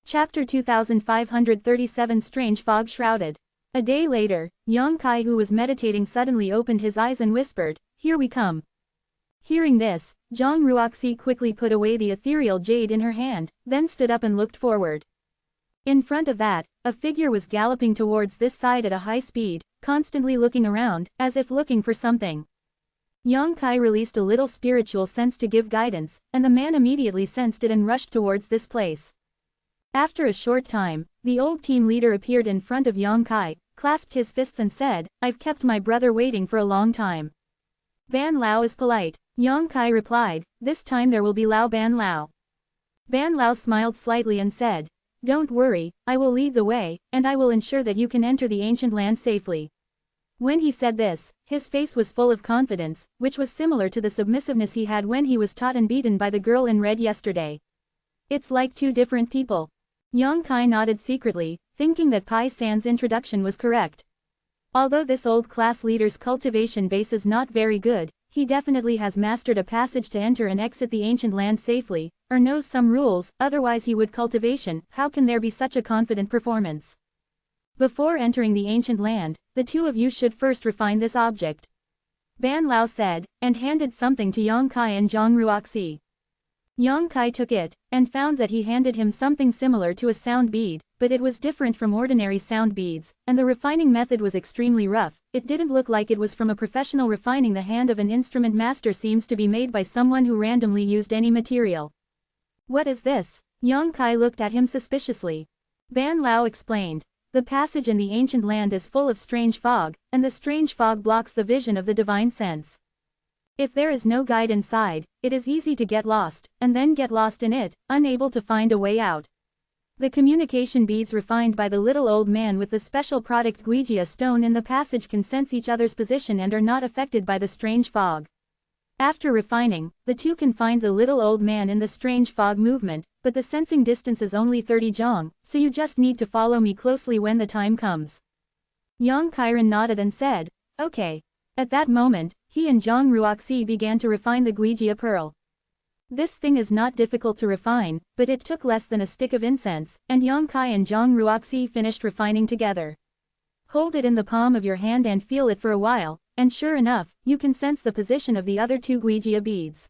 Chapter 2537 Strange Fog Shrouded. A day later, Yang Kai, who was meditating, suddenly opened his eyes and whispered, "Here we come." Hearing this, Zhang Ruoxi quickly put away the ethereal jade in her hand, then stood up and looked forward. In front of that, a figure was galloping towards this side at a high speed, constantly looking around, as if looking for something. Yang Kai released a little spiritual sense to give guidance, and the man immediately sensed it and rushed towards this place. After a short time, the old team leader appeared in front of Yang Kai, clasped his fists and said, "I've kept my brother waiting for a long time." "Ban Lao is polite," Yang Kai replied, "this time there will be Lao Ban Lao." Ban Lao smiled slightly and said, "Don't worry, I will lead the way, and I will ensure that you can enter the ancient land safely." When he said this, his face was full of confidence, which was similar to the submissiveness he had when he was taught and beaten by the girl in red yesterday. It's like two different people. Yang Kai nodded secretly, thinking that Pai San's introduction was correct. Although this old class leader's cultivation base is not very good, he definitely has mastered a passage to enter and exit the ancient land safely, or knows some rules, otherwise he would cultivation. How can there be such a confident performance? Before entering the ancient land, the two of you should first refine this object. Ban Lao said, and handed something to Yang Kai and Zhang Ruoxi. Yang Kai took it, and found that he handed him something similar to a sound bead, but it was different from ordinary sound beads, and the refining method was extremely rough. It didn't look like it was from a professional refining. The hand of an instrument master seems to be made by someone who randomly used any material. "What is this?" Yang Kai looked at him suspiciously. Ban Lao explained, "The passage in the ancient land is full of strange fog, and the strange fog blocks the vision of the divine sense. If there is no guide inside, it is easy to get lost, and then get lost in it, unable to find a way out. The communication beads refined by the little old man with the special product Guijia stone in the passage can sense each other's position and are not affected by the strange fog. After refining, the two can find the little old man in the strange fog movement, but the sensing distance is only 30 zhang, so you just need to follow me closely when the time comes." Yang Kairan nodded and said, "Okay." At that moment, he and Zhang Ruoxi began to refine the Guijia pearl. This thing is not difficult to refine, but it took less than a stick of incense, and Yang Kai and Zhang Ruoxi finished refining together. Hold it in the palm of your hand and feel it for a while, and sure enough, you can sense the position of the other two Guijia beads.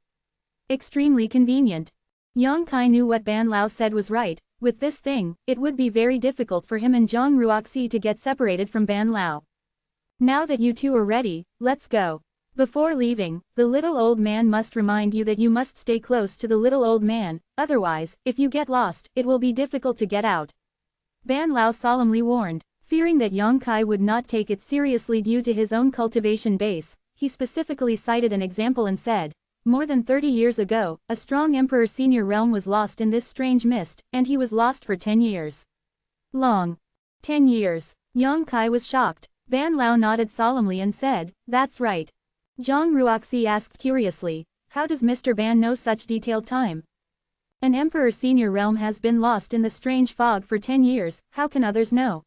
Extremely convenient. Yang Kai knew what Ban Lao said was right. With this thing, it would be very difficult for him and Zhang Ruoxi to get separated from Ban Lao. "Now that you two are ready, let's go. Before leaving, the little old man must remind you that you must stay close to the little old man, otherwise, if you get lost, it will be difficult to get out." Ban Lao solemnly warned. Fearing that Yang Kai would not take it seriously due to his own cultivation base, he specifically cited an example and said, "More than 30 years ago, a strong emperor senior realm was lost in this strange mist, and he was lost for 10 years. Long. 10 years. Yang Kai was shocked. Ban Lao nodded solemnly and said, "That's right." Zhang Ruoxi asked curiously, "How does Mr. Ban know such detailed time?" "An emperor senior realm has been lost in the strange fog for 10 years, how can others know?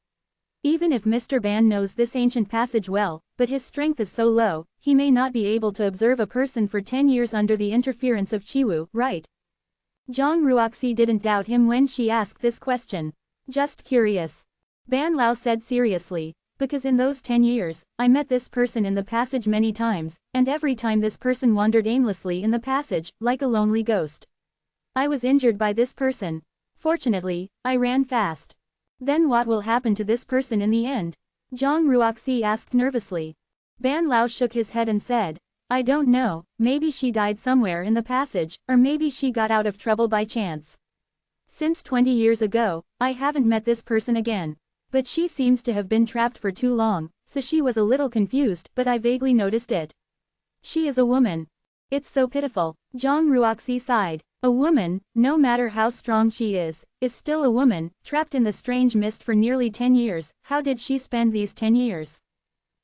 Even if Mr. Ban knows this ancient passage well, but his strength is so low, he may not be able to observe a person for 10 years under the interference of Chiwu, right?" Zhang Ruoxi didn't doubt him when she asked this question. "Just curious." Ban Lao said seriously, "Because in those 10 years, I met this person in the passage many times, and every time this person wandered aimlessly in the passage, like a lonely ghost. I was injured by this person. Fortunately, I ran fast." "Then what will happen to this person in the end?" Zhang Ruoxi asked nervously. Ban Lao shook his head and said, "I don't know, maybe she died somewhere in the passage, or maybe she got out of trouble by chance. Since 20 years ago, I haven't met this person again. But she seems to have been trapped for too long, so she was a little confused, but I vaguely noticed it. She is a woman. It's so pitiful." Zhang Ruoxi sighed. "A woman, no matter how strong she is still a woman, trapped in the strange mist for nearly 10 years. How did she spend these 10 years?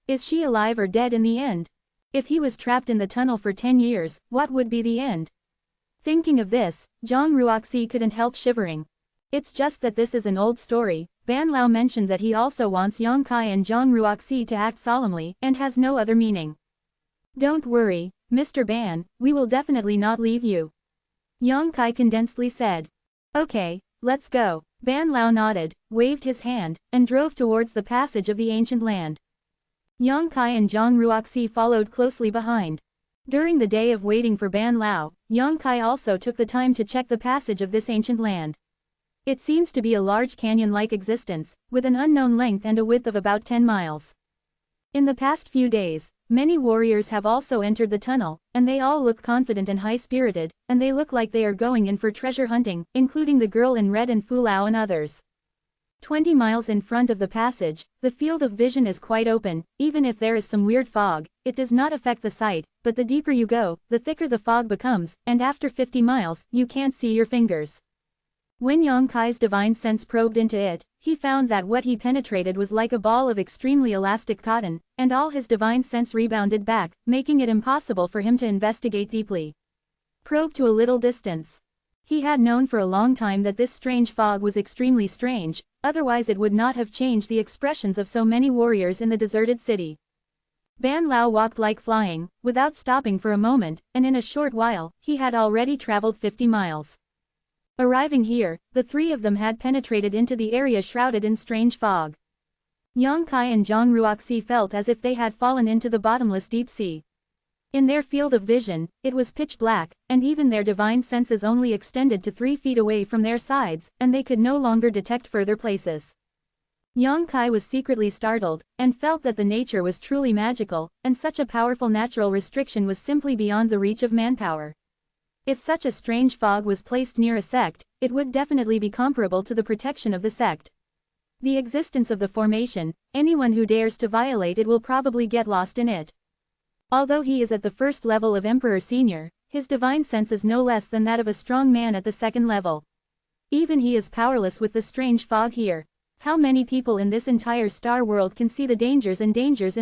Is she alive or dead in the end? If he was trapped in the tunnel for 10 years, what would be the end?" Thinking of this, Zhang Ruoxi couldn't help shivering. "It's just that this is an old story." Ban Lao mentioned that he also wants Yang Kai and Zhang Ruoxi to act solemnly, and has no other meaning. "Don't worry, Mr. Ban, we will definitely not leave you," Yang Kai condensedly said. "Okay, let's go." Ban Lao nodded, waved his hand, and drove towards the passage of the ancient land. Yang Kai and Zhang Ruoxi followed closely behind. During the day of waiting for Ban Lao, Yang Kai also took the time to check the passage of this ancient land. It seems to be a large canyon-like existence, with an unknown length and a width of about 10 miles. In the past few days, many warriors have also entered the tunnel, and they all look confident and high-spirited, and they look like they are going in for treasure hunting, including the girl in red and Fu Lao and others. 20 miles in front of the passage, the field of vision is quite open. Even if there is some weird fog, it does not affect the sight, but the deeper you go, the thicker the fog becomes, and after 50 miles, you can't see your fingers. When Yang Kai's divine sense probed into it, he found that what he penetrated was like a ball of extremely elastic cotton, and all his divine sense rebounded back, making it impossible for him to investigate deeply. Probe to a little distance. He had known for a long time that this strange fog was extremely strange, otherwise it would not have changed the expressions of so many warriors in the deserted city. Ban Lao walked like flying, without stopping for a moment, and in a short while, he had already traveled 50 miles. Arriving here, the three of them had penetrated into the area shrouded in strange fog. Yang Kai and Zhang Ruoxi felt as if they had fallen into the bottomless deep sea. In their field of vision, it was pitch black, and even their divine senses only extended to 3 feet away from their sides, and they could no longer detect further places. Yang Kai was secretly startled, and felt that the nature was truly magical, and such a powerful natural restriction was simply beyond the reach of manpower. If such a strange fog was placed near a sect, it would definitely be comparable to the protection of the sect. The existence of the formation, anyone who dares to violate it will probably get lost in it. Although he is at the first level of Emperor Senior, his divine sense is no less than that of a strong man at the second level. Even he is powerless with the strange fog here. How many people in this entire star world can see the dangers in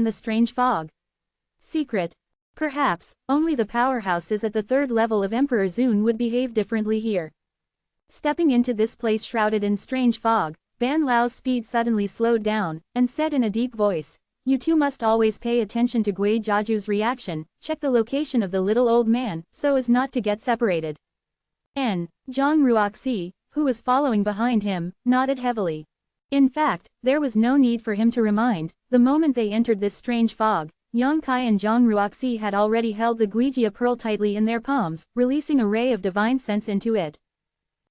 the strange fog? Secret. Perhaps, only the powerhouses at the third level of Emperor Zun would behave differently here. Stepping into this place shrouded in strange fog, Ban Lao's speed suddenly slowed down, and said in a deep voice, "You two must always pay attention to Gui Jiaju's reaction, check the location of the little old man, so as not to get separated." Zhang Ruoxi, who was following behind him, nodded heavily. In fact, there was no need for him to remind. The moment they entered this strange fog, Yang Kai and Zhang Ruoxi had already held the Guijia pearl tightly in their palms, releasing a ray of divine sense into it.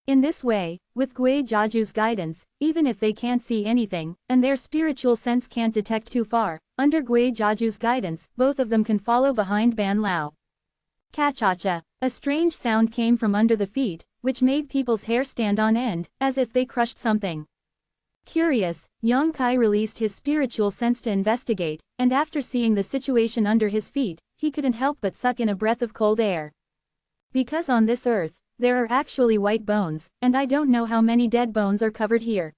In this way, with Gui Jiaju's guidance, even if they can't see anything, and their spiritual sense can't detect too far, under Gui Jiaju's guidance, both of them can follow behind Ban Lao. Cha-cha-cha. A strange sound came from under the feet, which made people's hair stand on end, as if they crushed something. Curious, Yang Kai released his spiritual sense to investigate, and after seeing the situation under his feet, he couldn't help but suck in a breath of cold air. Because on this earth, there are actually white bones, and I don't know how many dead bones are covered here.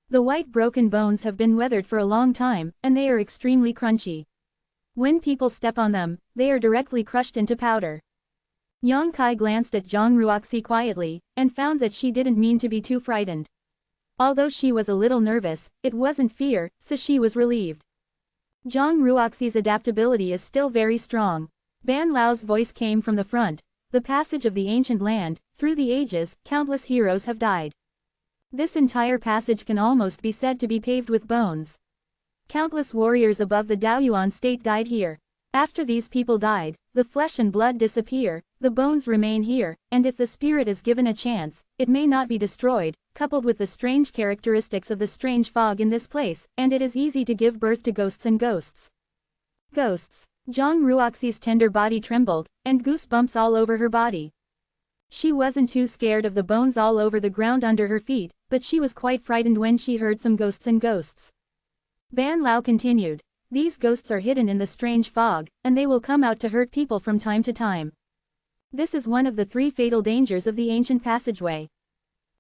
The white broken bones have been weathered for a long time, and they are extremely crunchy. When people step on them, they are directly crushed into powder. Yang Kai glanced at Zhang Ruoxi quietly, and found that she didn't mean to be too frightened. Although she was a little nervous, it wasn't fear, so she was relieved. Zhang Ruoxi's adaptability is still very strong. Ban Lao's voice came from the front. The passage of the ancient land, through the ages, countless heroes have died. This entire passage can almost be said to be paved with bones. Countless warriors above the Daoyuan state died here. After these people died, the flesh and blood disappear, the bones remain here, and if the spirit is given a chance, it may not be destroyed, coupled with the strange characteristics of the strange fog in this place, and it is easy to give birth to ghosts and ghosts. Ghosts. Zhang Ruoxi's tender body trembled, and goosebumps all over her body. She wasn't too scared of the bones all over the ground under her feet, but she was quite frightened when she heard some ghosts and ghosts. Ban Lao continued. These ghosts are hidden in the strange fog, and they will come out to hurt people from time to time. This is one of the 3 fatal dangers of the ancient passageway.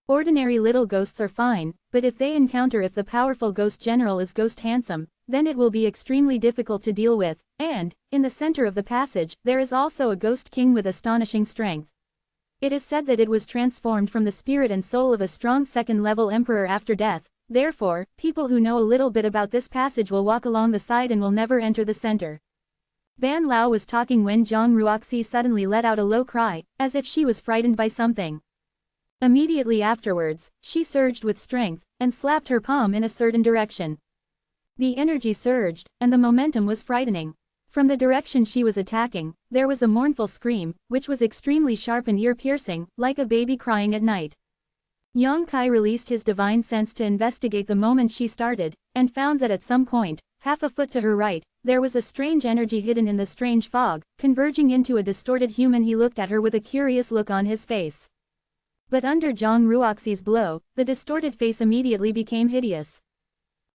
Ordinary little ghosts are fine, but if they encounter the powerful ghost general is Ghost Handsome, then it will be extremely difficult to deal with, and, in the center of the passage, there is also a ghost king with astonishing strength. It is said that it was transformed from the spirit and soul of a strong second-level emperor after death. Therefore, people who know a little bit about this passage will walk along the side and will never enter the center. Ban Lao was talking when Zhang Ruoxi suddenly let out a low cry, as if she was frightened by something. Immediately afterwards, she surged with strength, and slapped her palm in a certain direction. The energy surged, and the momentum was frightening. From the direction she was attacking, there was a mournful scream, which was extremely sharp and ear-piercing, like a baby crying at night. Yang Kai released his divine sense to investigate the moment she started, and found that at some point, half a foot to her right, there was a strange energy hidden in the strange fog, converging into a distorted human. He looked at her with a curious look on his face. But under Zhang Ruoxi's blow, the distorted face immediately became hideous.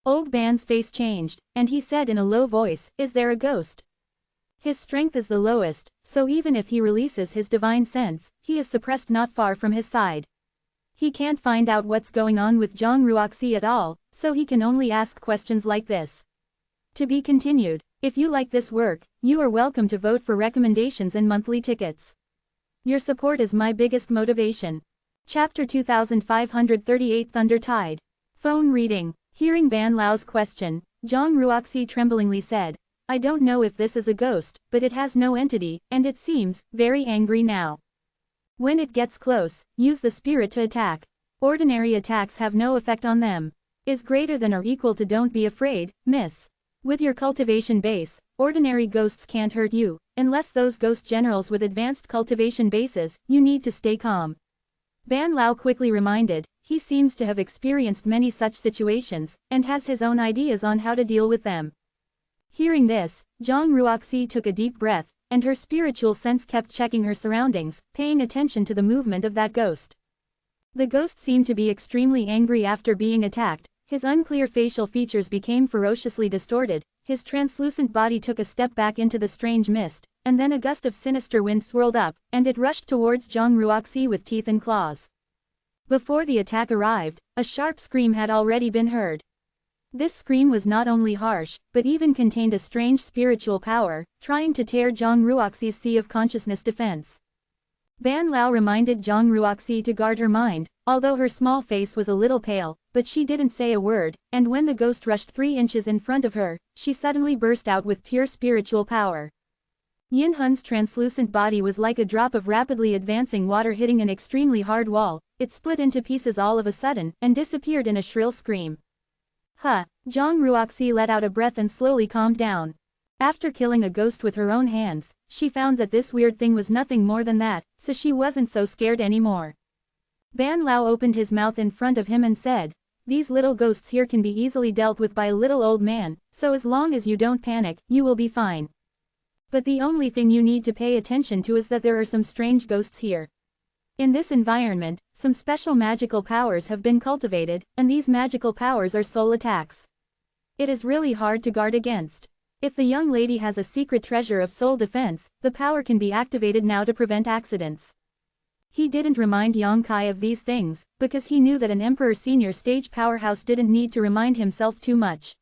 Old Ban's face changed, and he said in a low voice, "Is there a ghost?" His strength is the lowest, so even if he releases his divine sense, he is suppressed not far from his side. He can't find out what's going on with Zhang Ruoxi at all, so he can only ask questions like this. To be continued. If you like this work, you are welcome to vote for recommendations and monthly tickets. Your support is my biggest motivation. Chapter 2538 Thunder Tide. Phone reading. Hearing Ban Lao's question, Zhang Ruoxi tremblingly said, "I don't know if this is a ghost, but it has no entity, and it seems very angry now. When it gets close, use the spirit to attack. Ordinary attacks have no effect on them. Is greater than or equal to don't be afraid, miss. With your cultivation base, ordinary ghosts can't hurt you, unless those ghost generals with advanced cultivation bases, you need to stay calm." Ban Lao quickly reminded, he seems to have experienced many such situations, and has his own ideas on how to deal with them. Hearing this, Zhang Ruoxi took a deep breath, and her spiritual sense kept checking her surroundings, paying attention to the movement of that ghost. The ghost seemed to be extremely angry after being attacked. His unclear facial features became ferociously distorted, his translucent body took a step back into the strange mist, and then a gust of sinister wind swirled up, and it rushed towards Zhang Ruoxi with teeth and claws. Before the attack arrived, a sharp scream had already been heard. This scream was not only harsh, but even contained a strange spiritual power, trying to tear Zhang Ruoxi's sea of consciousness defense. Ban Lao reminded Zhang Ruoxi to guard her mind, although her small face was a little pale, but she didn't say a word, and when the ghost rushed 3 inches in front of her, she suddenly burst out with pure spiritual power. Yin Hun's translucent body was like a drop of rapidly advancing water hitting an extremely hard wall. It split into pieces all of a sudden, and disappeared in a shrill scream. Huh! Zhang Ruoxi let out a breath and slowly calmed down. After killing a ghost with her own hands, she found that this weird thing was nothing more than that, so she wasn't so scared anymore. Ban Lao opened his mouth in front of him and said, "These little ghosts here can be easily dealt with by a little old man, so as long as you don't panic, you will be fine. But the only thing you need to pay attention to is that there are some strange ghosts here. In this environment, some special magical powers have been cultivated, and these magical powers are soul attacks. It is really hard to guard against. If the young lady has a secret treasure of soul defense, the power can be activated now to prevent accidents." He didn't remind Yang Kai of these things, because he knew that an Emperor Senior stage powerhouse didn't need to remind himself too much.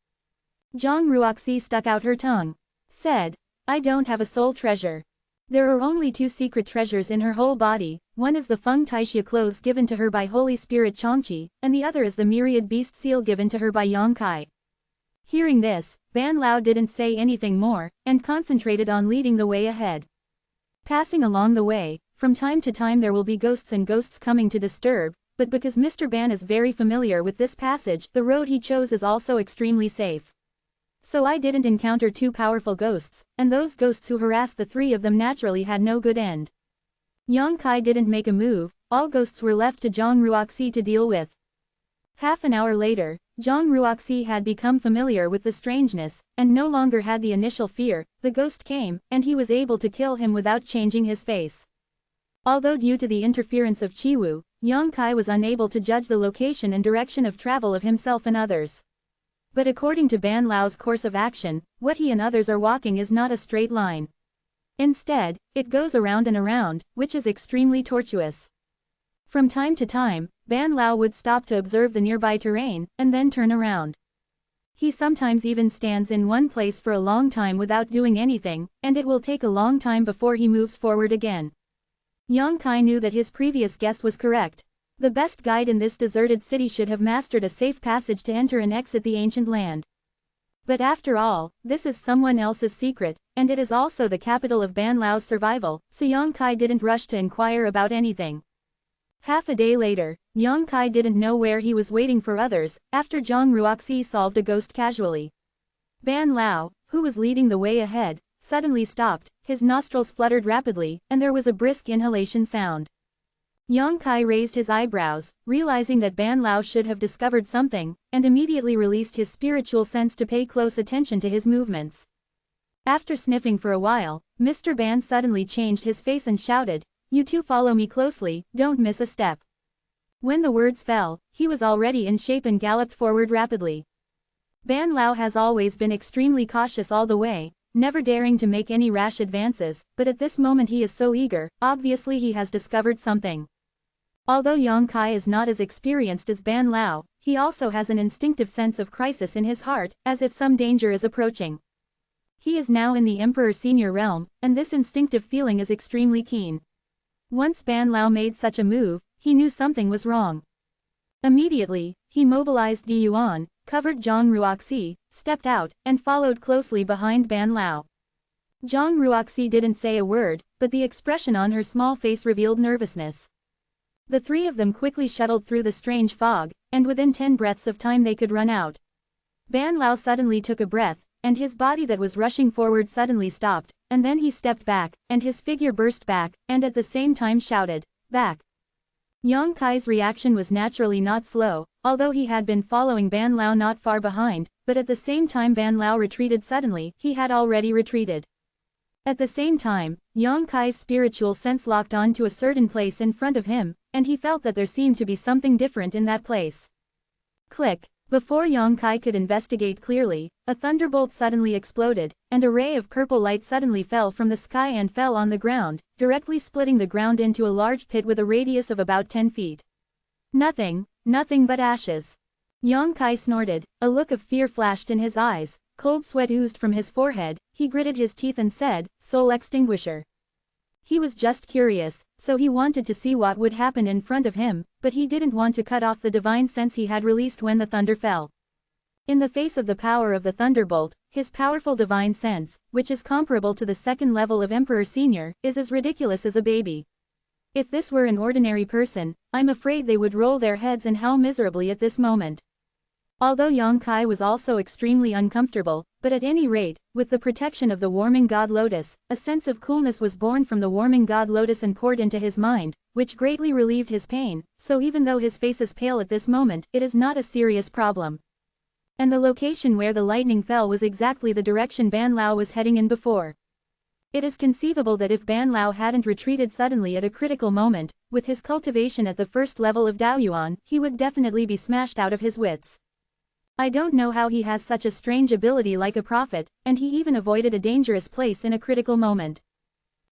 Zhang Ruoxi stuck out her tongue. Said, "I don't have a soul treasure. There are only 2 secret treasures in her whole body, one is the Feng Taixia clothes given to her by Holy Spirit Changqi, and the other is the myriad beast seal given to her by Yang Kai." Hearing this, Ban Lao didn't say anything more, and concentrated on leading the way ahead. Passing along the way, from time to time there will be ghosts and ghosts coming to disturb, but because Mr. Ban is very familiar with this passage, the road he chose is also extremely safe. So I didn't encounter 2 powerful ghosts, and those ghosts who harassed the 3 of them naturally had no good end. Yang Kai didn't make a move, all ghosts were left to Zhang Ruoxi to deal with. Half an hour later, Zhang Ruoxi had become familiar with the strangeness, and no longer had the initial fear. The ghost came, and he was able to kill him without changing his face. Although due to the interference of Chiwu, Yang Kai was unable to judge the location and direction of travel of himself and others. But according to Ban Lao's course of action, what he and others are walking is not a straight line. Instead, it goes around and around, which is extremely tortuous. From time to time, Ban Lao would stop to observe the nearby terrain, and then turn around. He sometimes even stands in one place for a long time without doing anything, and it will take a long time before he moves forward again. Yang Kai knew that his previous guess was correct. The best guide in this deserted city should have mastered a safe passage to enter and exit the ancient land. But after all, this is someone else's secret, and it is also the capital of Ban Lao's survival, so Yang Kai didn't rush to inquire about anything. Half a day later, Yang Kai didn't know where he was waiting for others, after Zhang Ruoxi solved a ghost casually. Ban Lao, who was leading the way ahead, suddenly stopped, his nostrils fluttered rapidly, and there was a brisk inhalation sound. Yang Kai raised his eyebrows, realizing that Ban Lao should have discovered something, and immediately released his spiritual sense to pay close attention to his movements. After sniffing for a while, Mr. Ban suddenly changed his face and shouted, "You two follow me closely, don't miss a step." When the words fell, he was already in shape and galloped forward rapidly. Ban Lao has always been extremely cautious all the way, never daring to make any rash advances, but at this moment he is so eager, obviously he has discovered something. Although Yang Kai is not as experienced as Ban Lao, he also has an instinctive sense of crisis in his heart, as if some danger is approaching. He is now in the Emperor Senior realm, and this instinctive feeling is extremely keen. Once Ban Lao made such a move, he knew something was wrong. Immediately, he mobilized Di Yuan, covered Zhang Ruoxi, stepped out, and followed closely behind Ban Lao. Zhang Ruoxi didn't say a word, but the expression on her small face revealed nervousness. The three of them quickly shuttled through the strange fog, and within 10 breaths of time they could run out. Ban Lao suddenly took a breath, and his body that was rushing forward suddenly stopped, and then he stepped back, and his figure burst back, and at the same time shouted, "Back!" Yang Kai's reaction was naturally not slow, although he had been following Ban Lao not far behind, but at the same time Ban Lao retreated suddenly, he had already retreated. At the same time, Yang Kai's spiritual sense locked on to a certain place in front of him, and he felt that there seemed to be something different in that place. Click! Before Yang Kai could investigate clearly, a thunderbolt suddenly exploded, and a ray of purple light suddenly fell from the sky and fell on the ground, directly splitting the ground into a large pit with a radius of about 10 feet. Nothing but ashes. Yang Kai snorted, a look of fear flashed in his eyes, cold sweat oozed from his forehead, he gritted his teeth and said, "Soul extinguisher." He was just curious, so he wanted to see what would happen in front of him, but he didn't want to cut off the divine sense he had released when the thunder fell. In the face of the power of the thunderbolt, his powerful divine sense, which is comparable to the second level of Emperor Senior, is as ridiculous as a baby. If this were an ordinary person, I'm afraid they would roll their heads and howl miserably at this moment. Although Yang Kai was also extremely uncomfortable, but at any rate, with the protection of the warming god Lotus, a sense of coolness was born from the warming god Lotus and poured into his mind, which greatly relieved his pain, so even though his face is pale at this moment, it is not a serious problem. And the location where the lightning fell was exactly the direction Ban Lao was heading in before. It is conceivable that if Ban Lao hadn't retreated suddenly at a critical moment, with his cultivation at the first level of Daoyuan, he would definitely be smashed out of his wits. I don't know how he has such a strange ability like a prophet, and he even avoided a dangerous place in a critical moment.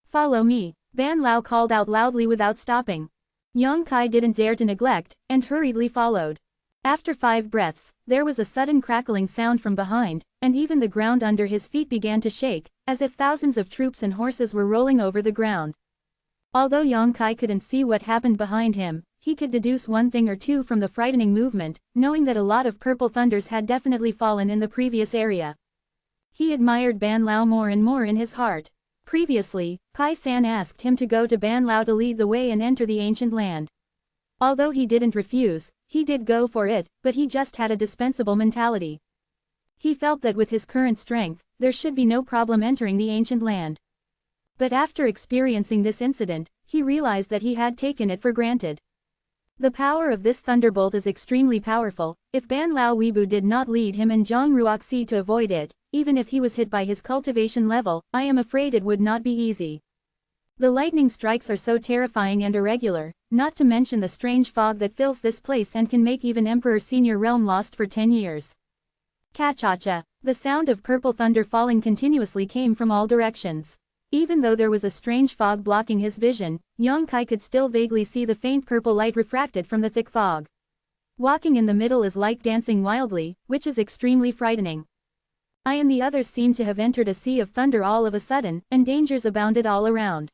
"Follow me," Ban Lao called out loudly without stopping. Yang Kai didn't dare to neglect, and hurriedly followed. After 5 breaths, there was a sudden crackling sound from behind, and even the ground under his feet began to shake, as if thousands of troops and horses were rolling over the ground. Although Yang Kai couldn't see what happened behind him, he could deduce one thing or two from the frightening movement, knowing that a lot of purple thunders had definitely fallen in the previous area. He admired Ban Lao more and more in his heart. Previously, Pai San asked him to go to Ban Lao to lead the way and enter the ancient land. Although he didn't refuse, he did go for it, but he just had a dispensable mentality. He felt that with his current strength, there should be no problem entering the ancient land. But after experiencing this incident, he realized that he had taken it for granted. The power of this thunderbolt is extremely powerful. If Ban Lao Weibo did not lead him and Zhang Ruoxi to avoid it, even if he was hit by his cultivation level, I am afraid it would not be easy. The lightning strikes are so terrifying and irregular, not to mention the strange fog that fills this place and can make even Emperor Senior realm lost for 10 years. Ka-cha-cha, the sound of purple thunder falling continuously came from all directions. Even though there was a strange fog blocking his vision, Yang Kai could still vaguely see the faint purple light refracted from the thick fog. Walking in the middle is like dancing wildly, which is extremely frightening. I and the others seemed to have entered a sea of thunder all of a sudden, and dangers abounded all around.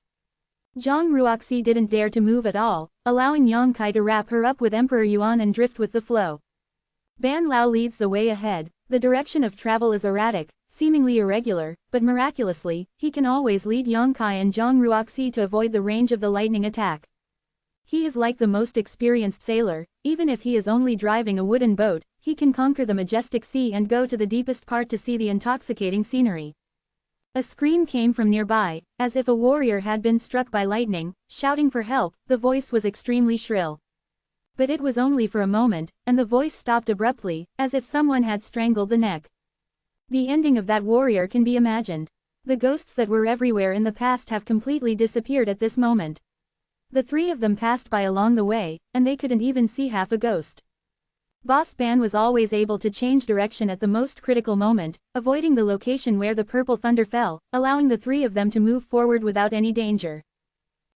Zhang Ruoxi didn't dare to move at all, allowing Yang Kai to wrap her up with Emperor Yuan and drift with the flow. Ban Lao leads the way ahead. The direction of travel is erratic, seemingly irregular, but miraculously, he can always lead Yang Kai and Zhang Ruoxi to avoid the range of the lightning attack. He is like the most experienced sailor, even if he is only driving a wooden boat, he can conquer the majestic sea and go to the deepest part to see the intoxicating scenery. A scream came from nearby, as if a warrior had been struck by lightning, shouting for help. The voice was extremely shrill. But it was only for a moment, and the voice stopped abruptly, as if someone had strangled the neck. The ending of that warrior can be imagined. The ghosts that were everywhere in the past have completely disappeared at this moment. The three of them passed by along the way, and they couldn't even see half a ghost. Boss Ban was always able to change direction at the most critical moment, avoiding the location where the purple thunder fell, allowing the three of them to move forward without any danger.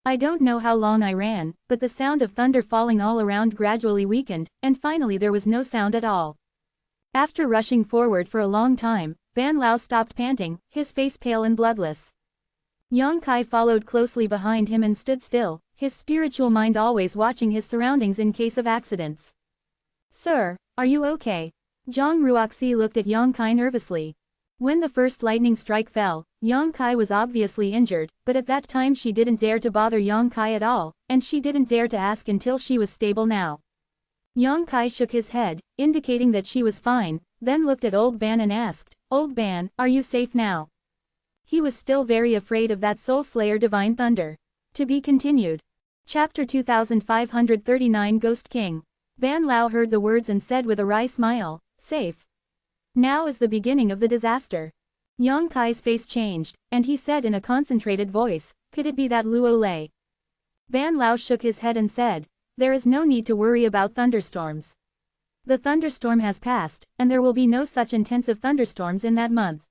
I don't know how long I ran, but the sound of thunder falling all around gradually weakened, and finally there was no sound at all. After rushing forward for a long time, Ban Lao stopped panting, his face pale and bloodless. Yang Kai followed closely behind him and stood still, his spiritual mind always watching his surroundings in case of accidents. Sir, are you okay? Zhang Ruoxi looked at Yang Kai nervously. When the first lightning strike fell, Yang Kai was obviously injured, but at that time she didn't dare to bother Yang Kai at all, and she didn't dare to ask until she was stable now. Yang Kai shook his head, indicating that she was fine, then looked at Old Ban and asked, Old Ban, are you safe now? He was still very afraid of that soul slayer divine thunder. To be continued. Chapter 2539 Ghost King. Ban Lao heard the words and said with a wry smile, safe. Now is the beginning of the disaster. Yang Kai's face changed, and he said in a concentrated voice, could it be that Luo Lei? Ban Lao shook his head and said, there is no need to worry about thunderstorms. The thunderstorm has passed, and there will be no such intensive thunderstorms in that month.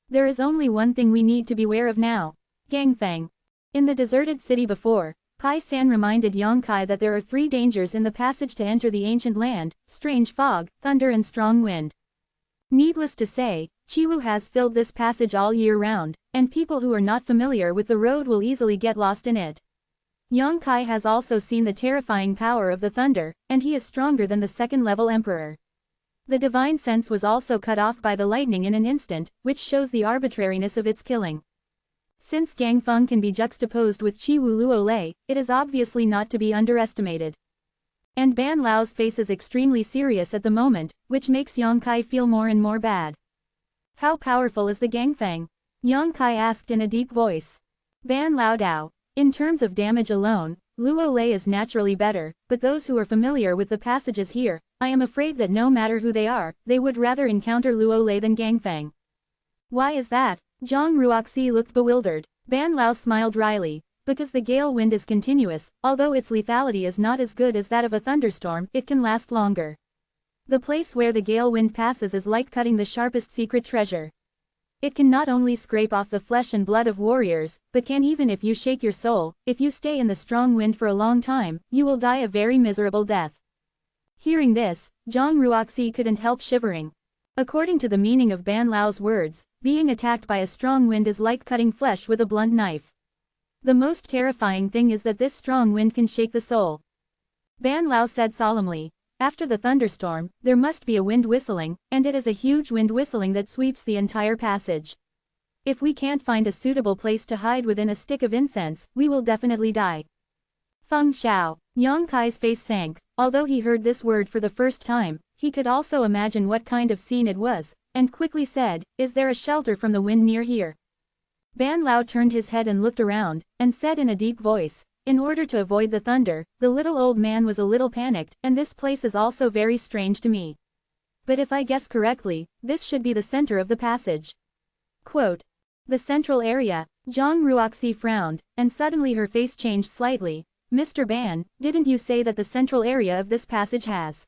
There is only one thing we need to beware of now. Gangfeng. In the deserted city before, Pai San reminded Yang Kai that there are three dangers in the passage to enter the ancient land: strange fog, thunder and strong wind. Needless to say, Chiwu has filled this passage all year round, and people who are not familiar with the road will easily get lost in it. Yang Kai has also seen the terrifying power of the thunder, and he is stronger than the second-level emperor. The divine sense was also cut off by the lightning in an instant, which shows the arbitrariness of its killing. Since Gangfeng can be juxtaposed with Chiwu Luo Lei, it is obviously not to be underestimated. And Ban Lao's face is extremely serious at the moment, which makes Yang Kai feel more and more bad. How powerful is the Gangfeng? Yang Kai asked in a deep voice. Ban Lao Dao. In terms of damage alone, Luo Lei is naturally better, but those who are familiar with the passages here, I am afraid that no matter who they are, they would rather encounter Luo Lei than Gangfeng. Why is that? Zhang Ruoxi looked bewildered. Ban Lao smiled wryly. Because the gale wind is continuous, although its lethality is not as good as that of a thunderstorm, it can last longer. The place where the gale wind passes is like cutting the sharpest secret treasure. It can not only scrape off the flesh and blood of warriors, but can even if you shake your soul, if you stay in the strong wind for a long time, you will die a very miserable death. Hearing this, Zhang Ruoxi couldn't help shivering. According to the meaning of Ban Lao's words, being attacked by a strong wind is like cutting flesh with a blunt knife. The most terrifying thing is that this strong wind can shake the soul. Ban Lao said solemnly, after the thunderstorm, there must be a wind whistling, and it is a huge wind whistling that sweeps the entire passage. If we can't find a suitable place to hide within a stick of incense, we will definitely die. Feng Xiao. Yang Kai's face sank. Although he heard this word for the first time, he could also imagine what kind of scene it was, and quickly said, is there a shelter from the wind near here? Ban Lao turned his head and looked around, and said in a deep voice, in order to avoid the thunder, the little old man was a little panicked, and this place is also very strange to me. But if I guess correctly, this should be the center of the passage. Quote. The central area. Zhang Ruoxi frowned, and suddenly her face changed slightly. Mr. Ban, didn't you say that the central area of this passage has?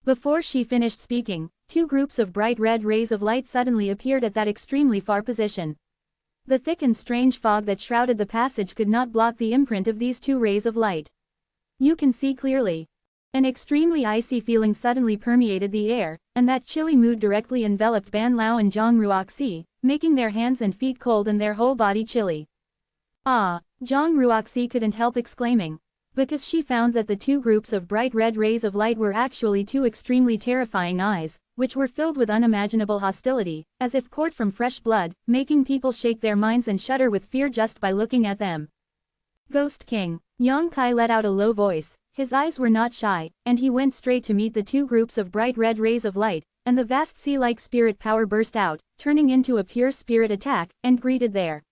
Before she finished speaking, two groups of bright red rays of light suddenly appeared at that extremely far position. The thick and strange fog that shrouded the passage could not block the imprint of these two rays of light. You can see clearly. An extremely icy feeling suddenly permeated the air, and that chilly mood directly enveloped Ban Lao and Zhang Ruoxi, making their hands and feet cold and their whole body chilly. Ah! Zhang Ruoxi couldn't help exclaiming. Because she found that the two groups of bright red rays of light were actually two extremely terrifying eyes, which were filled with unimaginable hostility, as if poured from fresh blood, making people shake their minds and shudder with fear just by looking at them. Ghost King. Yang Kai let out a low voice, his eyes were not shy, and he went straight to meet the two groups of bright red rays of light, and the vast sea-like spirit power burst out, turning into a pure spirit attack, and greeted there.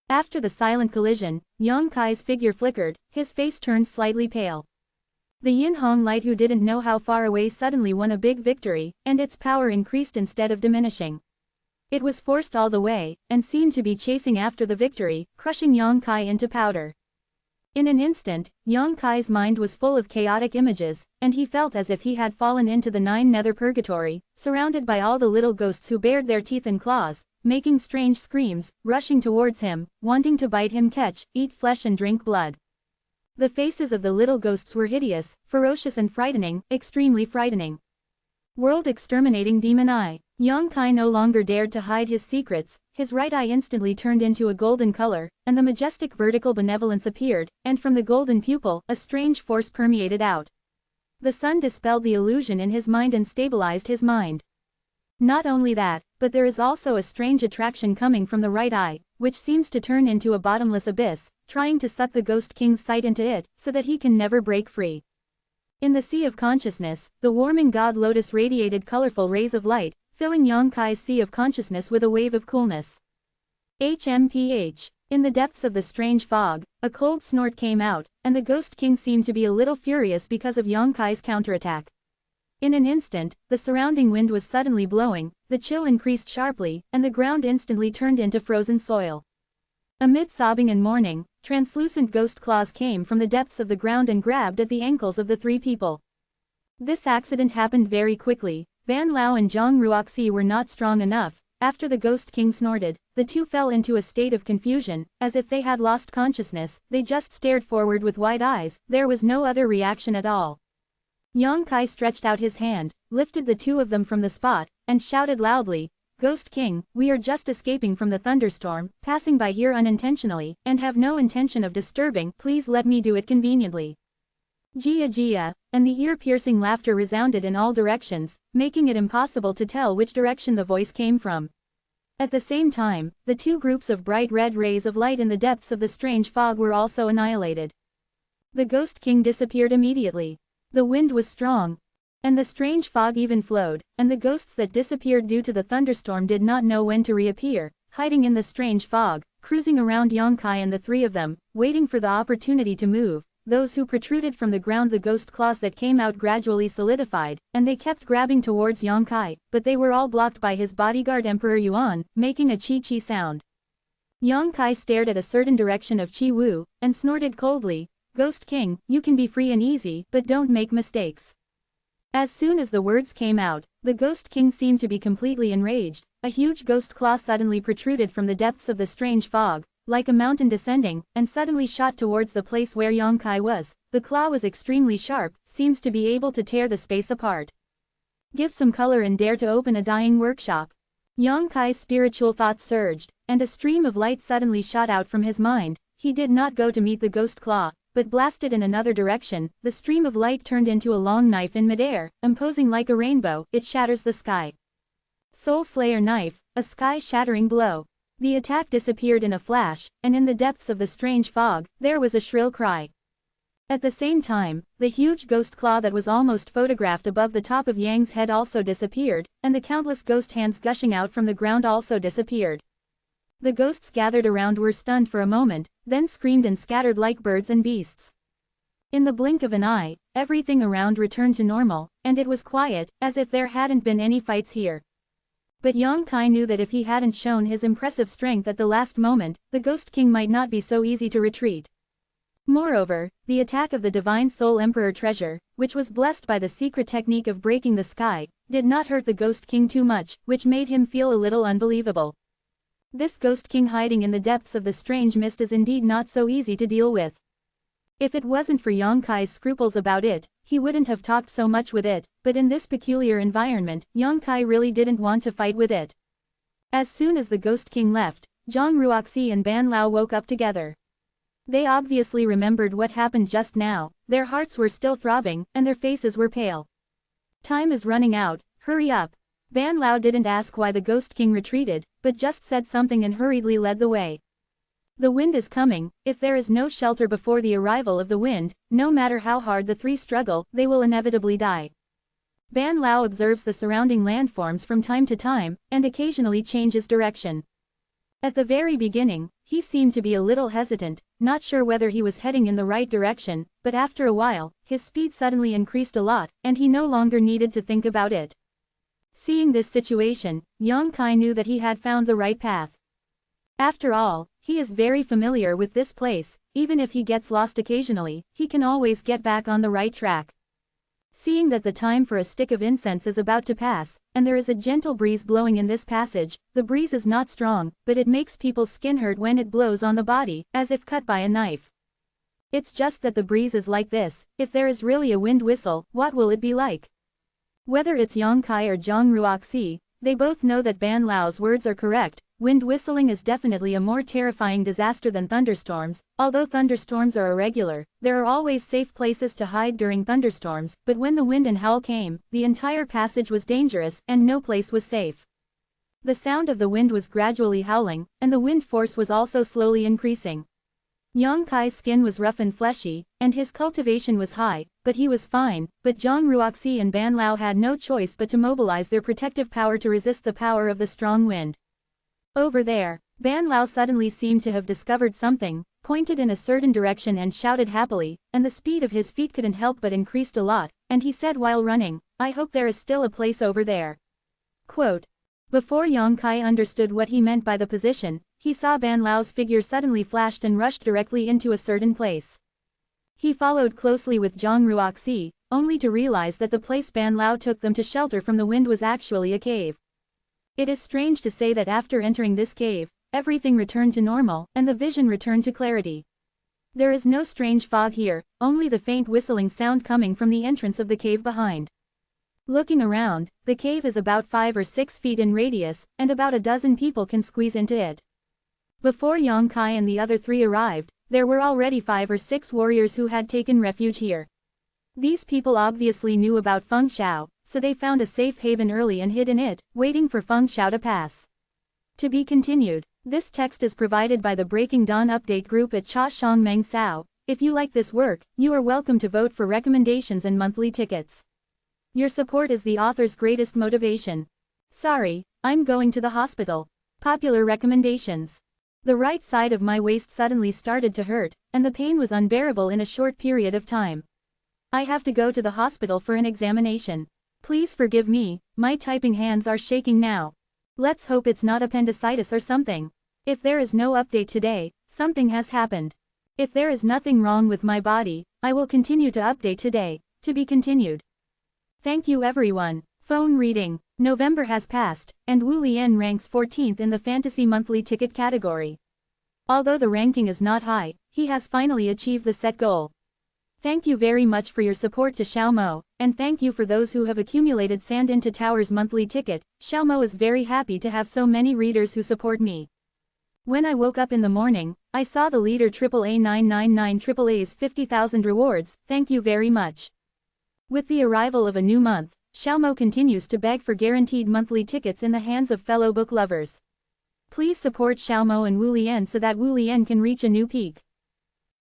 After the silent collision, Yang Kai's figure flickered, his face turned slightly pale. The Yin Hong light who didn't know how far away suddenly won a big victory, and its power increased instead of diminishing. It was forced all the way, and seemed to be chasing after the victory, crushing Yang Kai into powder. In an instant, Yang Kai's mind was full of chaotic images, and he felt as if he had fallen into the nine nether purgatory, surrounded by all the little ghosts who bared their teeth and claws, making strange screams, rushing towards him, wanting to bite him, catch, eat flesh and drink blood. The faces of the little ghosts were hideous, ferocious and frightening, extremely frightening. World-exterminating demon eye. Yang Kai no longer dared to hide his secrets, his right eye instantly turned into a golden color, and the majestic vertical benevolence appeared, and from the golden pupil, a strange force permeated out. The sun dispelled the illusion in his mind and stabilized his mind. Not only that, but there is also a strange attraction coming from the right eye, which seems to turn into a bottomless abyss, trying to suck the Ghost King's sight into it, so that he can never break free. In the sea of consciousness, the warming god lotus radiated colorful rays of light, filling Yang Kai's sea of consciousness with a wave of coolness. HMPH. In the depths of the strange fog, a cold snort came out, and the Ghost King seemed to be a little furious because of Yang Kai's counterattack. In an instant, the surrounding wind was suddenly blowing, the chill increased sharply, and the ground instantly turned into frozen soil. Amid sobbing and mourning, translucent ghost claws came from the depths of the ground and grabbed at the ankles of the three people. This accident happened very quickly. Ban Lao and Zhang Ruoxi were not strong enough. After the Ghost King snorted, the two fell into a state of confusion, as if they had lost consciousness. They just stared forward with wide eyes, there was no other reaction at all. Yang Kai stretched out his hand, lifted the two of them from the spot, and shouted loudly, "Ghost King, we are just escaping from the thunderstorm, passing by here unintentionally, and have no intention of disturbing, please let me do it conveniently." Jia Jia, and the ear-piercing laughter resounded in all directions, making it impossible to tell which direction the voice came from. At the same time, the two groups of bright red rays of light in the depths of the strange fog were also annihilated. The Ghost King disappeared immediately. The wind was strong, and the strange fog even flowed, and the ghosts that disappeared due to the thunderstorm did not know when to reappear, hiding in the strange fog, cruising around Yang Kai and the three of them, waiting for the opportunity to move. Those who protruded from the ground, the ghost claws that came out gradually solidified, and they kept grabbing towards Yang Kai, but they were all blocked by his bodyguard Emperor Yuan, making a chi-chi sound. Yang Kai stared at a certain direction of Chi Wu, and snorted coldly, "Ghost King, you can be free and easy, but don't make mistakes." As soon as the words came out, the Ghost King seemed to be completely enraged. A huge ghost claw suddenly protruded from the depths of the strange fog, like a mountain descending, and suddenly shot towards the place where Yang Kai was. The claw was extremely sharp, seems to be able to tear the space apart. Give some color and dare to open a dyeing workshop. Yang Kai's spiritual thoughts surged, and a stream of light suddenly shot out from his mind. He did not go to meet the ghost claw, but blasted in another direction. The stream of light turned into a long knife in midair, imposing like a rainbow, it shatters the sky. Soul Slayer knife, a sky-shattering blow. The attack disappeared in a flash, and in the depths of the strange fog, there was a shrill cry. At the same time, the huge ghost claw that was almost photographed above the top of Yang's head also disappeared, and the countless ghost hands gushing out from the ground also disappeared. The ghosts gathered around were stunned for a moment, then screamed and scattered like birds and beasts. In the blink of an eye, everything around returned to normal, and it was quiet, as if there hadn't been any fights here. But Yang Kai knew that if he hadn't shown his impressive strength at the last moment, the Ghost King might not be so easy to retreat. Moreover, the attack of the Divine Soul Emperor treasure, which was blessed by the secret technique of breaking the sky, did not hurt the Ghost King too much, which made him feel a little unbelievable. This Ghost King hiding in the depths of the strange mist is indeed not so easy to deal with. If it wasn't for Yang Kai's scruples about it, he wouldn't have talked so much with it, but in this peculiar environment, Yang Kai really didn't want to fight with it. As soon as the Ghost King left, Zhang Ruoxi and Ban Lao woke up together. They obviously remembered what happened just now, their hearts were still throbbing, and their faces were pale. Time is running out, hurry up. Ban Lao didn't ask why the Ghost King retreated, but just said something and hurriedly led the way. The wind is coming. If there is no shelter before the arrival of the wind, no matter how hard the three struggle, they will inevitably die. Ban Lao observes the surrounding landforms from time to time, and occasionally changes direction. At the very beginning, he seemed to be a little hesitant, not sure whether he was heading in the right direction, but after a while, his speed suddenly increased a lot, and he no longer needed to think about it. Seeing this situation, Yang Kai knew that he had found the right path. After all, he is very familiar with this place. Even if he gets lost occasionally, he can always get back on the right track. Seeing that the time for a stick of incense is about to pass, and there is a gentle breeze blowing in this passage, the breeze is not strong, but it makes people's skin hurt when it blows on the body, as if cut by a knife. It's just that the breeze is like this. If there is really a wind whistle, what will it be like? Whether it's Yang Kai or Zhang Ruoxi, they both know that Ban Lao's words are correct. Wind whistling is definitely a more terrifying disaster than thunderstorms. Although thunderstorms are irregular, there are always safe places to hide during thunderstorms, but when the wind and howl came, the entire passage was dangerous, and no place was safe. The sound of the wind was gradually howling, and the wind force was also slowly increasing. Yang Kai's skin was rough and fleshy, and his cultivation was high, but he was fine. But Zhang Ruoxi and Ban Lao had no choice but to mobilize their protective power to resist the power of the strong wind. Over there, Ban Lao suddenly seemed to have discovered something, pointed in a certain direction and shouted happily, and the speed of his feet couldn't help but increased a lot, and he said while running, "I hope there is still a place over there." Quote. Before Yang Kai understood what he meant by the position, he saw Ban Lao's figure suddenly flashed and rushed directly into a certain place. He followed closely with Zhang Ruoxi, only to realize that the place Ban Lao took them to shelter from the wind was actually a cave. It is strange to say that after entering this cave, everything returned to normal, and the vision returned to clarity. There is no strange fog here, only the faint whistling sound coming from the entrance of the cave behind. Looking around, the cave is about 5 or 6 feet in radius, and about a dozen people can squeeze into it. Before Yang Kai and the other three arrived, there were already 5 or 6 warriors who had taken refuge here. These people obviously knew about Feng Xiao, so they found a safe haven early and hid in it, waiting for Feng Xiao to pass. To be continued. This text is provided by the Breaking Dawn Update group at Cha Shang Meng Sao. If you like this work, you are welcome to vote for recommendations and monthly tickets. Your support is the author's greatest motivation. Sorry, I'm going to the hospital. Popular recommendations. The right side of my waist suddenly started to hurt, and the pain was unbearable in a short period of time. I have to go to the hospital for an examination. Please forgive me, my typing hands are shaking now. Let's hope it's not appendicitis or something. If there is no update today, something has happened. If there is nothing wrong with my body, I will continue to update today. To be continued. Thank you everyone. Phone reading. November has passed, and Wu Lian ranks 14th in the Fantasy Monthly Ticket category. Although the ranking is not high, he has finally achieved the set goal. Thank you very much for your support to Xiaomo, and thank you for those who have accumulated Sand into Towers monthly ticket. Xiaomo is very happy to have so many readers who support me. When I woke up in the morning, I saw the leader AAA999 AAA's 50,000 rewards. Thank you very much. With the arrival of a new month, Xiaomo continues to beg for guaranteed monthly tickets in the hands of fellow book lovers. Please support Xiaomo and Wu Lian so that Wu Lian can reach a new peak.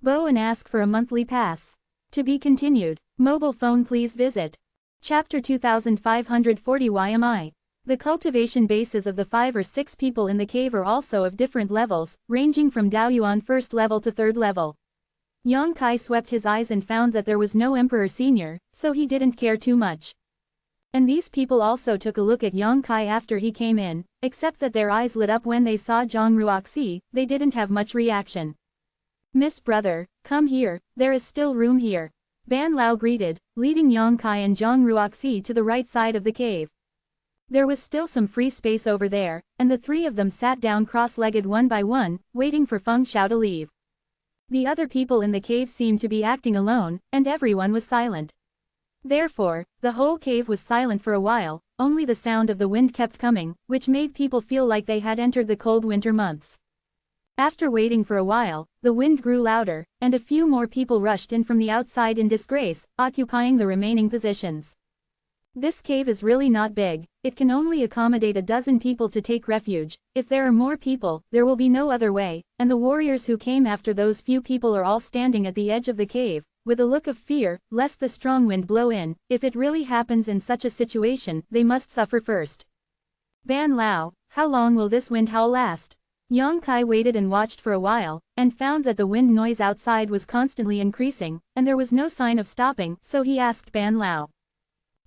Bow and ask for a monthly pass. To be continued. Mobile phone please visit. Chapter 2540 YMI. The cultivation bases of the 5 or 6 people in the cave are also of different levels, ranging from Daoyuan 1st level to 3rd level. Yang Kai swept his eyes and found that there was no Emperor Senior, so he didn't care too much. And these people also took a look at Yang Kai after he came in, except that their eyes lit up when they saw Zhang Ruoxi. They didn't have much reaction. Miss Brother, come here, there is still room here. Ban Lao greeted, leading Yang Kai and Zhang Ruoxi to the right side of the cave. There was still some free space over there, and the three of them sat down cross-legged one by one, waiting for Feng Xiao to leave. The other people in the cave seemed to be acting alone, and everyone was silent. Therefore, the whole cave was silent for a while, only the sound of the wind kept coming, which made people feel like they had entered the cold winter months. After waiting for a while, the wind grew louder, and a few more people rushed in from the outside in disgrace, occupying the remaining positions. This cave is really not big, it can only accommodate a dozen people to take refuge. If there are more people, there will be no other way, and the warriors who came after those few people are all standing at the edge of the cave, with a look of fear, lest the strong wind blow in. If it really happens in such a situation, they must suffer first. Ban Lao, how long will this wind howl last? Yang Kai waited and watched for a while, and found that the wind noise outside was constantly increasing, and there was no sign of stopping, so he asked Ban Lao.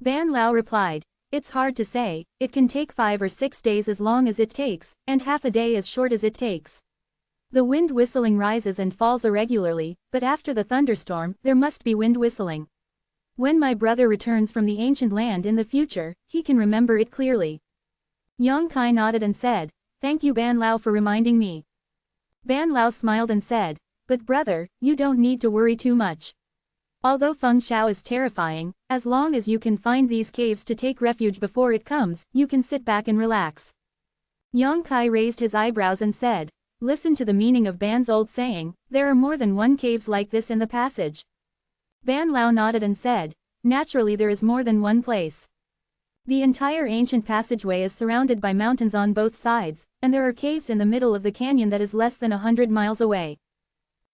Ban Lao replied, "It's hard to say, it can take 5 or 6 days as long as it takes, and half a day as short as it takes. The wind whistling rises and falls irregularly, but after the thunderstorm, there must be wind whistling. When my brother returns from the ancient land in the future, he can remember it clearly." Yang Kai nodded and said, "Thank you Ban Lao for reminding me." Ban Lao smiled and said, "But brother, you don't need to worry too much. Although Feng Shao is terrifying, as long as you can find these caves to take refuge before it comes, you can sit back and relax." Yang Kai raised his eyebrows and said, "Listen to the meaning of Ban's old saying, there are more than one caves like this in the passage." Ban Lao nodded and said, "Naturally there is more than one place. The entire ancient passageway is surrounded by mountains on both sides, and there are caves in the middle of the canyon that is less than 100 miles away.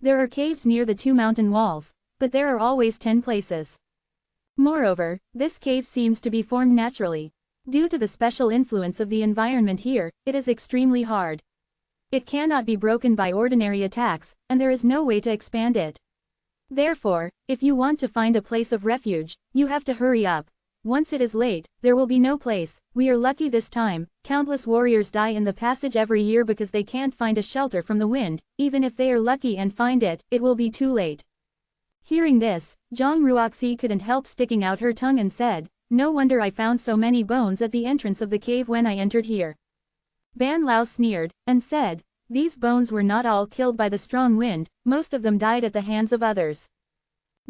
There are caves near the 2 mountain walls, but there are always 10 places. Moreover, this cave seems to be formed naturally. Due to the special influence of the environment here, it is extremely hard. It cannot be broken by ordinary attacks, and there is no way to expand it. Therefore, if you want to find a place of refuge, you have to hurry up. Once it is late, there will be no place. We are lucky this time. Countless warriors die in the passage every year because they can't find a shelter from the wind. Even if they are lucky and find it, it will be too late." Hearing this, Zhang Ruoxi couldn't help sticking out her tongue and said, "No wonder I found so many bones at the entrance of the cave when I entered here." Ban Lao sneered, and said, "These bones were not all killed by the strong wind, most of them died at the hands of others."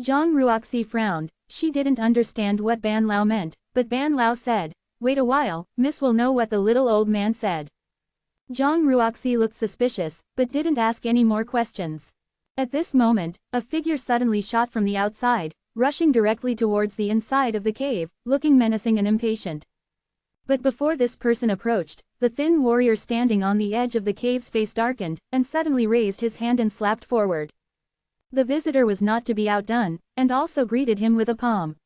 Zhang Ruoxi frowned. She didn't understand what Ban Lao meant, but Ban Lao said, "Wait a while, Miss will know what the little old man said." Zhang Ruoxi looked suspicious, but didn't ask any more questions. At this moment, a figure suddenly shot from the outside, rushing directly towards the inside of the cave, looking menacing and impatient. But before this person approached, the thin warrior standing on the edge of the cave's face darkened, and suddenly raised his hand and slapped forward. The visitor was not to be outdone, and also greeted him with a palm.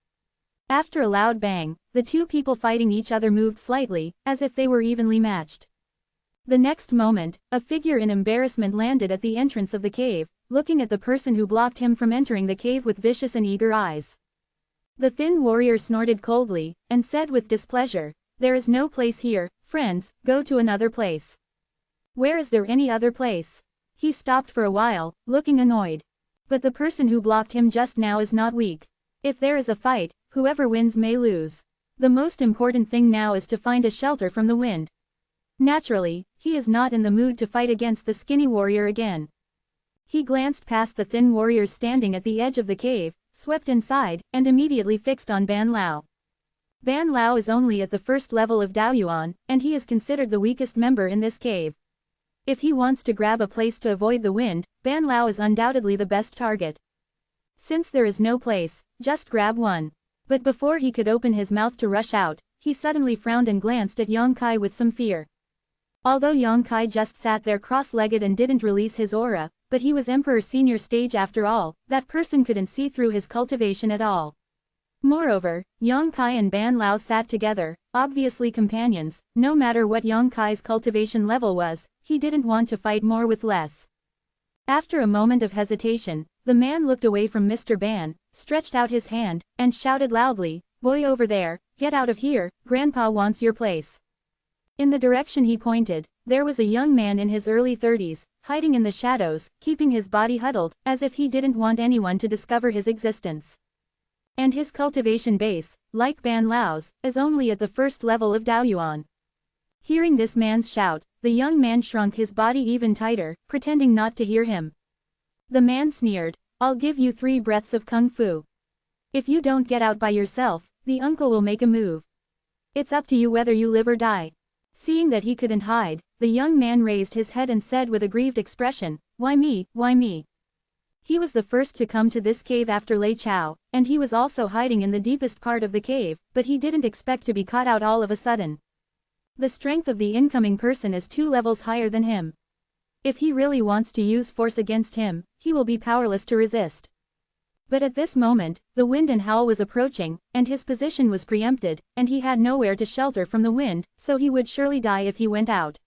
After a loud bang, the two people fighting each other moved slightly, as if they were evenly matched. The next moment, a figure in embarrassment landed at the entrance of the cave, looking at the person who blocked him from entering the cave with vicious and eager eyes. The thin warrior snorted coldly, and said with displeasure, "There is no place here, friends, go to another place." "Where is there any other place?" He stopped for a while, looking annoyed. But the person who blocked him just now is not weak. If there is a fight, whoever wins may lose. The most important thing now is to find a shelter from the wind. Naturally, he is not in the mood to fight against the skinny warrior again. He glanced past the thin warriors standing at the edge of the cave, swept inside, and immediately fixed on Ban Lao. Ban Lao is only at the first level of Daoyuan, and he is considered the weakest member in this cave. If he wants to grab a place to avoid the wind, Ban Lao is undoubtedly the best target. Since there is no place, just grab one. But before he could open his mouth to rush out, he suddenly frowned and glanced at Yang Kai with some fear. Although Yang Kai just sat there cross-legged and didn't release his aura, but he was Emperor Senior Stage after all, that person couldn't see through his cultivation at all. Moreover, Yang Kai and Ban Lao sat together, obviously companions. No matter what Yang Kai's cultivation level was, he didn't want to fight more with less. After a moment of hesitation, the man looked away from Mr. Ban, stretched out his hand, and shouted loudly, "Boy over there, get out of here, Grandpa wants your place." In the direction he pointed, there was a young man in his early 30s, hiding in the shadows, keeping his body huddled, as if he didn't want anyone to discover his existence. And his cultivation base, like Ban Lao's, is only at the first level of Daoyuan. Hearing this man's shout, the young man shrunk his body even tighter, pretending not to hear him. The man sneered, "I'll give you 3 breaths of kung fu. If you don't get out by yourself, the uncle will make a move. It's up to you whether you live or die." Seeing that he couldn't hide, the young man raised his head and said with a grieved expression, "Why me, why me? He was the first to come to this cave after Lei Chao, and he was also hiding in the deepest part of the cave, but he didn't expect to be caught out all of a sudden. The strength of the incoming person is 2 levels higher than him. If he really wants to use force against him, he will be powerless to resist. But at this moment, the wind and howl was approaching, and his position was preempted, and he had nowhere to shelter from the wind, so he would surely die if he went out.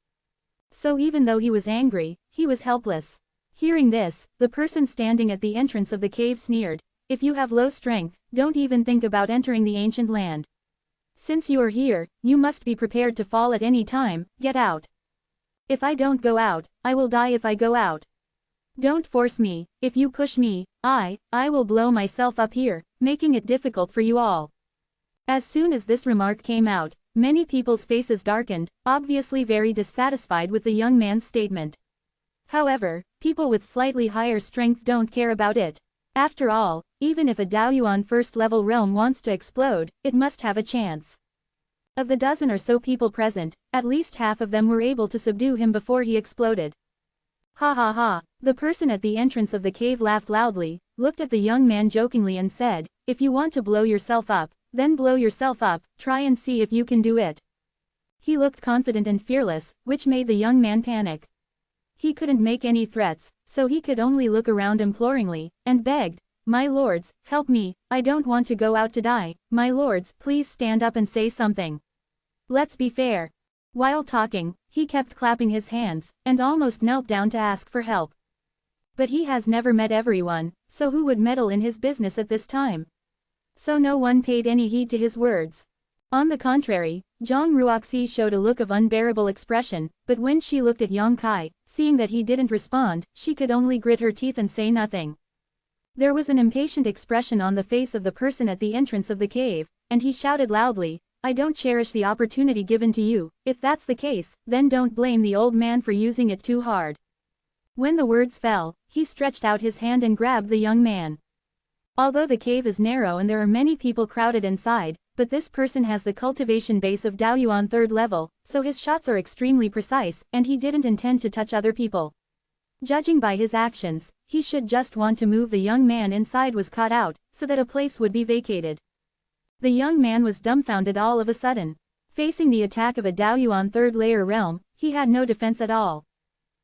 So even though he was angry, he was helpless. Hearing this, the person standing at the entrance of the cave sneered, "If you have low strength, don't even think about entering the ancient land. Since you are here, you must be prepared to fall at any time. Get out. If I don't go out, I will die if I go out. Don't force me. If you push me, I will blow myself up here, making it difficult for you all." As soon as this remark came out, many people's faces darkened, obviously very dissatisfied with the young man's statement. However, people with slightly higher strength don't care about it. After all, even if a Daoyuan first-level realm wants to explode, it must have a chance. Of the dozen or so people present, at least half of them were able to subdue him before he exploded. Ha ha ha. The person at the entrance of the cave laughed loudly, looked at the young man jokingly and said, "If you want to blow yourself up, then blow yourself up, try and see if you can do it." He looked confident and fearless, which made the young man panic. He couldn't make any threats, so he could only look around imploringly, and begged, "My lords, help me, I don't want to go out to die, my lords, please stand up and say something. Let's be fair." While talking, he kept clapping his hands, and almost knelt down to ask for help. But he has never met everyone, so who would meddle in his business at this time? So no one paid any heed to his words. On the contrary, Zhang Ruoxi showed a look of unbearable expression, but when she looked at Yang Kai, seeing that he didn't respond, she could only grit her teeth and say nothing. There was an impatient expression on the face of the person at the entrance of the cave, and he shouted loudly, "I don't cherish the opportunity given to you. If that's the case, then don't blame the old man for using it too hard." When the words fell, he stretched out his hand and grabbed the young man. Although the cave is narrow and there are many people crowded inside, but this person has the cultivation base of Daoyuan 3rd level, so his shots are extremely precise, and he didn't intend to touch other people. Judging by his actions, he should just want to move the young man inside was caught out, so that a place would be vacated. The young man was dumbfounded all of a sudden. Facing the attack of a Daoyuan 3rd layer realm, he had no defense at all.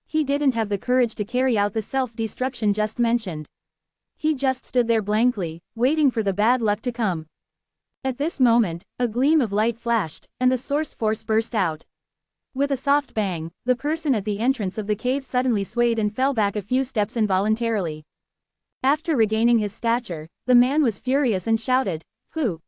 He didn't have the courage to carry out the self-destruction just mentioned. He just stood there blankly, waiting for the bad luck to come. At this moment, a gleam of light flashed, and the source force burst out. With a soft bang, the person at the entrance of the cave suddenly swayed and fell back a few steps involuntarily. After regaining his stature, the man was furious and shouted, Who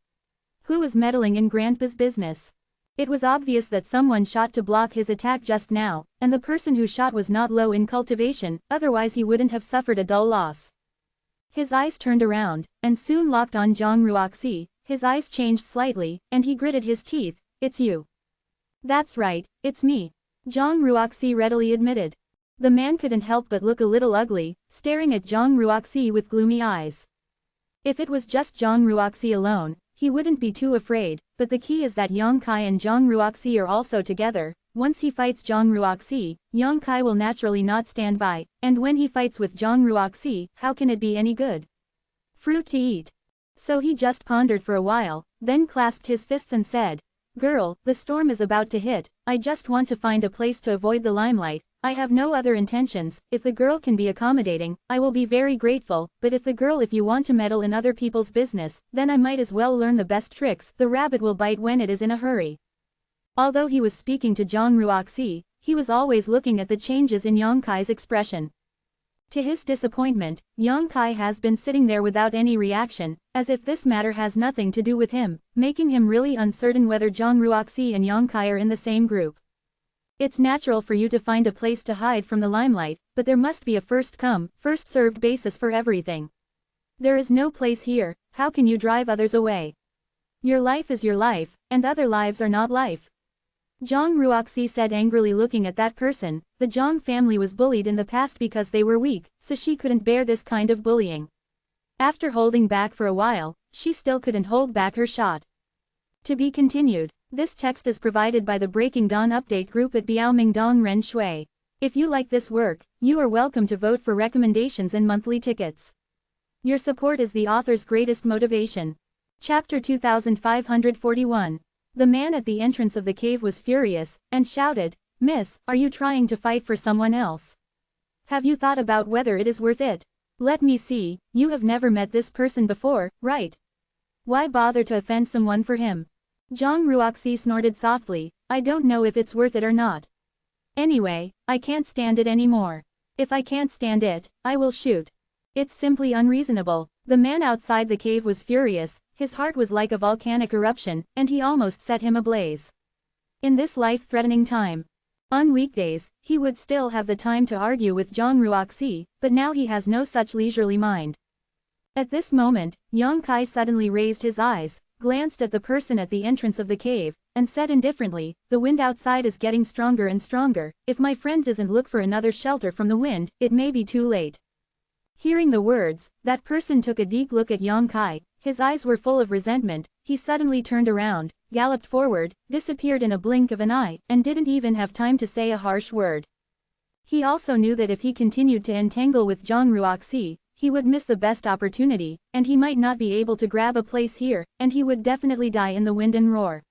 is meddling in Grandpa's business?" It was obvious that someone shot to block his attack just now, and the person who shot was not low in cultivation, otherwise he wouldn't have suffered a dull loss. His eyes turned around, and soon locked on Zhang Ruoxi. His eyes changed slightly, and he gritted his teeth. "It's you." "That's right, it's me," Zhang Ruoxi readily admitted. The man couldn't help but look a little ugly, staring at Zhang Ruoxi with gloomy eyes. If it was just Zhang Ruoxi alone, he wouldn't be too afraid, but the key is that Yang Kai and Zhang Ruoxi are also together. Once he fights Zhang Ruoxi, Yang Kai will naturally not stand by, and when he fights with Zhang Ruoxi, how can it be any good? Fruit to eat. So he just pondered for a while, then clasped his fists and said, "Girl, the storm is about to hit. I just want to find a place to avoid the limelight. I have no other intentions. If the girl can be accommodating, I will be very grateful, but if you want to meddle in other people's business, then I might as well learn the best tricks. The rabbit will bite when it is in a hurry." Although he was speaking to Zhang Ruoxi, he was always looking at the changes in Yang Kai's expression. To his disappointment, Yang Kai has been sitting there without any reaction, as if this matter has nothing to do with him, making him really uncertain whether Zhang Ruoxi and Yang Kai are in the same group. It's natural for you to find a place to hide from the limelight, but there must be a first-come, first-served basis for everything. There is no place here. How can you drive others away? Your life is your life, and other lives are not life. Zhang Ruoxi said angrily, looking at that person. The Zhang family was bullied in the past because they were weak, so she couldn't bear this kind of bullying. After holding back for a while, she still couldn't hold back her shot. To be continued. This text is provided by the Breaking Dawn Update group at Biaoming Dong Ren Shui. If you like this work, you are welcome to vote for recommendations and monthly tickets. Your support is the author's greatest motivation. Chapter 2541. The man at the entrance of the cave was furious, and shouted, "Miss, are you trying to fight for someone else? Have you thought about whether it is worth it? Let me see, you have never met this person before, right? Why bother to offend someone for him?" Zhang Ruoxi snorted softly, "I don't know if it's worth it or not. Anyway, I can't stand it anymore. If I can't stand it, I will shoot. It's simply unreasonable." The man outside the cave was furious, his heart was like a volcanic eruption, and he almost set him ablaze. In this life-threatening time. On weekdays, he would still have the time to argue with Zhang Ruoxi, but now he has no such leisurely mind. At this moment, Yang Kai suddenly raised his eyes, glanced at the person at the entrance of the cave, and said indifferently, "The wind outside is getting stronger and stronger. If my friend doesn't look for another shelter from the wind, it may be too late." Hearing the words, that person took a deep look at Yang Kai, his eyes were full of resentment, he suddenly turned around, galloped forward, disappeared in a blink of an eye, and didn't even have time to say a harsh word. He also knew that if he continued to entangle with Zhang Ruoxi, he would miss the best opportunity, and he might not be able to grab a place here, and he would definitely die in the wind and roar.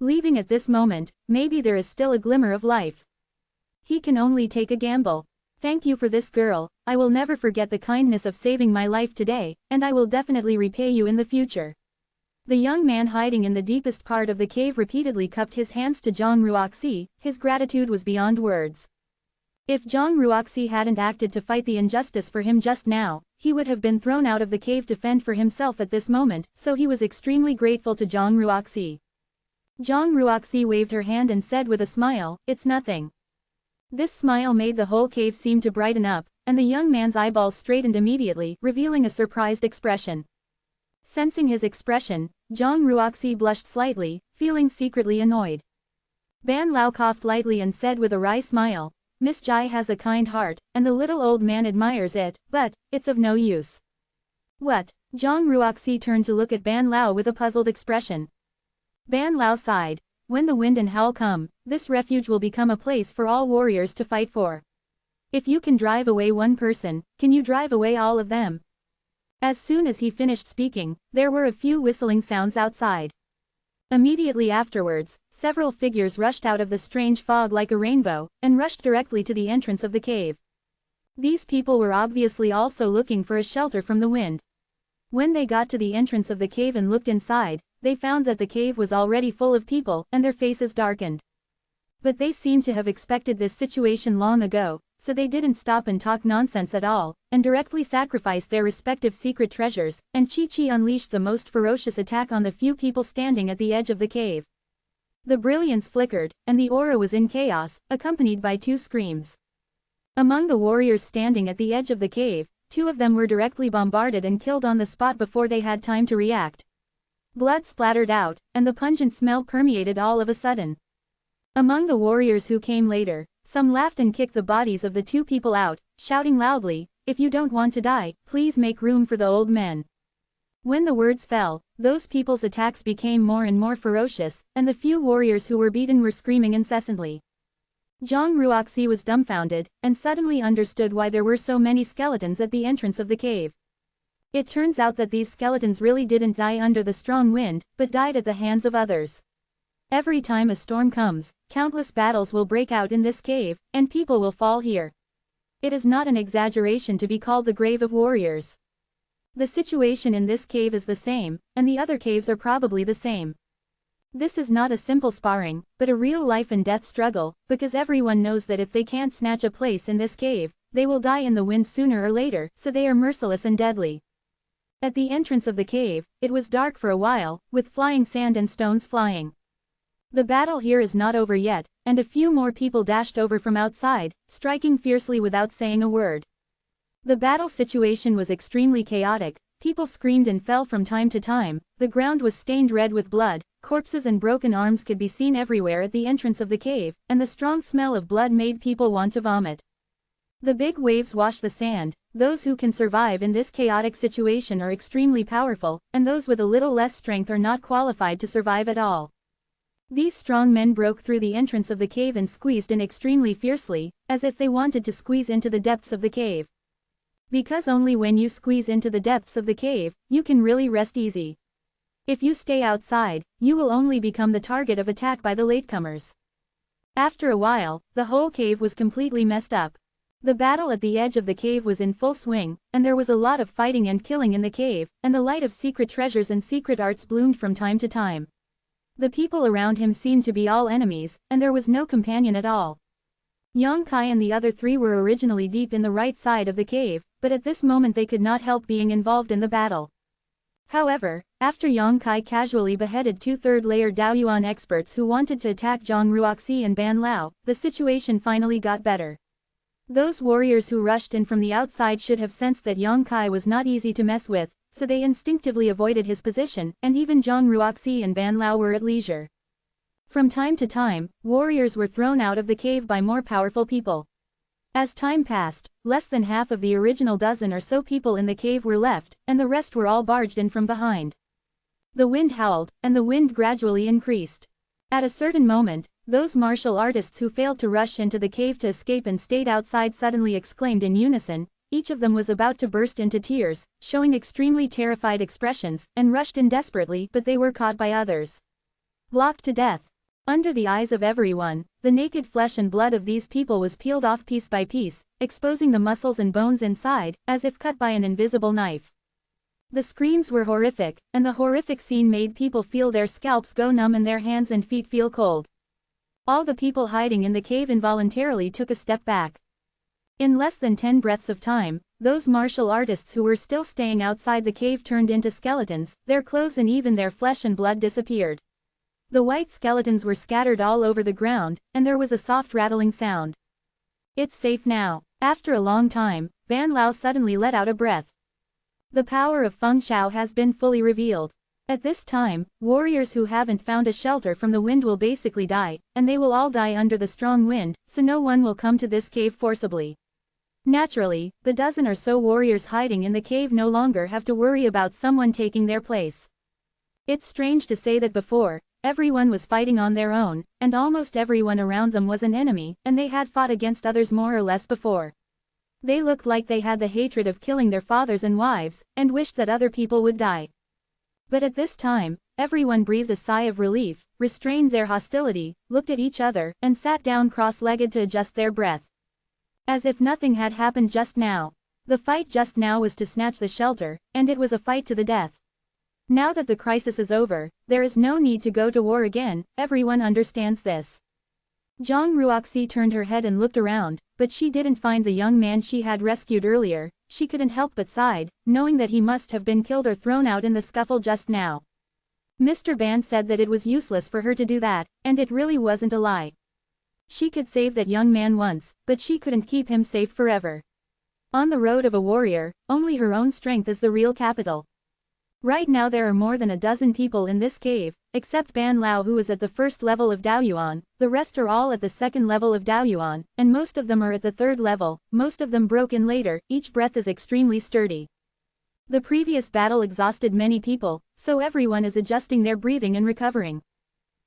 Leaving at this moment, maybe there is still a glimmer of life. He can only take a gamble. "Thank you for this, girl. I will never forget the kindness of saving my life today, and I will definitely repay you in the future." The young man hiding in the deepest part of the cave repeatedly cupped his hands to Zhang Ruoxi, his gratitude was beyond words. If Zhang Ruoxi hadn't acted to fight the injustice for him just now, he would have been thrown out of the cave to fend for himself at this moment, so he was extremely grateful to Zhang Ruoxi. Zhang Ruoxi waved her hand and said with a smile, "It's nothing." This smile made the whole cave seem to brighten up, and the young man's eyeballs straightened immediately, revealing a surprised expression. Sensing his expression, Zhang Ruoxi blushed slightly, feeling secretly annoyed. Ban Lao coughed lightly and said with a wry smile, "Miss Jai has a kind heart, and the little old man admires it, but it's of no use." "What?" Zhang Ruoxi turned to look at Ban Lao with a puzzled expression. Ban Lao sighed. "When the wind and howl come, this refuge will become a place for all warriors to fight for. If you can drive away one person, can you drive away all of them?" As soon as he finished speaking, there were a few whistling sounds outside. Immediately afterwards, several figures rushed out of the strange fog like a rainbow, and rushed directly to the entrance of the cave. These people were obviously also looking for a shelter from the wind. When they got to the entrance of the cave and looked inside, they found that the cave was already full of people, and their faces darkened. But they seemed to have expected this situation long ago, so they didn't stop and talk nonsense at all, and directly sacrificed their respective secret treasures, and Chi-Chi unleashed the most ferocious attack on the few people standing at the edge of the cave. The brilliance flickered, and the aura was in chaos, accompanied by two screams. Among the warriors standing at the edge of the cave, two of them were directly bombarded and killed on the spot before they had time to react. Blood splattered out, and the pungent smell permeated all of a sudden. Among the warriors who came later, some laughed and kicked the bodies of the two people out, shouting loudly, "If you don't want to die, please make room for the old men." When the words fell, those people's attacks became more and more ferocious, and the few warriors who were beaten were screaming incessantly. Zhang Ruoxi was dumbfounded, and suddenly understood why there were so many skeletons at the entrance of the cave. It turns out that these skeletons really didn't die under the strong wind, but died at the hands of others. Every time a storm comes, countless battles will break out in this cave, and people will fall here. It is not an exaggeration to be called the grave of warriors. The situation in this cave is the same, and the other caves are probably the same. This is not a simple sparring, but a real life and death struggle, because everyone knows that if they can't snatch a place in this cave, they will die in the wind sooner or later, so they are merciless and deadly. At the entrance of the cave, it was dark for a while, with flying sand and stones flying. The battle here is not over yet, and a few more people dashed over from outside, striking fiercely without saying a word. The battle situation was extremely chaotic, people screamed and fell from time to time, the ground was stained red with blood, corpses and broken arms could be seen everywhere at the entrance of the cave, and the strong smell of blood made people want to vomit. The big waves wash the sand. Those who can survive in this chaotic situation are extremely powerful, and those with a little less strength are not qualified to survive at all. These strong men broke through the entrance of the cave and squeezed in extremely fiercely, as if they wanted to squeeze into the depths of the cave. Because only when you squeeze into the depths of the cave, you can really rest easy. If you stay outside, you will only become the target of attack by the latecomers. After a while, the whole cave was completely messed up. The battle at the edge of the cave was in full swing, and there was a lot of fighting and killing in the cave, and the light of secret treasures and secret arts bloomed from time to time. The people around him seemed to be all enemies, and there was no companion at all. Yang Kai and the other three were originally deep in the right side of the cave, but at this moment they could not help being involved in the battle. However, after Yang Kai casually beheaded two third-layer Daoyuan experts who wanted to attack Zhang Ruoxi and Ban Lao, the situation finally got better. Those warriors who rushed in from the outside should have sensed that Yang Kai was not easy to mess with, so they instinctively avoided his position, and even Zhang Ruoxi and Ban Lao were at leisure. From time to time, warriors were thrown out of the cave by more powerful people. As time passed, less than half of the original dozen or so people in the cave were left, and the rest were all barged in from behind. The wind howled, and the wind gradually increased. At a certain moment, those martial artists who failed to rush into the cave to escape and stayed outside suddenly exclaimed in unison. Each of them was about to burst into tears, showing extremely terrified expressions, and rushed in desperately, but they were caught by others. Blocked to death. Under the eyes of everyone, the naked flesh and blood of these people was peeled off piece by piece, exposing the muscles and bones inside, as if cut by an invisible knife. The screams were horrific, and the horrific scene made people feel their scalps go numb and their hands and feet feel cold. All the people hiding in the cave involuntarily took a step back. In less than 10 breaths of time, those martial artists who were still staying outside the cave turned into skeletons, their clothes and even their flesh and blood disappeared. The white skeletons were scattered all over the ground, and there was a soft rattling sound. It's safe now. After a long time, Ban Lao suddenly let out a breath. The power of Feng Shao has been fully revealed. At this time, warriors who haven't found a shelter from the wind will basically die, and they will all die under the strong wind, so no one will come to this cave forcibly. Naturally, the dozen or so warriors hiding in the cave no longer have to worry about someone taking their place. It's strange to say that before, everyone was fighting on their own, and almost everyone around them was an enemy, and they had fought against others more or less before. They looked like they had the hatred of killing their fathers and wives, and wished that other people would die. But at this time, everyone breathed a sigh of relief, restrained their hostility, looked at each other, and sat down cross-legged to adjust their breath. As if nothing had happened just now. The fight just now was to snatch the shelter, and it was a fight to the death. Now that the crisis is over, there is no need to go to war again, everyone understands this. Zhang Ruoxi turned her head and looked around, but she didn't find the young man she had rescued earlier. She couldn't help but sighed, knowing that he must have been killed or thrown out in the scuffle just now. Mr. Ban said that it was useless for her to do that, and it really wasn't a lie. She could save that young man once, but she couldn't keep him safe forever. On the road of a warrior, only her own strength is the real capital. Right now there are more than a dozen people in this cave, except Ban Lao who is at the first level of Daoyuan, the rest are all at the second level of Daoyuan, and most of them are at the third level, most of them broke in later, each breath is extremely sturdy. The previous battle exhausted many people, so everyone is adjusting their breathing and recovering.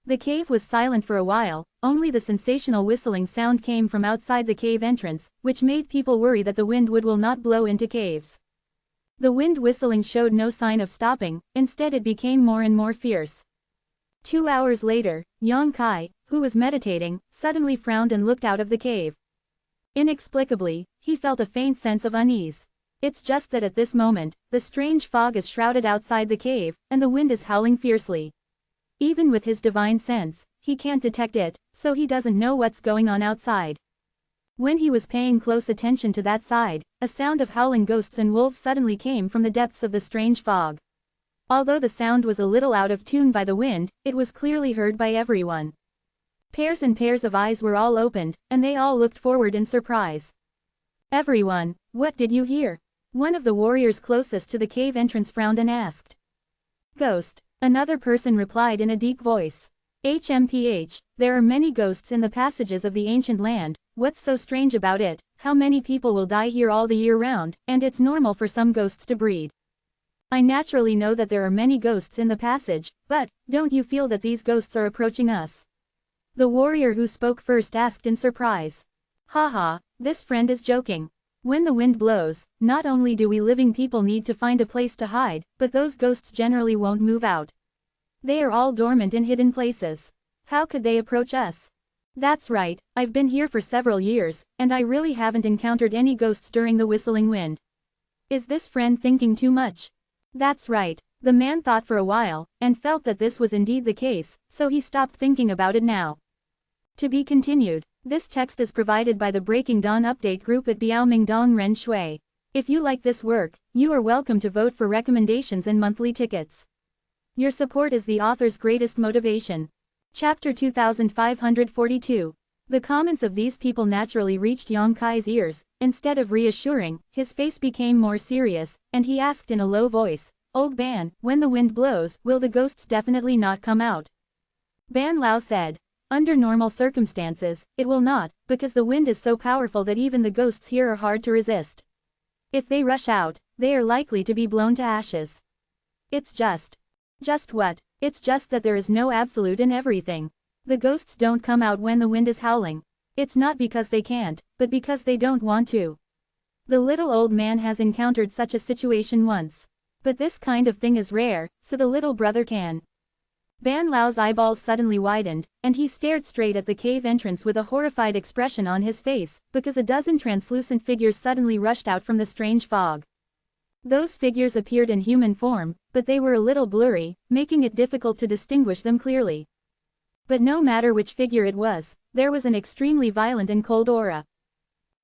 The cave was silent for a while, only the sensational whistling sound came from outside the cave entrance, which made people worry that the wind will not blow into caves. The wind whistling showed no sign of stopping, instead it became more and more fierce. 2 hours later, Yang Kai, who was meditating, suddenly frowned and looked out of the cave. Inexplicably, he felt a faint sense of unease. It's just that at this moment, the strange fog is shrouded outside the cave, and the wind is howling fiercely. Even with his divine sense, he can't detect it, so he doesn't know what's going on outside. When he was paying close attention to that side, a sound of howling ghosts and wolves suddenly came from the depths of the strange fog. Although the sound was a little out of tune by the wind, it was clearly heard by everyone. Pairs and pairs of eyes were all opened, and they all looked forward in surprise. Everyone, what did you hear? One of the warriors closest to the cave entrance frowned and asked. Ghost. Another person replied in a deep voice. HMPH, there are many ghosts in the passages of the ancient land, what's so strange about it? How many people will die here all the year round, and it's normal for some ghosts to breed. I naturally know that there are many ghosts in the passage, but, don't you feel that these ghosts are approaching us? The warrior who spoke first asked in surprise. Haha, this friend is joking. When the wind blows, not only do we living people need to find a place to hide, but those ghosts generally won't move out. They are all dormant in hidden places. How could they approach us? That's right, I've been here for several years, and I really haven't encountered any ghosts during the whistling wind. Is this friend thinking too much? That's right, the man thought for a while, and felt that this was indeed the case, so he stopped thinking about it now. To be continued. This text is provided by the Breaking Dawn Update group at Biaoming Dong Ren Shui. If you like this work, you are welcome to vote for recommendations and monthly tickets. Your support is the author's greatest motivation. Chapter 2542. The comments of these people naturally reached Yang Kai's ears. Instead of reassuring, his face became more serious, and he asked in a low voice, "Old Ban, when the wind blows, will the ghosts definitely not come out?" Ban Lao said, "Under normal circumstances, it will not, because the wind is so powerful that even the ghosts here are hard to resist. If they rush out, they are likely to be blown to ashes. It's just what? It's just that there is no absolute in everything. The ghosts don't come out when the wind is howling. It's not because they can't, but because they don't want to. The little old man has encountered such a situation once. But this kind of thing is rare, so the little brother can." Ban Lao's eyeballs suddenly widened, and he stared straight at the cave entrance with a horrified expression on his face, because a dozen translucent figures suddenly rushed out from the strange fog. Those figures appeared in human form, but they were a little blurry, making it difficult to distinguish them clearly. But no matter which figure it was, there was an extremely violent and cold aura.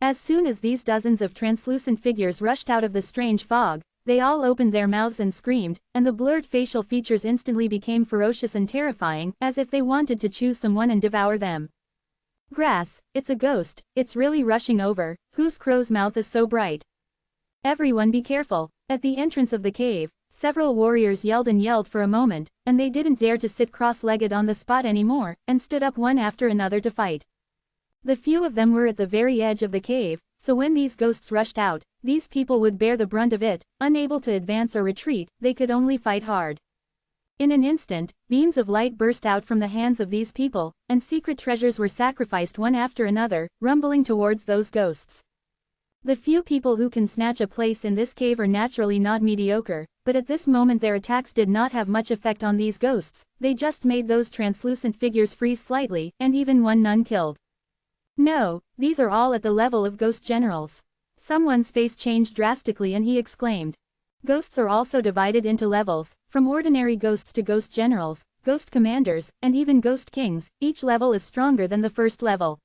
As soon as these dozens of translucent figures rushed out of the strange fog, they all opened their mouths and screamed, and the blurred facial features instantly became ferocious and terrifying, as if they wanted to choose someone and devour them. "Grass, it's a ghost, it's really rushing over, whose crow's mouth is so bright? Everyone be careful." At the entrance of the cave, several warriors yelled for a moment, and they didn't dare to sit cross-legged on the spot anymore, and stood up one after another to fight. The few of them were at the very edge of the cave, so when these ghosts rushed out, these people would bear the brunt of it. Unable to advance or retreat, they could only fight hard. In an instant, beams of light burst out from the hands of these people, and secret treasures were sacrificed one after another, rumbling towards those ghosts. The few people who can snatch a place in this cave are naturally not mediocre, but at this moment their attacks did not have much effect on these ghosts. They just made those translucent figures freeze slightly, and even one none killed. "No, these are all at the level of ghost generals." Someone's face changed drastically and he exclaimed. Ghosts are also divided into levels, from ordinary ghosts to ghost generals, ghost commanders, and even ghost kings. Each level is stronger than the first level.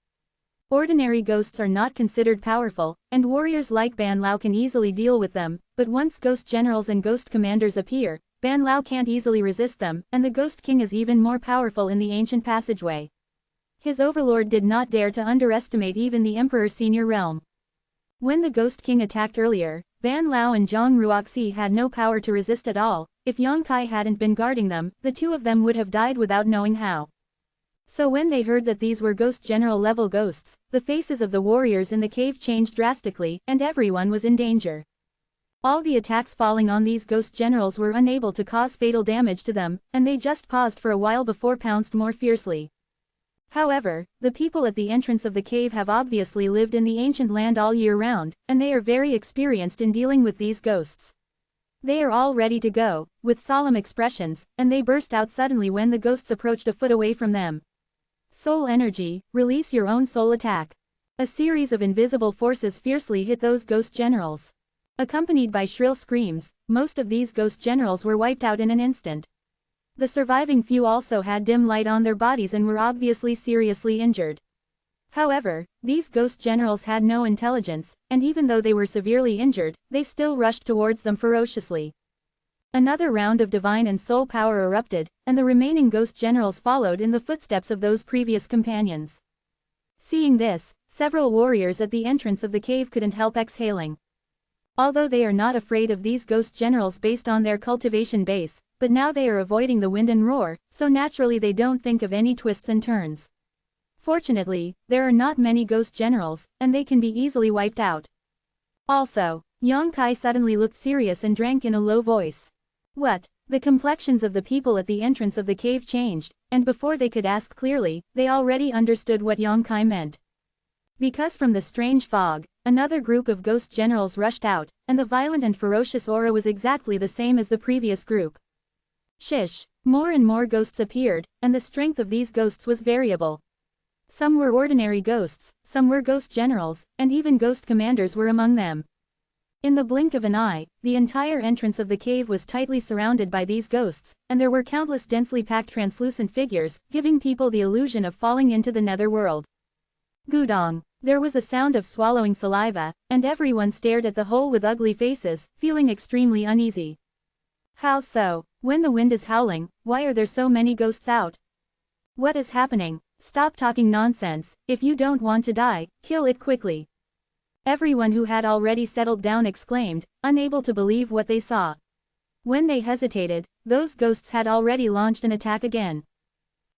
Ordinary ghosts are not considered powerful, and warriors like Ban Lao can easily deal with them, but once ghost generals and ghost commanders appear, Ban Lao can't easily resist them, and the Ghost King is even more powerful in the ancient passageway. His overlord did not dare to underestimate even the Emperor Senior Realm. When the Ghost King attacked earlier, Ban Lao and Zhang Ruoxi had no power to resist at all. If Yang Kai hadn't been guarding them, the two of them would have died without knowing how. So when they heard that these were Ghost General level ghosts, the faces of the warriors in the cave changed drastically, and everyone was in danger. All the attacks falling on these Ghost Generals were unable to cause fatal damage to them, and they just paused for a while before pounced more fiercely. However, the people at the entrance of the cave have obviously lived in the ancient land all year round, and they are very experienced in dealing with these ghosts. They are all ready to go, with solemn expressions, and they burst out suddenly when the ghosts approached a foot away from them. Soul energy, release your own soul attack. A series of invisible forces fiercely hit those ghost generals. Accompanied by shrill screams, most of these ghost generals were wiped out in an instant. The surviving few also had dim light on their bodies and were obviously seriously injured. However, these ghost generals had no intelligence, and even though they were severely injured, they still rushed towards them ferociously. Another round of divine and soul power erupted, and the remaining ghost generals followed in the footsteps of those previous companions. Seeing this, several warriors at the entrance of the cave couldn't help exhaling. Although they are not afraid of these ghost generals based on their cultivation base, but now they are avoiding the wind and roar, so naturally they don't think of any twists and turns. Fortunately, there are not many ghost generals, and they can be easily wiped out. Also, Yang Kai suddenly looked serious and drank in a low voice. What? The complexions of the people at the entrance of the cave changed, and before they could ask clearly, they already understood what Yang Kai meant. Because from the strange fog, another group of ghost generals rushed out, and the violent and ferocious aura was exactly the same as the previous group. Shish! More and more ghosts appeared, and the strength of these ghosts was variable. Some were ordinary ghosts, some were ghost generals, and even ghost commanders were among them. In the blink of an eye, the entire entrance of the cave was tightly surrounded by these ghosts, and there were countless densely packed translucent figures, giving people the illusion of falling into the nether world. Gudong! There was a sound of swallowing saliva, and everyone stared at the hole with ugly faces, feeling extremely uneasy. How so? When the wind is howling, why are there so many ghosts out? What is happening? Stop talking nonsense. If you don't want to die, kill it quickly. Everyone who had already settled down exclaimed, unable to believe what they saw. When they hesitated, those ghosts had already launched an attack again.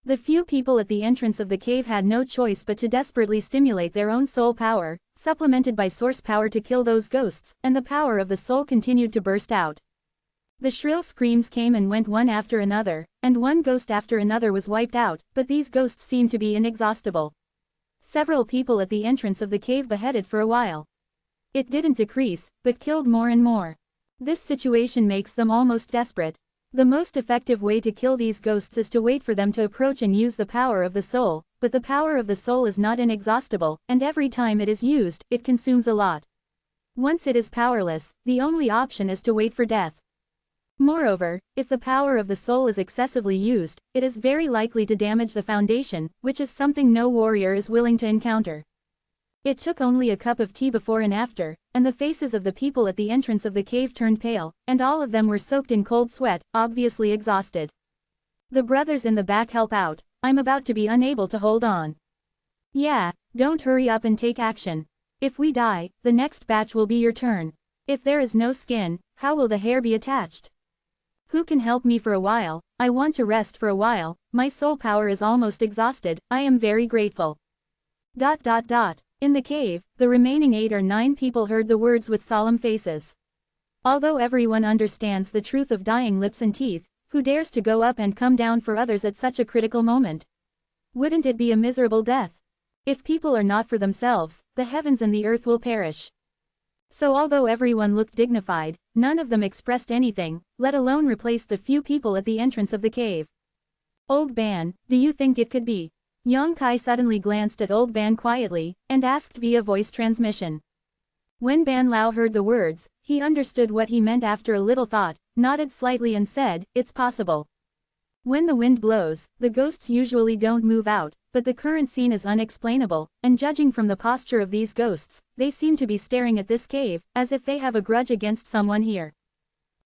The few people at the entrance of the cave had no choice but to desperately stimulate their own soul power, supplemented by source power to kill those ghosts, and the power of the soul continued to burst out. The shrill screams came and went one after another, and one ghost after another was wiped out, but these ghosts seemed to be inexhaustible. Several people at the entrance of the cave beheaded for a while. It didn't decrease, but killed more and more. This situation makes them almost desperate. The most effective way to kill these ghosts is to wait for them to approach and use the power of the soul, but the power of the soul is not inexhaustible, and every time it is used, it consumes a lot. Once it is powerless, the only option is to wait for death. Moreover, if the power of the soul is excessively used, it is very likely to damage the foundation, which is something no warrior is willing to encounter. It took only a cup of tea before and after, and the faces of the people at the entrance of the cave turned pale, and all of them were soaked in cold sweat, obviously exhausted. The brothers in the back help out. I'm about to be unable to hold on. Yeah, don't hurry up and take action. If we die, the next batch will be your turn. If there is no skin, how will the hair be attached? Who can help me for a while? I want to rest for a while, my soul power is almost exhausted, I am very grateful. ... In the cave, the remaining 8 or 9 people heard the words with solemn faces. Although everyone understands the truth of dying lips and teeth, who dares to go up and come down for others at such a critical moment? Wouldn't it be a miserable death? If people are not for themselves, the heavens and the earth will perish. So although everyone looked dignified, none of them expressed anything, let alone replace the few people at the entrance of the cave. Old Ban, do you think it could be? Yang Kai suddenly glanced at Old Ban quietly, and asked via voice transmission. When Ban Lao heard the words, he understood what he meant after a little thought, nodded slightly and said, it's possible. When the wind blows, the ghosts usually don't move out, but the current scene is unexplainable, and judging from the posture of these ghosts, they seem to be staring at this cave, as if they have a grudge against someone here.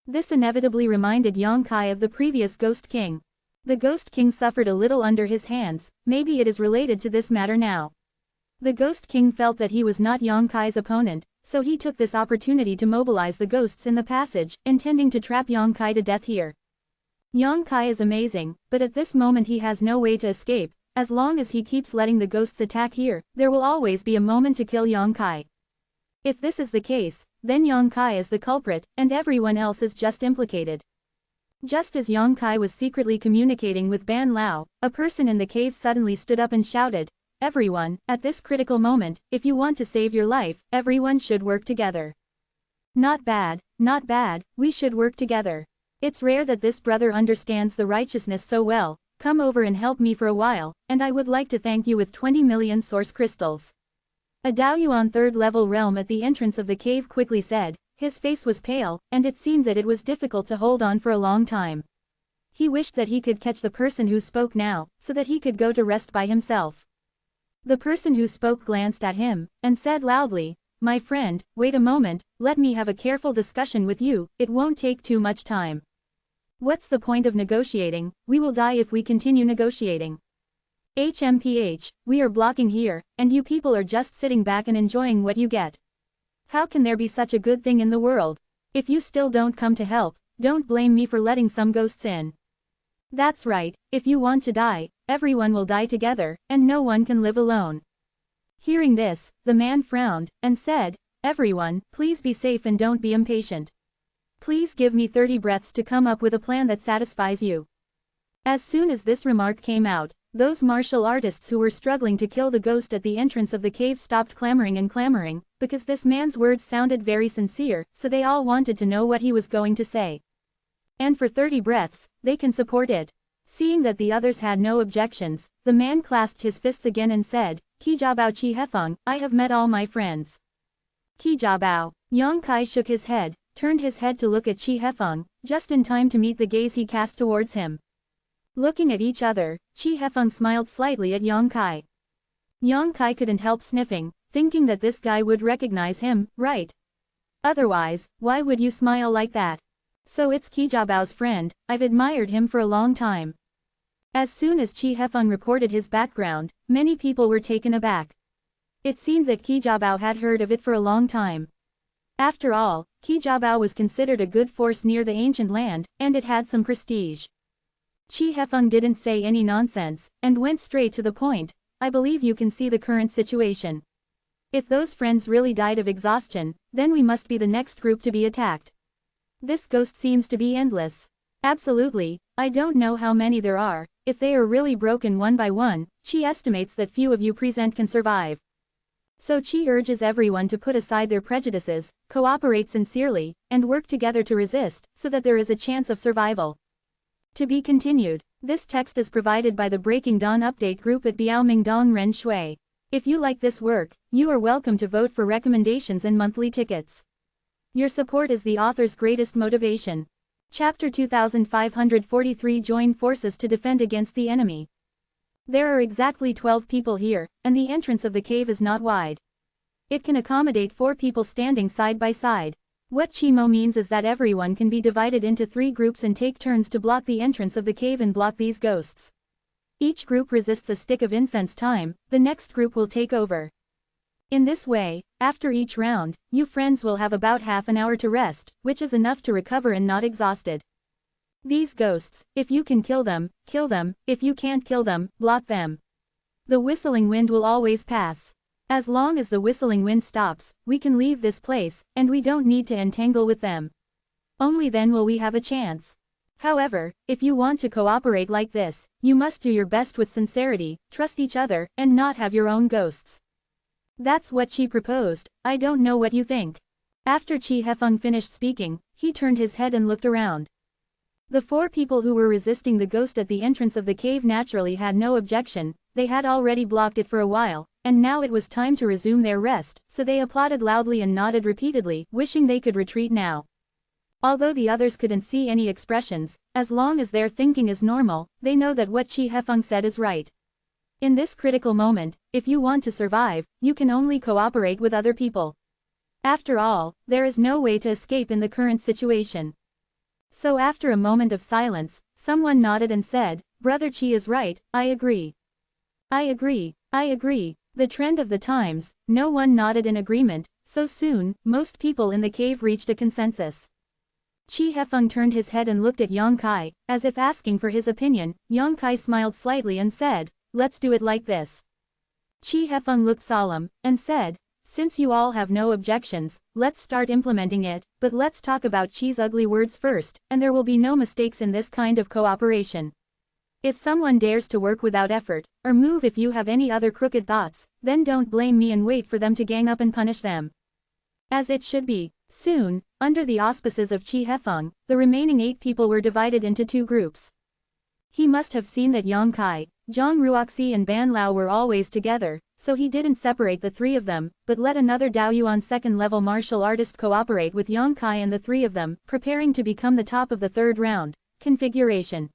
This inevitably reminded Yang Kai of the previous Ghost King. The Ghost King suffered a little under his hands, maybe it is related to this matter now. The Ghost King felt that he was not Yang Kai's opponent, so he took this opportunity to mobilize the ghosts in the passage, intending to trap Yang Kai to death here. Yang Kai is amazing, but at this moment he has no way to escape. As long as he keeps letting the ghosts attack here, there will always be a moment to kill Yang Kai. If this is the case, then Yang Kai is the culprit, and everyone else is just implicated. Just as Yang Kai was secretly communicating with Ban Lao, a person in the cave suddenly stood up and shouted, everyone, at this critical moment, if you want to save your life, everyone should work together. Not bad, we should work together. It's rare that this brother understands the righteousness so well. Come over and help me for a while, and I would like to thank you with 20 million source crystals. A Daoyuan 3rd level realm at the entrance of the cave quickly said. His face was pale, and it seemed that it was difficult to hold on for a long time. He wished that he could catch the person who spoke now, so that he could go to rest by himself. The person who spoke glanced at him, and said loudly, my friend, wait a moment, let me have a careful discussion with you, it won't take too much time. What's the point of negotiating? We will die if we continue negotiating. HMPH, we are blocking here, and you people are just sitting back and enjoying what you get. How can there be such a good thing in the world? If you still don't come to help, don't blame me for letting some ghosts in. That's right, if you want to die, everyone will die together, and no one can live alone. Hearing this, the man frowned, and said, Everyone, please be safe and don't be impatient. Please give me 30 breaths to come up with a plan that satisfies you. As soon as this remark came out, those martial artists who were struggling to kill the ghost at the entrance of the cave stopped clamoring, because this man's words sounded very sincere, so they all wanted to know what he was going to say. And for 30 breaths, they can support it. Seeing that the others had no objections, the man clasped his fists again and said, Kijabao Chi Hefeng, I have met all my friends. Kijabao. Yang Kai shook his head, turned his head to look at Chi Hefeng, just in time to meet the gaze he cast towards him. Looking at each other, Chi Hefeng smiled slightly at Yang Kai. Yang Kai couldn't help sniffing, thinking that this guy would recognize him, right? Otherwise, why would you smile like that? So it's Kijabao's friend, I've admired him for a long time. As soon as Chi Hefeng reported his background, many people were taken aback. It seemed that Kijabao had heard of it for a long time. After all, Kijabao was considered a good force near the ancient land, and it had some prestige. Chi Hefeng didn't say any nonsense, and went straight to the point. I believe you can see the current situation. If those friends really died of exhaustion, then we must be the next group to be attacked. This ghost seems to be endless. Absolutely, I don't know how many there are. If they are really broken one by one, Chi estimates that few of you present can survive. So Chi urges everyone to put aside their prejudices, cooperate sincerely, and work together to resist, so that there is a chance of survival. To be continued. This text is provided by the Breaking Dawn Update group at Biaoming Dong Ren Shui. If you like this work, you are welcome to vote for recommendations and monthly tickets. Your support is the author's greatest motivation. Chapter 2543 Join forces to defend against the enemy. There are exactly 12 people here, and the entrance of the cave is not wide. It can accommodate 4 people standing side by side. What Chimo means is that everyone can be divided into 3 groups and take turns to block the entrance of the cave and block these ghosts. Each group resists a stick of incense time, the next group will take over. In this way, after each round, you friends will have about half an hour to rest, which is enough to recover and not exhausted. These ghosts, if you can kill them, if you can't kill them, block them. The whistling wind will always pass. As long as the whistling wind stops, we can leave this place, and we don't need to entangle with them. Only then will we have a chance. However, if you want to cooperate like this, you must do your best with sincerity, trust each other, and not have your own ghosts. That's what Chi proposed. I don't know what you think. After Chi Hefeng finished speaking, he turned his head and looked around. The 4 people who were resisting the ghost at the entrance of the cave naturally had no objection, they had already blocked it for a while, and now it was time to resume their rest, so they applauded loudly and nodded repeatedly, wishing they could retreat now. Although the others couldn't see any expressions, as long as their thinking is normal, they know that what Chi Hefeng said is right. In this critical moment, if you want to survive, you can only cooperate with other people. After all, there is no way to escape in the current situation. So after a moment of silence, someone nodded and said, Brother Chi is right, I agree. I agree. The trend of the times, no one nodded in agreement, so soon, most people in the cave reached a consensus. Chi Hefeng turned his head and looked at Yang Kai, as if asking for his opinion. Yang Kai smiled slightly and said, let's do it like this. Chi Hefeng looked solemn, and said, since you all have no objections, let's start implementing it, but let's talk about Chi's ugly words first, and there will be no mistakes in this kind of cooperation. If someone dares to work without effort, or move if you have any other crooked thoughts, then don't blame me and wait for them to gang up and punish them. As it should be. Soon, under the auspices of Chi Hefeng, the remaining 8 people were divided into 2 groups. He must have seen that Yang Kai, Zhang Ruoxi and Ban Lao were always together, so he didn't separate the 3 of them, but let another Daoyuan 2nd level martial artist cooperate with Yang Kai and the 3 of them, preparing to become the top of the 3rd round. Configuration.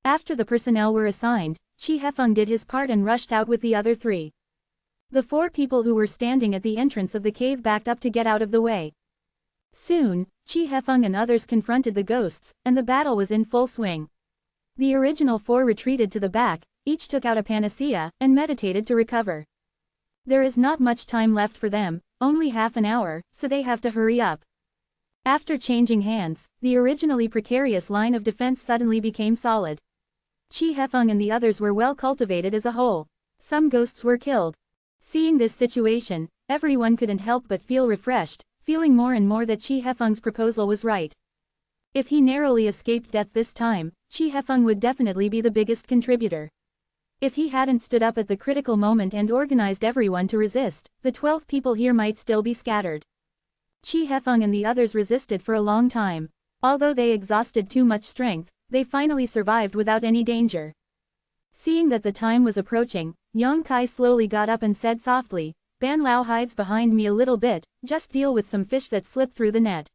After the personnel were assigned, Chi Hefeng did his part and rushed out with the other 3. The 4 people who were standing at the entrance of the cave backed up to get out of the way. Soon, Chi Hefeng and others confronted the ghosts, and the battle was in full swing. The original 4 retreated to the back, each took out a panacea, and meditated to recover. There is not much time left for them, only half an hour, so they have to hurry up. After changing hands, the originally precarious line of defense suddenly became solid. Chi Hefeng and the others were well cultivated as a whole. Some ghosts were killed. Seeing this situation, everyone couldn't help but feel refreshed, feeling more and more that Chi Hefeng's proposal was right. If he narrowly escaped death this time, Chi Hefeng would definitely be the biggest contributor. If he hadn't stood up at the critical moment and organized everyone to resist, the 12 people here might still be scattered. Chi Hefeng and the others resisted for a long time. Although they exhausted too much strength, they finally survived without any danger. Seeing that the time was approaching, Yang Kai slowly got up and said softly, "Ban Lao hides behind me a little bit, just deal with some fish that slipped through the net."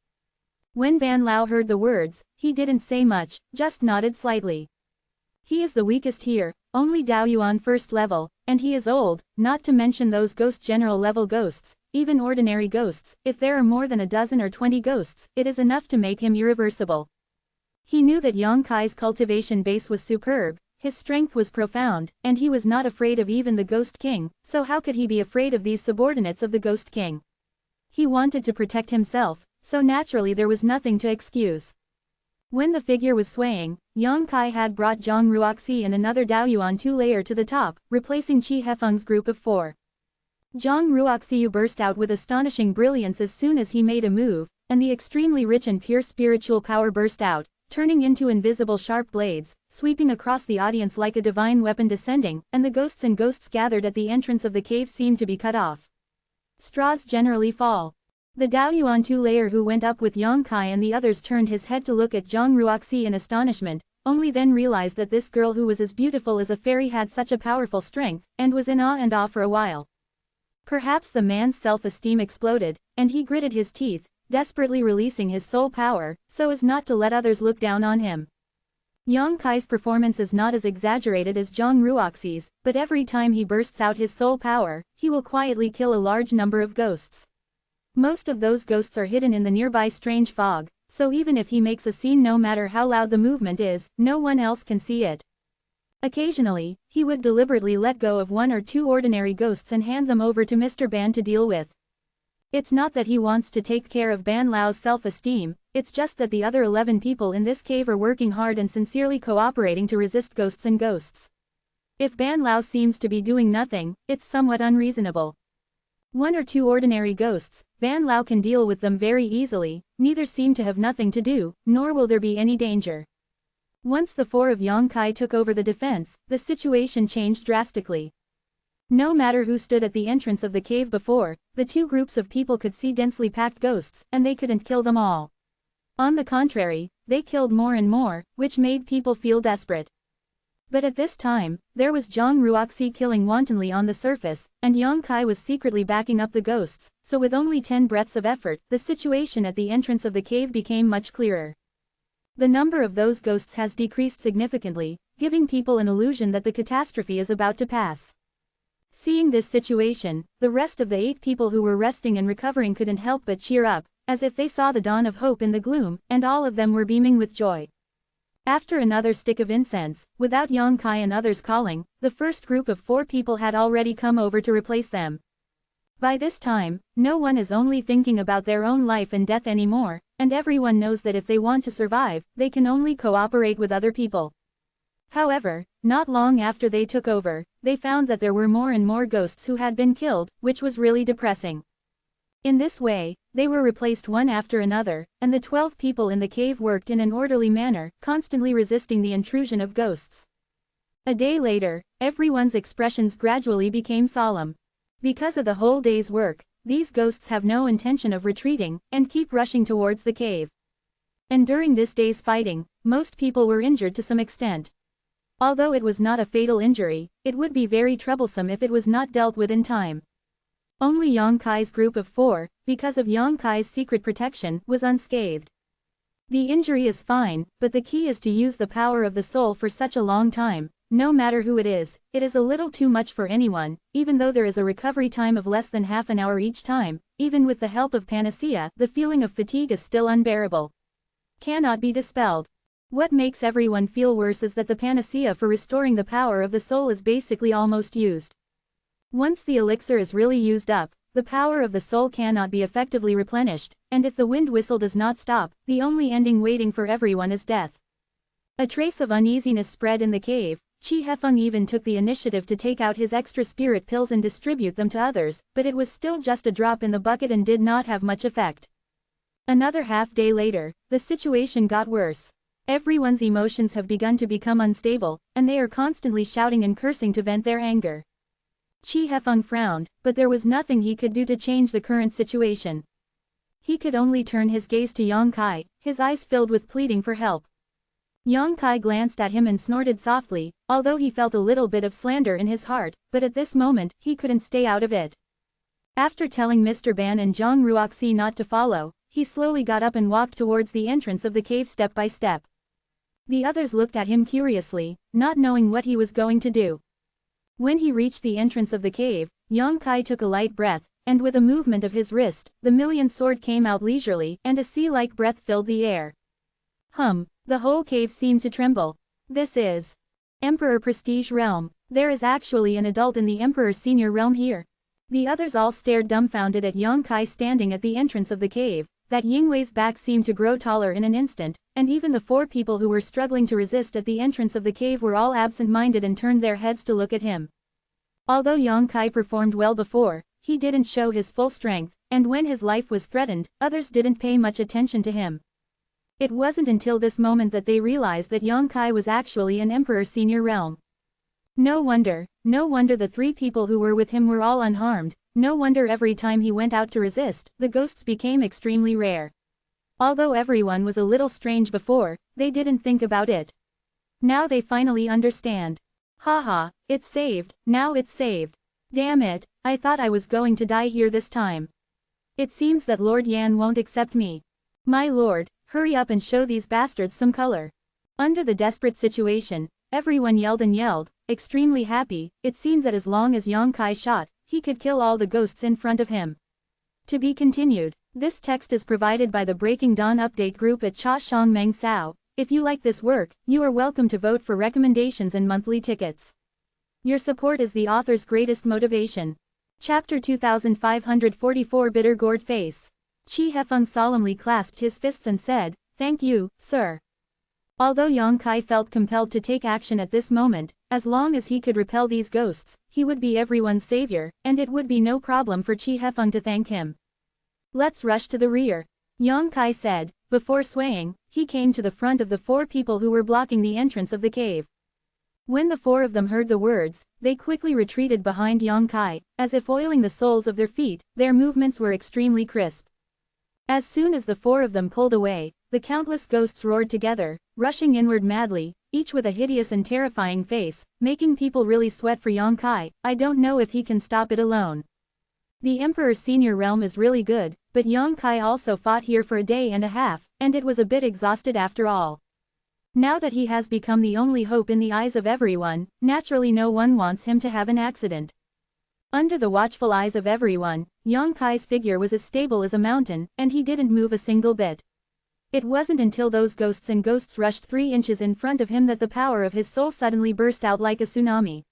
When Ban Lao heard the words, he didn't say much, just nodded slightly. He is the weakest here, only Daoyuan first level, and he is old, not to mention those ghost general level ghosts, even ordinary ghosts. If there are more than a dozen or 20 ghosts, it is enough to make him irreversible. He knew that Yang Kai's cultivation base was superb, his strength was profound, and he was not afraid of even the Ghost King, so how could he be afraid of these subordinates of the Ghost King? He wanted to protect himself, so naturally there was nothing to excuse. When the figure was swaying, Yang Kai had brought Zhang Ruoxi and another Daoyuan 2-layer to the top, replacing Chi Hefeng's group of 4. Zhang Ruoxiu burst out with astonishing brilliance as soon as he made a move, and the extremely rich and pure spiritual power burst out, turning into invisible sharp blades, sweeping across the audience like a divine weapon descending, and the ghosts and ghosts gathered at the entrance of the cave seemed to be cut off. Straws generally fall. The Daoyuan 2-layer who went up with Yang Kai and the others turned his head to look at Zhang Ruoxi in astonishment, only then realized that this girl who was as beautiful as a fairy had such a powerful strength, and was in awe and awe for a while. Perhaps the man's self-esteem exploded, and he gritted his teeth, desperately releasing his soul power, so as not to let others look down on him. Yang Kai's performance is not as exaggerated as Zhang Ruoxi's, but every time he bursts out his soul power, he will quietly kill a large number of ghosts. Most of those ghosts are hidden in the nearby strange fog, so even if he makes a scene no matter how loud the movement is, no one else can see it. Occasionally, he would deliberately let go of 1 or 2 ordinary ghosts and hand them over to Mr. Ban to deal with. It's not that he wants to take care of Ban Lao's self-esteem, it's just that the other 11 people in this cave are working hard and sincerely cooperating to resist ghosts and ghosts. If Ban Lao seems to be doing nothing, it's somewhat unreasonable. 1 or 2 ordinary ghosts, Ban Lao can deal with them very easily, neither seem to have nothing to do, nor will there be any danger. Once the 4 of Yang Kai took over the defense, the situation changed drastically. No matter who stood at the entrance of the cave before, the 2 groups of people could see densely packed ghosts, and they couldn't kill them all. On the contrary, they killed more and more, which made people feel desperate. But at this time, there was Zhang Ruoxi killing wantonly on the surface, and Yang Kai was secretly backing up the ghosts, so with only 10 breaths of effort, the situation at the entrance of the cave became much clearer. The number of those ghosts has decreased significantly, giving people an illusion that the catastrophe is about to pass. Seeing this situation, the rest of the 8 people who were resting and recovering couldn't help but cheer up, as if they saw the dawn of hope in the gloom, and all of them were beaming with joy. After another stick of incense, without Yang Kai and others calling, the first group of 4 people had already come over to replace them. By this time, no one is only thinking about their own life and death anymore, and everyone knows that if they want to survive, they can only cooperate with other people. However, not long after they took over, they found that there were more and more ghosts who had been killed, which was really depressing. In this way, they were replaced one after another, and the 12 people in the cave worked in an orderly manner, constantly resisting the intrusion of ghosts. A day later, everyone's expressions gradually became solemn. Because of the whole day's work, these ghosts have no intention of retreating, and keep rushing towards the cave. And during this day's fighting, most people were injured to some extent. Although it was not a fatal injury, it would be very troublesome if it was not dealt with in time. Only Yang Kai's group of 4, because of Yang Kai's secret protection, was unscathed. The injury is fine, but the key is to use the power of the soul for such a long time. No matter who it is a little too much for anyone, even though there is a recovery time of less than half an hour each time. Even with the help of panacea, the feeling of fatigue is still unbearable. Cannot be dispelled. What makes everyone feel worse is that the panacea for restoring the power of the soul is basically almost used. Once the elixir is really used up, the power of the soul cannot be effectively replenished, and if the wind whistle does not stop, the only ending waiting for everyone is death. A trace of uneasiness spread in the cave. Chi Hefeng even took the initiative to take out his extra spirit pills and distribute them to others, but it was still just a drop in the bucket and did not have much effect. Another half-day later, the situation got worse. Everyone's emotions have begun to become unstable, and they are constantly shouting and cursing to vent their anger. Chi Hefeng frowned, but there was nothing he could do to change the current situation. He could only turn his gaze to Yang Kai, his eyes filled with pleading for help. Yang Kai glanced at him and snorted softly, although he felt a little bit of slander in his heart, but at this moment, he couldn't stay out of it. After telling Mr. Ban and Zhang Ruoxi not to follow, he slowly got up and walked towards the entrance of the cave step by step. The others looked at him curiously, not knowing what he was going to do. When he reached the entrance of the cave, Yang Kai took a light breath, and with a movement of his wrist, the million sword came out leisurely, and a sea-like breath filled the air. The whole cave seemed to tremble. This is Emperor Prestige Realm. There is actually an adult in the Emperor Senior Realm here. The others all stared dumbfounded at Yang Kai standing at the entrance of the cave. That Yingwei's back seemed to grow taller in an instant, and even the 4 people who were struggling to resist at the entrance of the cave were all absent-minded and turned their heads to look at him. Although Yang Kai performed well before, he didn't show his full strength, and when his life was threatened, others didn't pay much attention to him. It wasn't until this moment that they realized that Yang Kai was actually an Emperor Senior Realm. No wonder the 3 people who were with him were all unharmed. No wonder every time he went out to resist, the ghosts became extremely rare. Although everyone was a little strange before, they didn't think about it. Now they finally understand. Haha, it's saved, now it's saved. Damn it, I thought I was going to die here this time. It seems that Lord Yan won't accept me. My lord, hurry up and show these bastards some color. Under the desperate situation, everyone yelled and yelled, extremely happy. It seemed that as long as Yang Kai shot, he could kill all the ghosts in front of him. To be continued. This text is provided by the Breaking Dawn Update group at Cha Shang Meng Sao. If you like this work, you are welcome to vote for recommendations and monthly tickets. Your support is the author's greatest motivation. Chapter 2544 Bitter Gourd Face. Chi Hefeng solemnly clasped his fists and said, "Thank you, sir." Although Yang Kai felt compelled to take action at this moment, as long as he could repel these ghosts, he would be everyone's savior, and it would be no problem for Chi Hefeng to thank him. Let's rush to the rear, Yang Kai said. Before swaying, he came to the front of the 4 people who were blocking the entrance of the cave. When the 4 of them heard the words, they quickly retreated behind Yang Kai, as if oiling the soles of their feet. Their movements were extremely crisp. As soon as the 4 of them pulled away, the countless ghosts roared together, rushing inward madly, each with a hideous and terrifying face, making people really sweat for Yang Kai. I don't know if he can stop it alone. The Emperor Senior Realm is really good, but Yang Kai also fought here for a day and a half, and it was a bit exhausted after all. Now that he has become the only hope in the eyes of everyone, naturally no one wants him to have an accident. Under the watchful eyes of everyone, Yang Kai's figure was as stable as a mountain, and he didn't move a single bit. It wasn't until those ghosts rushed 3 inches in front of him that the power of his soul suddenly burst out like a tsunami.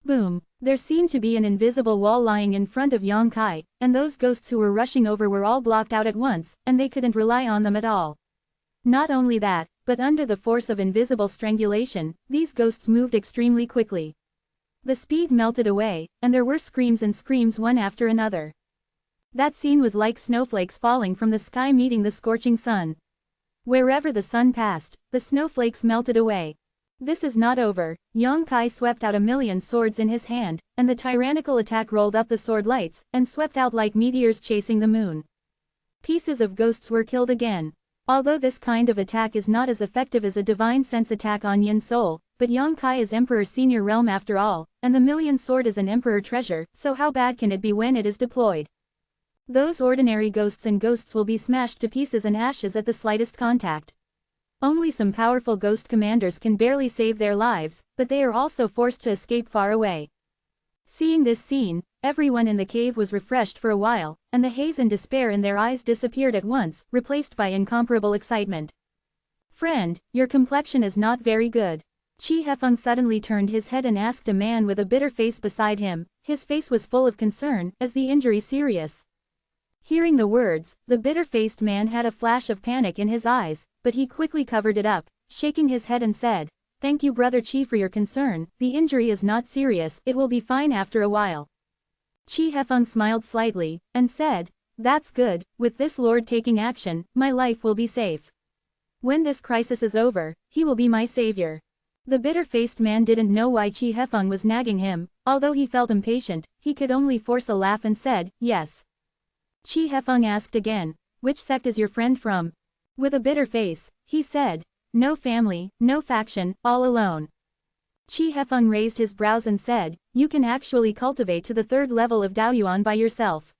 Boom! There seemed to be an invisible wall lying in front of Yang Kai, and those ghosts who were rushing over were all blocked out at once, and they couldn't rely on them at all. Not only that, but under the force of invisible strangulation, these ghosts moved extremely quickly. The speed melted away, and there were screams and screams one after another. That scene was like snowflakes falling from the sky meeting the scorching sun. Wherever the sun passed, the snowflakes melted away. This is not over. Yang Kai swept out 1,000,000 swords in his hand, and the tyrannical attack rolled up the sword lights, and swept out like meteors chasing the moon. Pieces of ghosts were killed again. Although this kind of attack is not as effective as a divine sense attack on Yin Soul, but Yang Kai is Emperor Senior Realm after all, and the 1,000,000 sword is an Emperor treasure, so how bad can it be when it is deployed? Those ordinary ghosts will be smashed to pieces and ashes at the slightest contact. Only some powerful ghost commanders can barely save their lives, but they are also forced to escape far away. Seeing this scene, everyone in the cave was refreshed for a while, and the haze and despair in their eyes disappeared at once, replaced by incomparable excitement. "Friend, your complexion is not very good." Chi Hefeng suddenly turned his head and asked a man with a bitter face beside him. His face was full of concern. "Is the injury serious?" Hearing the words, the bitter-faced man had a flash of panic in his eyes, but he quickly covered it up, shaking his head and said, Thank you Brother Qi for your concern, the injury is not serious, it will be fine after a while. Qi Hefeng smiled slightly, and said, that's good, with this lord taking action, my life will be safe. When this crisis is over, he will be my savior. The bitter-faced man didn't know why Qi Hefeng was nagging him, although he felt impatient, he could only force a laugh and said, yes. Qi Hefeng asked again, which sect is your friend from? With a bitter face, he said, no family, no faction, all alone. Qi Hefeng raised his brows and said, you can actually cultivate to the 3rd level of Daoyuan by yourself.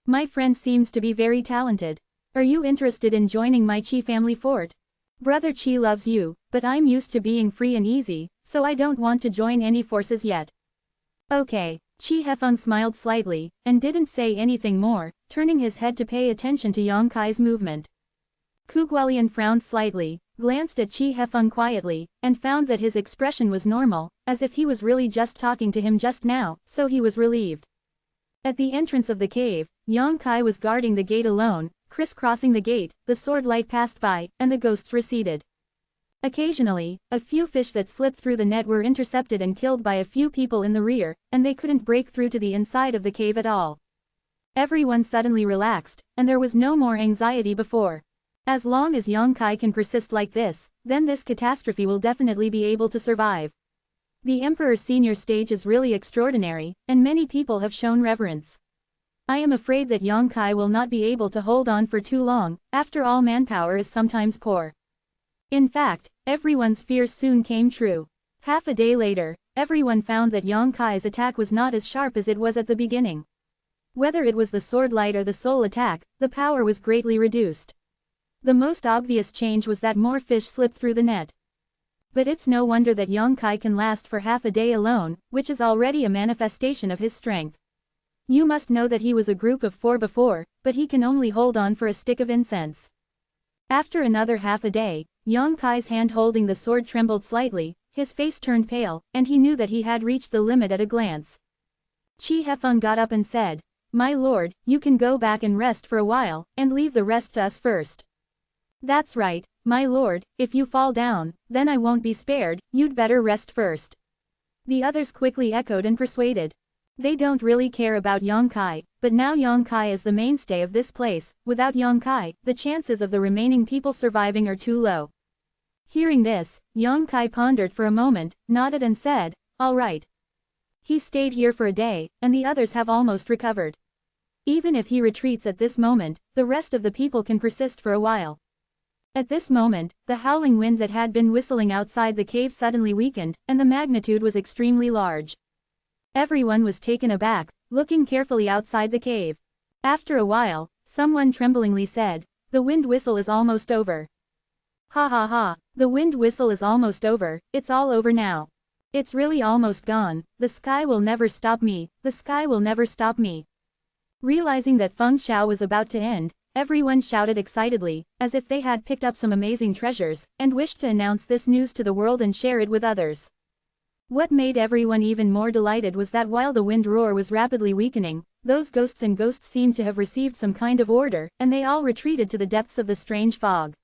My friend seems to be very talented. Are you interested in joining my Qi family fort? Brother Qi loves you, but I'm used to being free and easy, so I don't want to join any forces yet. Okay. Qi Hefeng smiled slightly, and didn't say anything more, turning his head to pay attention to Yang Kai's movement. Ku Guolian frowned slightly, glanced at Qi Hefeng quietly, and found that his expression was normal, as if he was really just talking to him just now, so he was relieved. At the entrance of the cave, Yang Kai was guarding the gate alone, crisscrossing the gate, the sword light passed by, and the ghosts receded. Occasionally, a few fish that slipped through the net were intercepted and killed by a few people in the rear, and they couldn't break through to the inside of the cave at all. Everyone suddenly relaxed, and there was no more anxiety before. As long as Yang Kai can persist like this, then this catastrophe will definitely be able to survive. The Emperor Senior stage is really extraordinary, and many people have shown reverence. I am afraid that Yang Kai will not be able to hold on for too long, after all manpower is sometimes poor. In fact, everyone's fears soon came true. Half a day later, everyone found that Yang Kai's attack was not as sharp as it was at the beginning. Whether it was the sword light or the soul attack, the power was greatly reduced. The most obvious change was that more fish slipped through the net. But it's no wonder that Yang Kai can last for half a day alone, which is already a manifestation of his strength. You must know that he was a group of 4 before, but he can only hold on for a stick of incense. After another half a day, Yang Kai's hand holding the sword trembled slightly, his face turned pale, and he knew that he had reached the limit at a glance. Qi Hefeng got up and said, my lord, you can go back and rest for a while, and leave the rest to us first. That's right, my lord, if you fall down, then I won't be spared, you'd better rest first. The others quickly echoed and persuaded. They don't really care about Yang Kai, but now Yang Kai is the mainstay of this place, without Yang Kai, the chances of the remaining people surviving are too low. Hearing this, Yang Kai pondered for a moment, nodded and said, all right. He stayed here for a day, and the others have almost recovered. Even if he retreats at this moment, the rest of the people can persist for a while. At this moment, the howling wind that had been whistling outside the cave suddenly weakened, and the magnitude was extremely large. Everyone was taken aback, looking carefully outside the cave. After a while, someone tremblingly said, the wind whistle is almost over. Ha ha ha, the wind whistle is almost over, it's all over now. It's really almost gone, the sky will never stop me, the sky will never stop me. Realizing that Feng Xiao was about to end, everyone shouted excitedly, as if they had picked up some amazing treasures, and wished to announce this news to the world and share it with others. What made everyone even more delighted was that while the wind roar was rapidly weakening, those ghosts seemed to have received some kind of order, and they all retreated to the depths of the strange fog.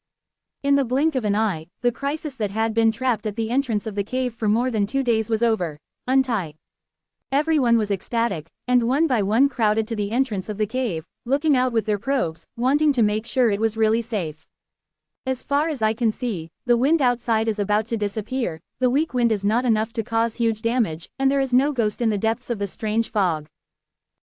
In the blink of an eye, the crisis that had been trapped at the entrance of the cave for more than 2 days was over. Untie. Everyone was ecstatic, and one by one crowded to the entrance of the cave, looking out with their probes, wanting to make sure it was really safe. As far as I can see, the wind outside is about to disappear, the weak wind is not enough to cause huge damage, and there is no ghost in the depths of the strange fog.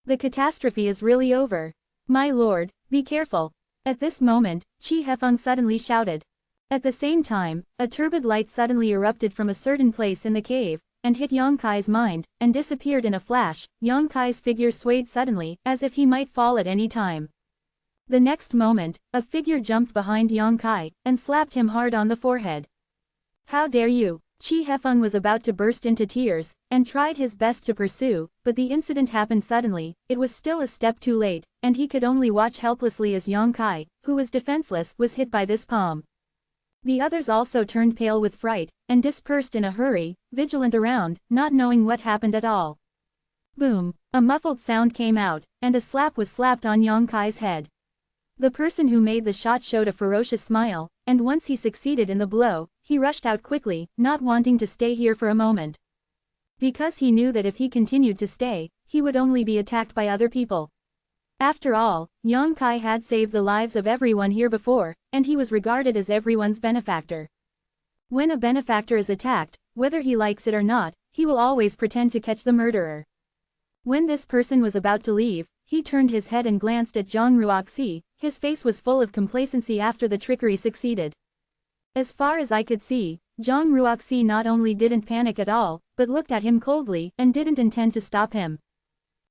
The catastrophe is really over. My lord, be careful. At this moment, Qi Hefeng suddenly shouted. At the same time, a turbid light suddenly erupted from a certain place in the cave, and hit Yang Kai's mind, and disappeared in a flash. Yang Kai's figure swayed suddenly, as if he might fall at any time. The next moment, a figure jumped behind Yang Kai, and slapped him hard on the forehead. How dare you! Qi Hefeng was about to burst into tears, and tried his best to pursue, but the incident happened suddenly, it was still a step too late, and he could only watch helplessly as Yang Kai, who was defenseless, was hit by this palm. The others also turned pale with fright, and dispersed in a hurry, vigilant around, not knowing what happened at all. Boom! A muffled sound came out, and a slap was slapped on Yang Kai's head. The person who made the shot showed a ferocious smile, and once he succeeded in the blow, he rushed out quickly, not wanting to stay here for a moment. Because he knew that if he continued to stay, he would only be attacked by other people. After all, Yang Kai had saved the lives of everyone here before, and he was regarded as everyone's benefactor. When a benefactor is attacked, whether he likes it or not, he will always pretend to catch the murderer. When this person was about to leave, he turned his head and glanced at Zhang Ruoxi. His face was full of complacency after the trickery succeeded. As far as I could see, Zhang Ruoxi not only didn't panic at all, but looked at him coldly and didn't intend to stop him.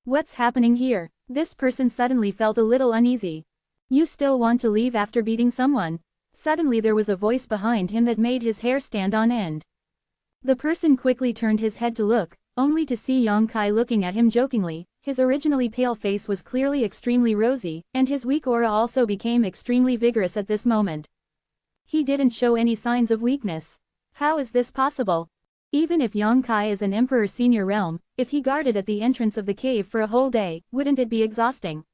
What's happening here? This person suddenly felt a little uneasy. You still want to leave after beating someone? Suddenly there was a voice behind him that made his hair stand on end. The person quickly turned his head to look, only to see Yang Kai looking at him jokingly. His originally pale face was clearly extremely rosy, and his weak aura also became extremely vigorous at this moment. He didn't show any signs of weakness. How is this possible? Even if Yang Kai is an Emperor Senior Realm, if he guarded at the entrance of the cave for a whole day, wouldn't it be exhausting?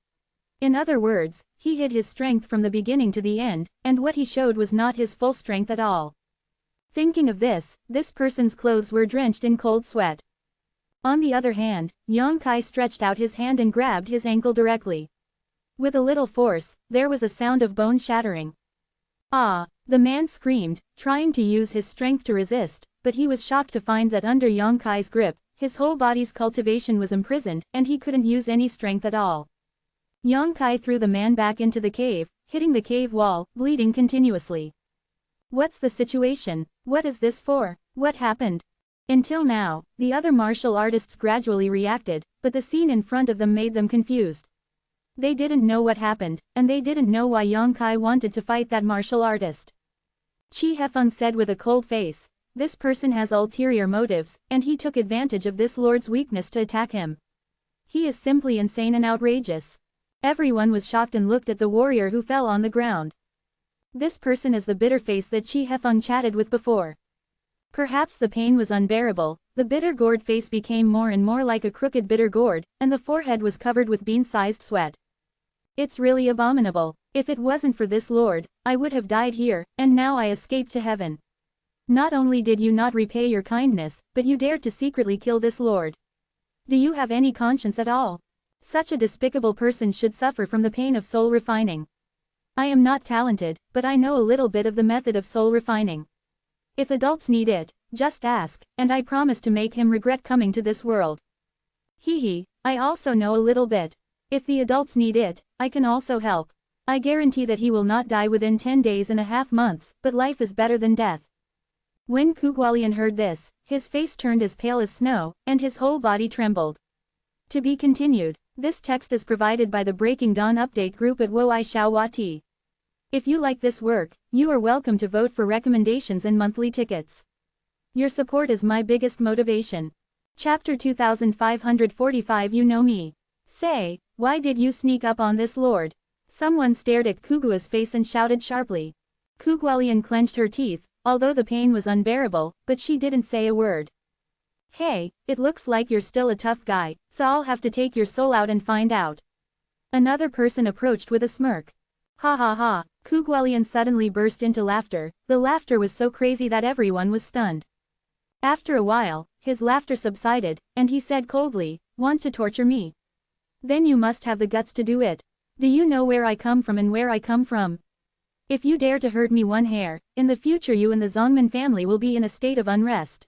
In other words, he hid his strength from the beginning to the end, and what he showed was not his full strength at all. Thinking of this person's clothes were drenched in cold sweat. On the other hand, Yang Kai stretched out his hand and grabbed his ankle directly. With a little force, there was a sound of bone shattering. Ah! The man screamed, trying to use his strength to resist, but he was shocked to find that under Yang Kai's grip, his whole body's cultivation was imprisoned, and he couldn't use any strength at all. Yang Kai threw the man back into the cave, hitting the cave wall, bleeding continuously. What's the situation? What is this for? What happened? Until now, the other martial artists gradually reacted, but the scene in front of them made them confused. They didn't know what happened, and they didn't know why Yang Kai wanted to fight that martial artist. Chi Hefeng said with a cold face, this person has ulterior motives, and he took advantage of this lord's weakness to attack him. He is simply insane and outrageous. Everyone was shocked and looked at the warrior who fell on the ground. This person is the bitter face that Chi Hefeng chatted with before. Perhaps the pain was unbearable, the bitter gourd face became more and more like a crooked bitter gourd, and the forehead was covered with bean-sized sweat. It's really abominable. If it wasn't for this lord, I would have died here, and now I escaped to heaven. Not only did you not repay your kindness, but you dared to secretly kill this lord. Do you have any conscience at all? Such a despicable person should suffer from the pain of soul refining. I am not talented, but I know a little bit of the method of soul refining. If adults need it, just ask, and I promise to make him regret coming to this world. I also know a little bit. If the adults need it, I can also help. I guarantee that he will not die within 10 days and a half months, but life is better than death. When Kugualian heard this, his face turned as pale as snow, and his whole body trembled. To be continued. This text is provided by the Breaking Dawn update group at woixiaowati. If you like this work, you are welcome to vote for recommendations and monthly tickets. Your support is my biggest motivation. Chapter 2545. You know me. Say, why did you sneak up on this lord? Someone stared at Kugua's face and shouted sharply. Kugualian clenched her teeth, although the pain was unbearable, but she didn't say a word. Hey, it looks like you're still a tough guy, so I'll have to take your soul out and find out. Another person approached with a smirk. Ha ha ha, Kugualian suddenly burst into laughter. The laughter was so crazy that everyone was stunned. After a while, his laughter subsided, and he said coldly, want to torture me? Then you must have the guts to do it. Do you know where I come from and where I come from? If you dare to hurt me one hair, in the future you and the Zongman family will be in a state of unrest.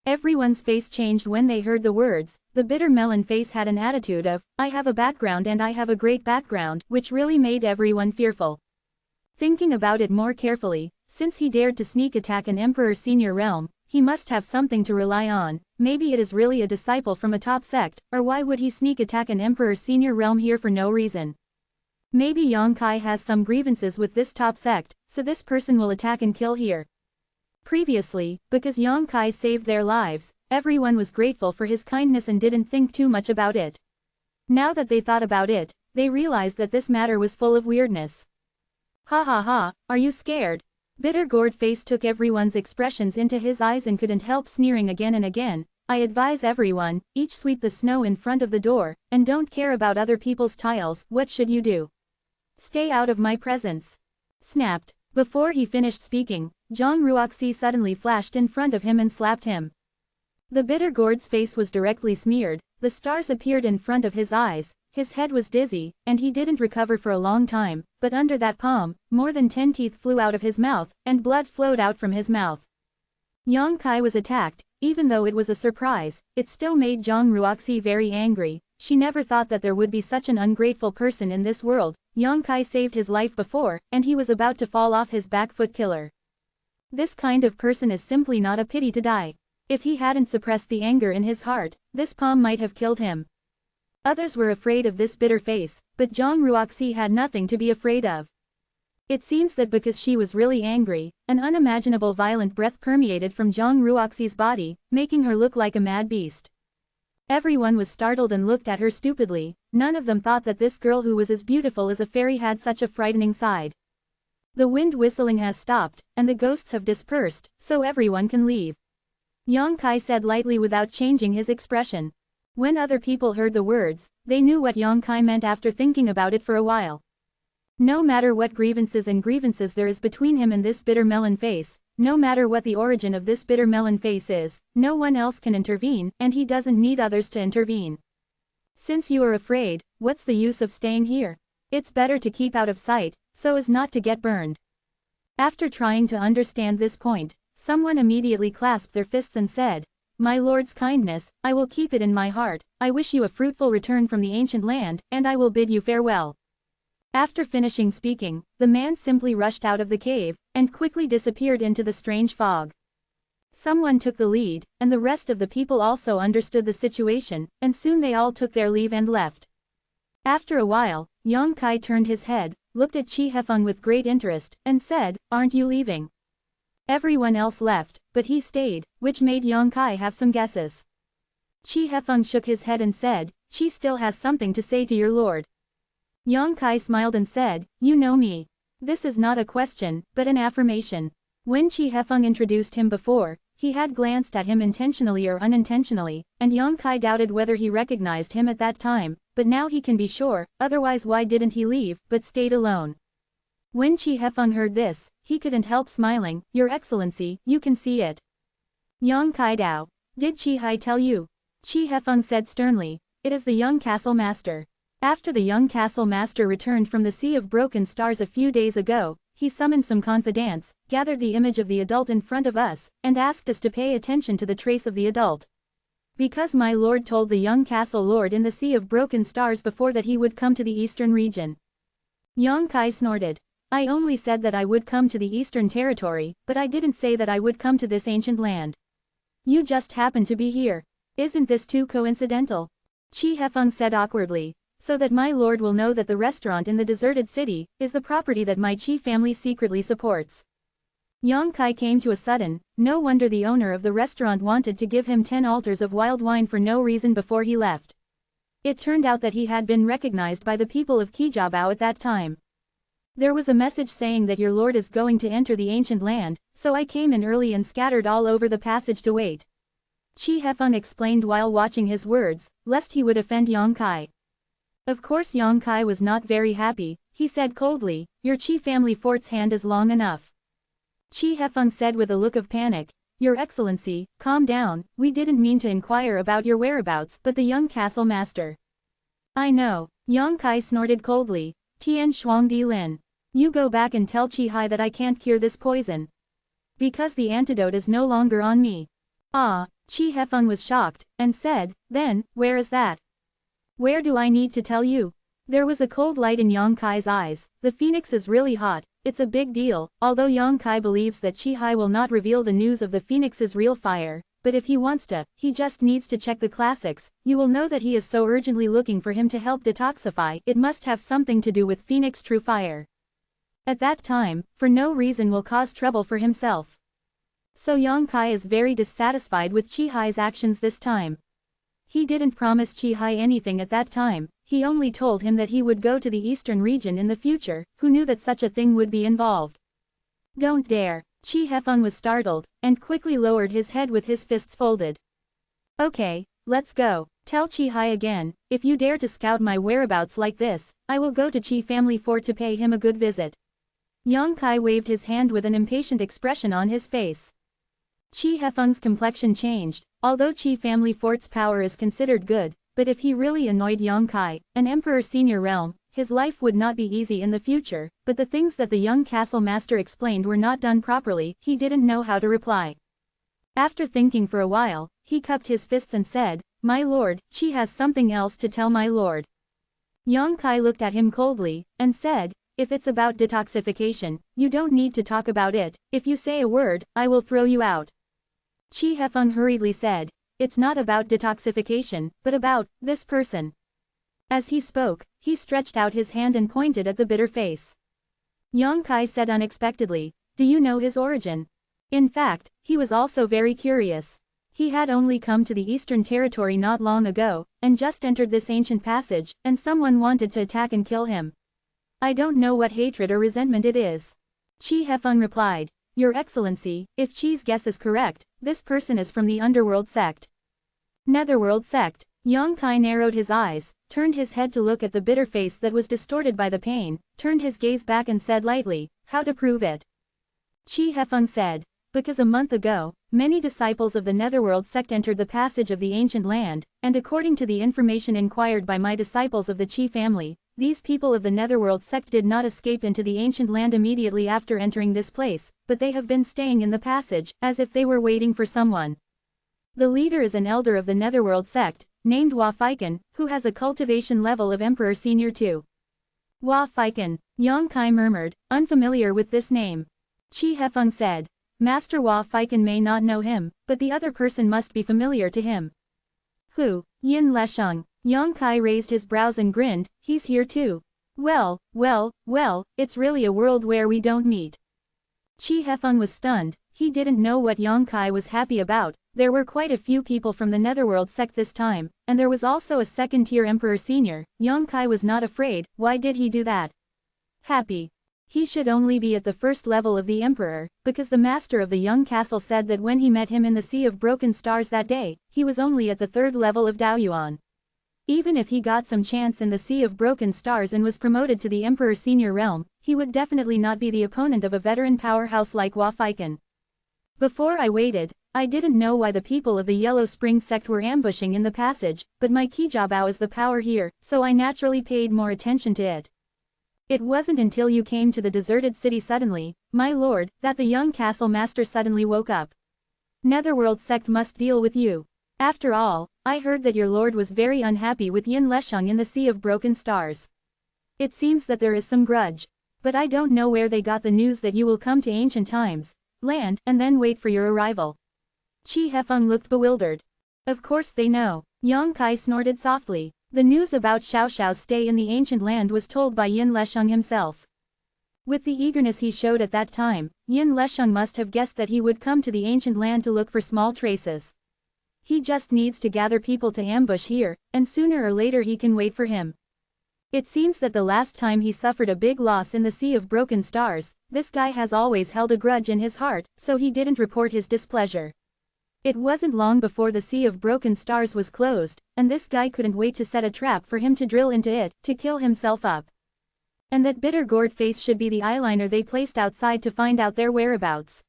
Everyone's face changed when they heard the words. The bitter melon face had an attitude of, I have a background and I have a great background, which really made everyone fearful. Thinking about it more carefully, since he dared to sneak attack an Emperor Senior Realm, he must have something to rely on. Maybe it is really a disciple from a top sect, or why would he sneak attack an Emperor Senior Realm here for no reason? Maybe Yang Kai has some grievances with this top sect, so this person will attack and kill here. Previously, because Yang Kai saved their lives, everyone was grateful for his kindness and didn't think too much about it. Now that they thought about it, they realized that this matter was full of weirdness. Ha ha ha, are you scared? Bitter gourd face took everyone's expressions into his eyes and couldn't help sneering again and again. I advise everyone, each sweep the snow in front of the door, and don't care about other people's tiles. What should you do? Stay out of my presence. Snapped. Before he finished speaking, Zhang Ruoxi suddenly flashed in front of him and slapped him. The bitter gourd's face was directly smeared, the stars appeared in front of his eyes, his head was dizzy, and he didn't recover for a long time, but under that palm, more than 10 teeth flew out of his mouth, and blood flowed out from his mouth. Yang Kai was attacked. Even though it was a surprise, it still made Zhang Ruoxi very angry. She never thought that there would be such an ungrateful person in this world. Yang Kai saved his life before, and he was about to fall off his back foot killer. This kind of person is simply not a pity to die. If he hadn't suppressed the anger in his heart, this palm might have killed him. Others were afraid of this bitter face, but Zhang Ruoxi had nothing to be afraid of. It seems that because she was really angry, an unimaginable violent breath permeated from Zhang Ruoxi's body, making her look like a mad beast. Everyone was startled and looked at her stupidly. None of them thought that this girl who was as beautiful as a fairy had such a frightening side. The wind whistling has stopped, and the ghosts have dispersed, so everyone can leave. Yang Kai said lightly without changing his expression. When other people heard the words, they knew what Yang Kai meant after thinking about it for a while. No matter what grievances there is between him and this bitter melon face, no matter what the origin of this bitter melon face is, no one else can intervene, and he doesn't need others to intervene. Since you are afraid, what's the use of staying here? It's better to keep out of sight, so as not to get burned. After trying to understand this point, someone immediately clasped their fists and said, "My lord's kindness, I will keep it in my heart. I wish you a fruitful return from the ancient land, and I will bid you farewell." After finishing speaking, the man simply rushed out of the cave, and quickly disappeared into the strange fog. Someone took the lead, and the rest of the people also understood the situation, and soon they all took their leave and left. After a while, Yang Kai turned his head, looked at Chi Hefeng with great interest, and said, "Aren't you leaving?" Everyone else left, but he stayed, which made Yang Kai have some guesses. Chi Hefeng shook his head and said, "She still has something to say to your lord." Yang Kai smiled and said, "You know me. This is not a question, but an affirmation." When Chi Hefeng introduced him before, he had glanced at him intentionally or unintentionally, and Yang Kai doubted whether he recognized him at that time, but now he can be sure, otherwise why didn't he leave, but stayed alone? When Chi Hefeng heard this, he couldn't help smiling. "Your Excellency, you can see it." Yang Kai Dao. "Did Chi Hai tell you?" Chi Hefeng said sternly. "It is the young castle master." After the young castle master returned from the Sea of Broken Stars a few days ago, he summoned some confidants, gathered the image of the adult in front of us, and asked us to pay attention to the trace of the adult. Because my lord told the young castle lord in the Sea of Broken Stars before that he would come to the eastern region. Yang Kai snorted. "I only said that I would come to the eastern territory, but I didn't say that I would come to this ancient land. You just happen to be here. Isn't this too coincidental?" Chi Hefeng said awkwardly. "So that my lord will know that the restaurant in the deserted city is the property that my Chi family secretly supports." Yang Kai came to a sudden. No wonder the owner of the restaurant wanted to give him 10 altars of wild wine for no reason before he left. It turned out that he had been recognized by the people of Kijabao at that time. "There was a message saying that your lord is going to enter the ancient land, so I came in early and scattered all over the passage to wait." Chi Hefeng explained while watching his words, lest he would offend Yang Kai. Of course Yang Kai was not very happy. He said coldly, "Your Chi family fort's hand is long enough." Chi Hefeng said with a look of panic, "Your Excellency, calm down, we didn't mean to inquire about your whereabouts but the young castle master." "I know." Yang Kai snorted coldly. "Tian Shuang Di Lin. You go back and tell Chi Hai that I can't cure this poison. Because the antidote is no longer on me." "Ah." Chi Hefeng was shocked, and said, "Then, where is that?" "Where do I need to tell you?" There was a cold light in Yang Kai's eyes. "The phoenix is really hot. It's a big deal." Although Yang Kai believes that Chi Hai will not reveal the news of the phoenix's real fire, but if he wants to, he just needs to check the classics. You will know that he is so urgently looking for him to help detoxify. It must have something to do with phoenix true fire. At that time, for no reason will cause trouble for himself. So Yang Kai is very dissatisfied with Chi Hai's actions this time. He didn't promise Chi Hai anything at that time. He only told him that he would go to the eastern region in the future. Who knew that such a thing would be involved? "Don't dare." Chi Hefeng was startled, and quickly lowered his head with his fists folded. "Okay, let's go. Tell Chi Hai again, if you dare to scout my whereabouts like this, I will go to Chi family fort to pay him a good visit." Yang Kai waved his hand with an impatient expression on his face. Qi Hefeng's complexion changed. Although Qi family fort's power is considered good, but if he really annoyed Yang Kai, an emperor senior realm, his life would not be easy in the future, but the things that the young castle master explained were not done properly, he didn't know how to reply. After thinking for a while, he cupped his fists and said, "My lord, Qi has something else to tell my lord." Yang Kai looked at him coldly, and said, "If it's about detoxification, you don't need to talk about it. If you say a word, I will throw you out." Qi Hefeng hurriedly said, "It's not about detoxification, but about this person." As he spoke, he stretched out his hand and pointed at the bitter face. Yang Kai said unexpectedly, "Do you know his origin?" In fact, he was also very curious. He had only come to the Eastern Territory not long ago, and just entered this ancient passage, and someone wanted to attack and kill him. "I don't know what hatred or resentment it is." Qi Hefeng replied, "Your Excellency, if Qi's guess is correct, this person is from the Underworld sect." Netherworld sect. Yang Kai narrowed his eyes, turned his head to look at the bitter face that was distorted by the pain, turned his gaze back and said lightly, "How to prove it?" Qi Hefeng said, "Because a month ago, many disciples of the Netherworld sect entered the passage of the ancient land, and according to the information inquired by my disciples of the Qi family, these people of the Netherworld sect did not escape into the ancient land immediately after entering this place, but they have been staying in the passage, as if they were waiting for someone. The leader is an elder of the Netherworld sect, named Hua Feiken, who has a cultivation level of Emperor Senior 2. Hua Feiken, Yang Kai murmured, unfamiliar with this name. Qi Hefeng said, "Master Hua Feiken may not know him, but the other person must be familiar to him." "Who?" Yin Lesheng. Yang Kai raised his brows and grinned, "He's here too. Well, it's really a world where we don't meet." Qi Hefeng was stunned. He didn't know what Yang Kai was happy about. There were quite a few people from the Netherworld sect this time, and there was also a second-tier Emperor Senior. Yang Kai was not afraid. Why did he do that? Happy. He should only be at the first level of the Emperor, because the master of the young castle said that when he met him in the Sea of Broken Stars that day, he was only at the third level of Daoyuan. Even if he got some chance in the Sea of Broken Stars and was promoted to the Emperor Senior realm, he would definitely not be the opponent of a veteran powerhouse like Hua Feiken. Before I waited, I didn't know why the people of the Yellow Spring sect were ambushing in the passage, but my Kijabao is the power here, so I naturally paid more attention to it. It wasn't until you came to the deserted city suddenly, my lord, that the young castle master suddenly woke up. Netherworld sect must deal with you. After all, I heard that your lord was very unhappy with Yin Lesheng in the Sea of Broken Stars. It seems that there is some grudge. But I don't know where they got the news that you will come to ancient times, land, and then wait for your arrival." Qi Hefeng looked bewildered. "Of course they know." Yang Kai snorted softly. The news about Xiao Xiao's stay in the ancient land was told by Yin Lesheng himself. With the eagerness he showed at that time, Yin Lesheng must have guessed that he would come to the ancient land to look for small traces. He just needs to gather people to ambush here, and sooner or later he can wait for him. It seems that the last time he suffered a big loss in the Sea of Broken Stars, this guy has always held a grudge in his heart, so he didn't report his displeasure. It wasn't long before the Sea of Broken Stars was closed, and this guy couldn't wait to set a trap for him to drill into it, to kill himself up. And that bitter gourd face should be the eyeliner they placed outside to find out their whereabouts.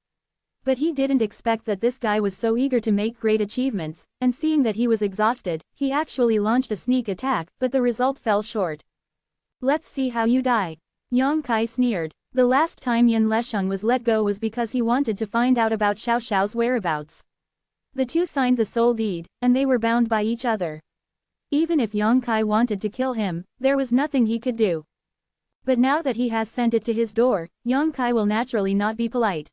But he didn't expect that this guy was so eager to make great achievements, and seeing that he was exhausted, he actually launched a sneak attack, but the result fell short. "Let's see how you die." Yang Kai sneered. The last time Yin Lesheng was let go was because he wanted to find out about Xiao Xiao's whereabouts. The two signed the soul deed, and they were bound by each other. Even if Yang Kai wanted to kill him, there was nothing he could do. But now that he has sent it to his door, Yang Kai will naturally not be polite.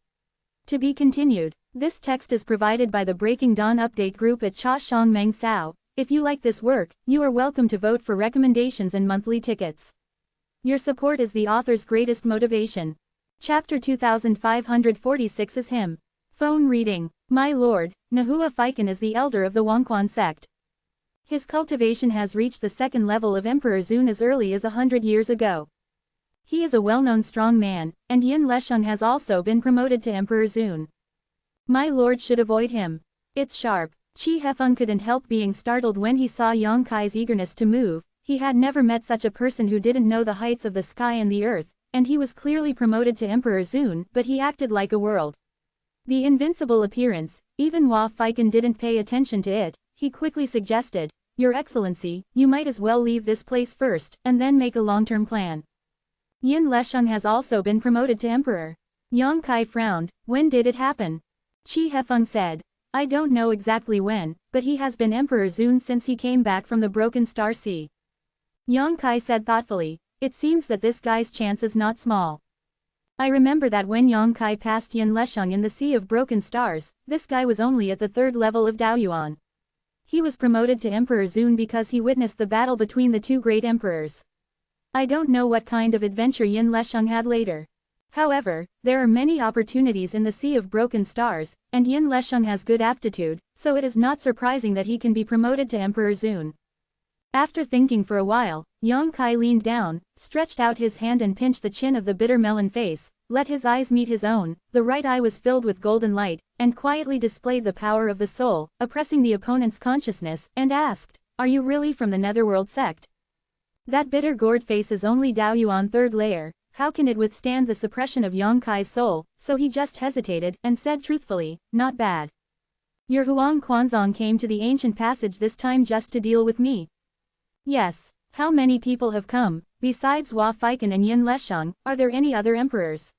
To be continued. This text is provided by the Breaking Dawn Update group at Cha Shang Meng Sao. If you like this work, you are welcome to vote for recommendations and monthly tickets. Your support is the author's greatest motivation. Chapter 2546 is him. Phone reading. My lord, Hua Feiken is the elder of the Wangquan sect. His cultivation has reached the second level of Emperor Zun as early as 100 years ago. He is a well-known strong man, and Yin Lesheng has also been promoted to Emperor Zun. My lord should avoid him. It's sharp. Qi Hefeng couldn't help being startled when he saw Yang Kai's eagerness to move. He had never met such a person who didn't know the heights of the sky and the earth, and he was clearly promoted to Emperor soon, but he acted like a world. The invincible appearance, even Hua Feichen didn't pay attention to it. He quickly suggested, "Your Excellency, you might as well leave this place first, and then make a long-term plan." Yin Lesheng has also been promoted to Emperor. Yang Kai frowned. When did it happen? Qi Hefeng said, "I don't know exactly when, but he has been Emperor soon since he came back from the Broken Star Sea." Yang Kai said thoughtfully, "It seems that this guy's chance is not small. I remember that when Yang Kai passed Yin Lesheng in the Sea of Broken Stars, this guy was only at the 3rd level of Daoyuan. He was promoted to Emperor soon because he witnessed the battle between the two great emperors. I don't know what kind of adventure Yin Lesheng had later. However, there are many opportunities in the Sea of Broken Stars, and Yin Lesheng has good aptitude, so it is not surprising that he can be promoted to Emperor soon." After thinking for a while, Yang Kai leaned down, stretched out his hand and pinched the chin of the bitter melon face, let his eyes meet his own. The right eye was filled with golden light, and quietly displayed the power of the soul, oppressing the opponent's consciousness, and asked, "Are you really from the Netherworld sect? That bitter gourd face is only Daoyuan 3rd layer, how can it withstand the suppression of Yang Kai's soul?" So he just hesitated, and said truthfully, "Not bad. Your Huang Quanzong came to the ancient passage this time just to deal with me?" "Yes. How many people have come? Besides Hua Feichen and Yin Lesheng, are there any other emperors?"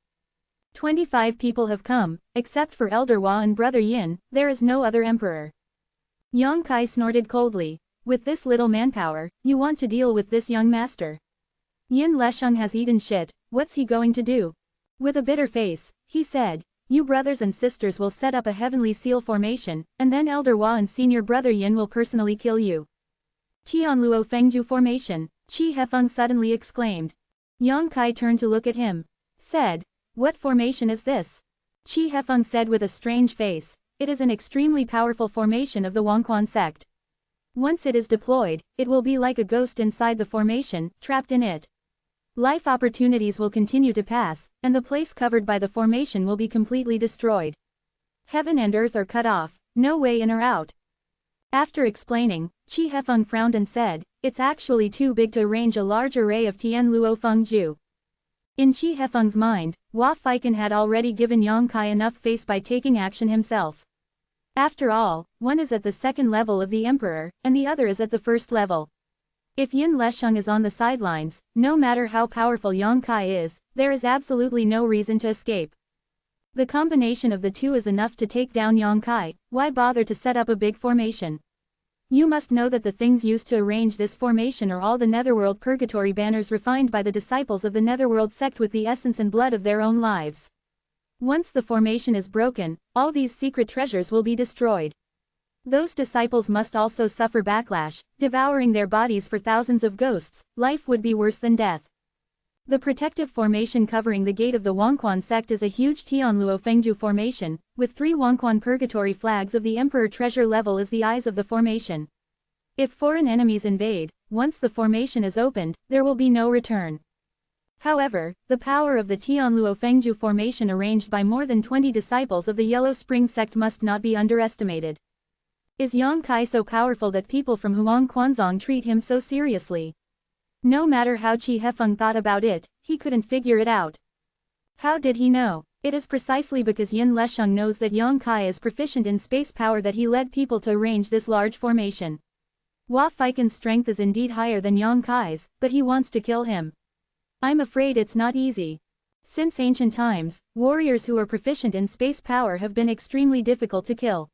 25 people have come, except for Elder Hua and Brother Yin, there is no other emperor." Yang Kai snorted coldly. "With this little manpower, you want to deal with this young master? Yin Lesheng has eaten shit, what's he going to do?" With a bitter face, he said, "You brothers and sisters will set up a heavenly seal formation, and then Elder Hua and Senior Brother Yin will personally kill you." "Tianluo Fengju formation," Qi Hefeng suddenly exclaimed. Yang Kai turned to look at him. Said, "What formation is this?" Qi Hefeng said with a strange face, "It is an extremely powerful formation of the Wangquan sect. Once it is deployed, it will be like a ghost inside the formation, trapped in it. Life opportunities will continue to pass, and the place covered by the formation will be completely destroyed. Heaven and earth are cut off, no way in or out." After explaining, Qi Hefeng frowned and said, "It's actually too big to arrange a large array of Tianluo Fengju." In Qi Hefeng's mind, Hua Feichen had already given Yang Kai enough face by taking action himself. After all, one is at the 2nd level of the emperor, and the other is at the 1st level. If Yin Lesheng is on the sidelines, no matter how powerful Yang Kai is, there is absolutely no reason to escape. The combination of the two is enough to take down Yang Kai, why bother to set up a big formation? You must know that the things used to arrange this formation are all the Netherworld purgatory banners refined by the disciples of the Netherworld sect with the essence and blood of their own lives. Once the formation is broken, all these secret treasures will be destroyed. Those disciples must also suffer backlash, devouring their bodies for thousands of ghosts. Life would be worse than death. The protective formation covering the gate of the Wangquan sect is a huge Tianluo Fengju formation, with 3 Wangquan purgatory flags of the Emperor treasure level as the eyes of the formation. If foreign enemies invade, once the formation is opened, there will be no return. However, the power of the Tianluo Fengju formation arranged by more than 20 disciples of the Yellow Spring sect must not be underestimated. Is Yang Kai so powerful that people from Huang Quanzong treat him so seriously? No matter how Qi Hefeng thought about it, he couldn't figure it out. How did he know? It is precisely because Yin Lesheng knows that Yang Kai is proficient in space power that he led people to arrange this large formation. Hua Feichen's strength is indeed higher than Yang Kai's, but he wants to kill him. I'm afraid it's not easy. Since ancient times, warriors who are proficient in space power have been extremely difficult to kill.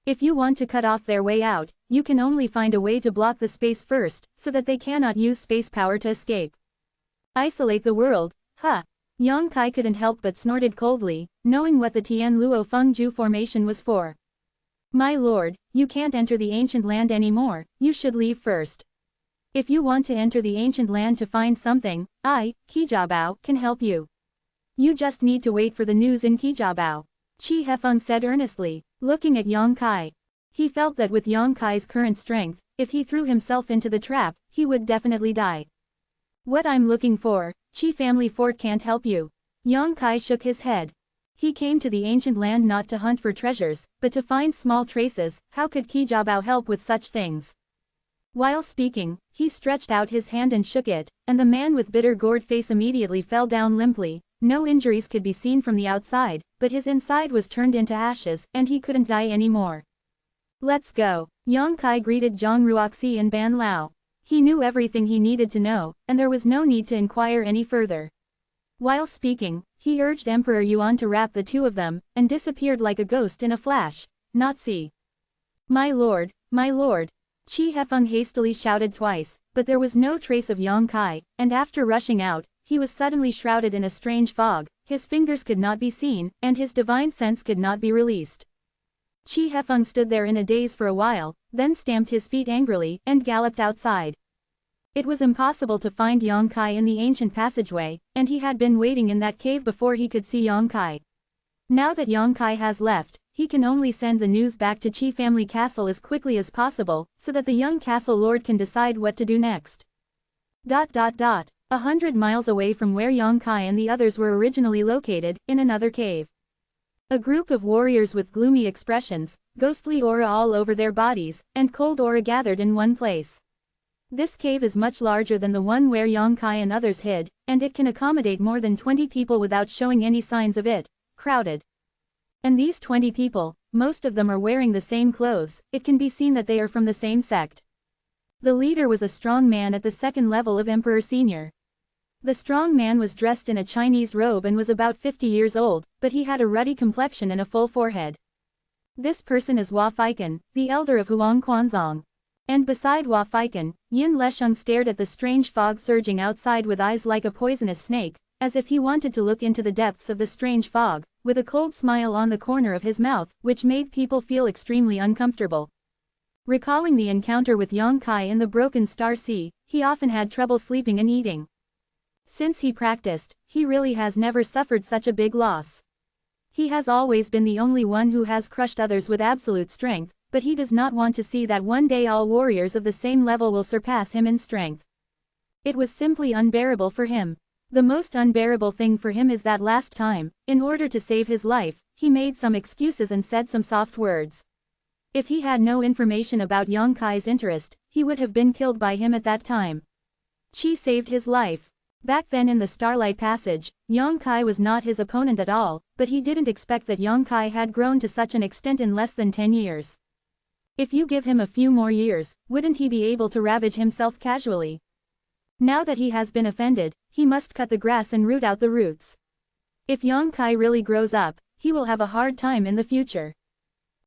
If you want to cut off their way out, you can only find a way to block the space first, so that they cannot use space power to escape. Isolate the world, huh? Yang Kai couldn't help but snorted coldly, knowing what the Tianluo Fengju formation was for. My lord, you can't enter the ancient land anymore, you should leave first. If you want to enter the ancient land to find something, I, Qijiabao, can help you. You just need to wait for the news in Qijiabao. Qi Hefeng said earnestly, looking at Yang Kai. He felt that with Yang Kai's current strength, if he threw himself into the trap, he would definitely die. What I'm looking for, Qi family fort can't help you. Yang Kai shook his head. He came to the ancient land not to hunt for treasures, but to find small traces. How could Qijiabao help with such things? While speaking, he stretched out his hand and shook it, and the man with bitter gourd face immediately fell down limply. No injuries could be seen from the outside, but his inside was turned into ashes, and he couldn't die anymore. Let's go. Yang Kai greeted Zhang Ruoxi and Ban Lao. He knew everything he needed to know, and there was no need to inquire any further. While speaking, he urged Emperor Yuan to wrap the two of them, and disappeared like a ghost in a flash. Not see. My lord, my lord. Qi Hefeng hastily shouted twice, but there was no trace of Yang Kai, and after rushing out, he was suddenly shrouded in a strange fog, his fingers could not be seen, and his divine sense could not be released. Qi Hefeng stood there in a daze for a while, then stamped his feet angrily, and galloped outside. It was impossible to find Yang Kai in the ancient passageway, and he had been waiting in that cave before he could see Yang Kai. Now that Yang Kai has left, he can only send the news back to Qi family castle as quickly as possible, so that the young castle lord can decide what to do next. 100 miles away from where Yang Kai and the others were originally located, in another cave. A group of warriors with gloomy expressions, ghostly aura all over their bodies, and cold aura gathered in one place. This cave is much larger than the one where Yang Kai and others hid, and it can accommodate more than 20 people without showing any signs of it. Crowded. And these 20 people, most of them are wearing the same clothes, it can be seen that they are from the same sect. The leader was a strong man at the second level of Emperor Senior. The strong man was dressed in a Chinese robe and was about 50 years old, but he had a ruddy complexion and a full forehead. This person is Hua Feiken, the elder of Huang Quanzong. And beside Hua Feiken, Yin Lesheng stared at the strange fog surging outside with eyes like a poisonous snake, as if he wanted to look into the depths of the strange fog, with a cold smile on the corner of his mouth, which made people feel extremely uncomfortable. Recalling the encounter with Yang Kai in the Broken Star Sea, he often had trouble sleeping and eating. Since he practiced, he really has never suffered such a big loss. He has always been the only one who has crushed others with absolute strength, but he does not want to see that one day all warriors of the same level will surpass him in strength. It was simply unbearable for him. The most unbearable thing for him is that last time, in order to save his life, he made some excuses and said some soft words. If he had no information about Yang Kai's interest, he would have been killed by him at that time. Qi saved his life. Back then in the Starlight Passage, Yang Kai was not his opponent at all, but he didn't expect that Yang Kai had grown to such an extent in less than 10 years. If you give him a few more years, wouldn't he be able to ravage himself casually? Now that he has been offended, he must cut the grass and root out the roots. If Yang Kai really grows up, he will have a hard time in the future.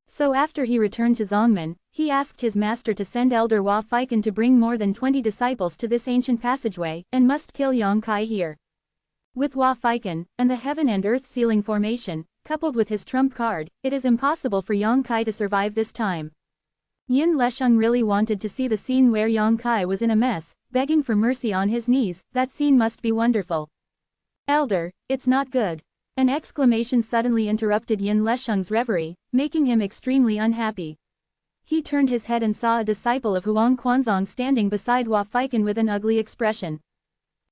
So after he returned to Zongmen, he asked his master to send Elder Hua Feiken to bring more than 20 disciples to this ancient passageway, and must kill Yang Kai here. With Hua Feiken, and the heaven and earth sealing formation, coupled with his trump card, it is impossible for Yang Kai to survive this time. Yin Lesheng really wanted to see the scene where Yang Kai was in a mess, begging for mercy on his knees. That scene must be wonderful. Elder, it's not good. An exclamation suddenly interrupted Yin Lesheng's reverie, making him extremely unhappy. He turned his head and saw a disciple of Huang Quanzong standing beside Hua Feiken with an ugly expression.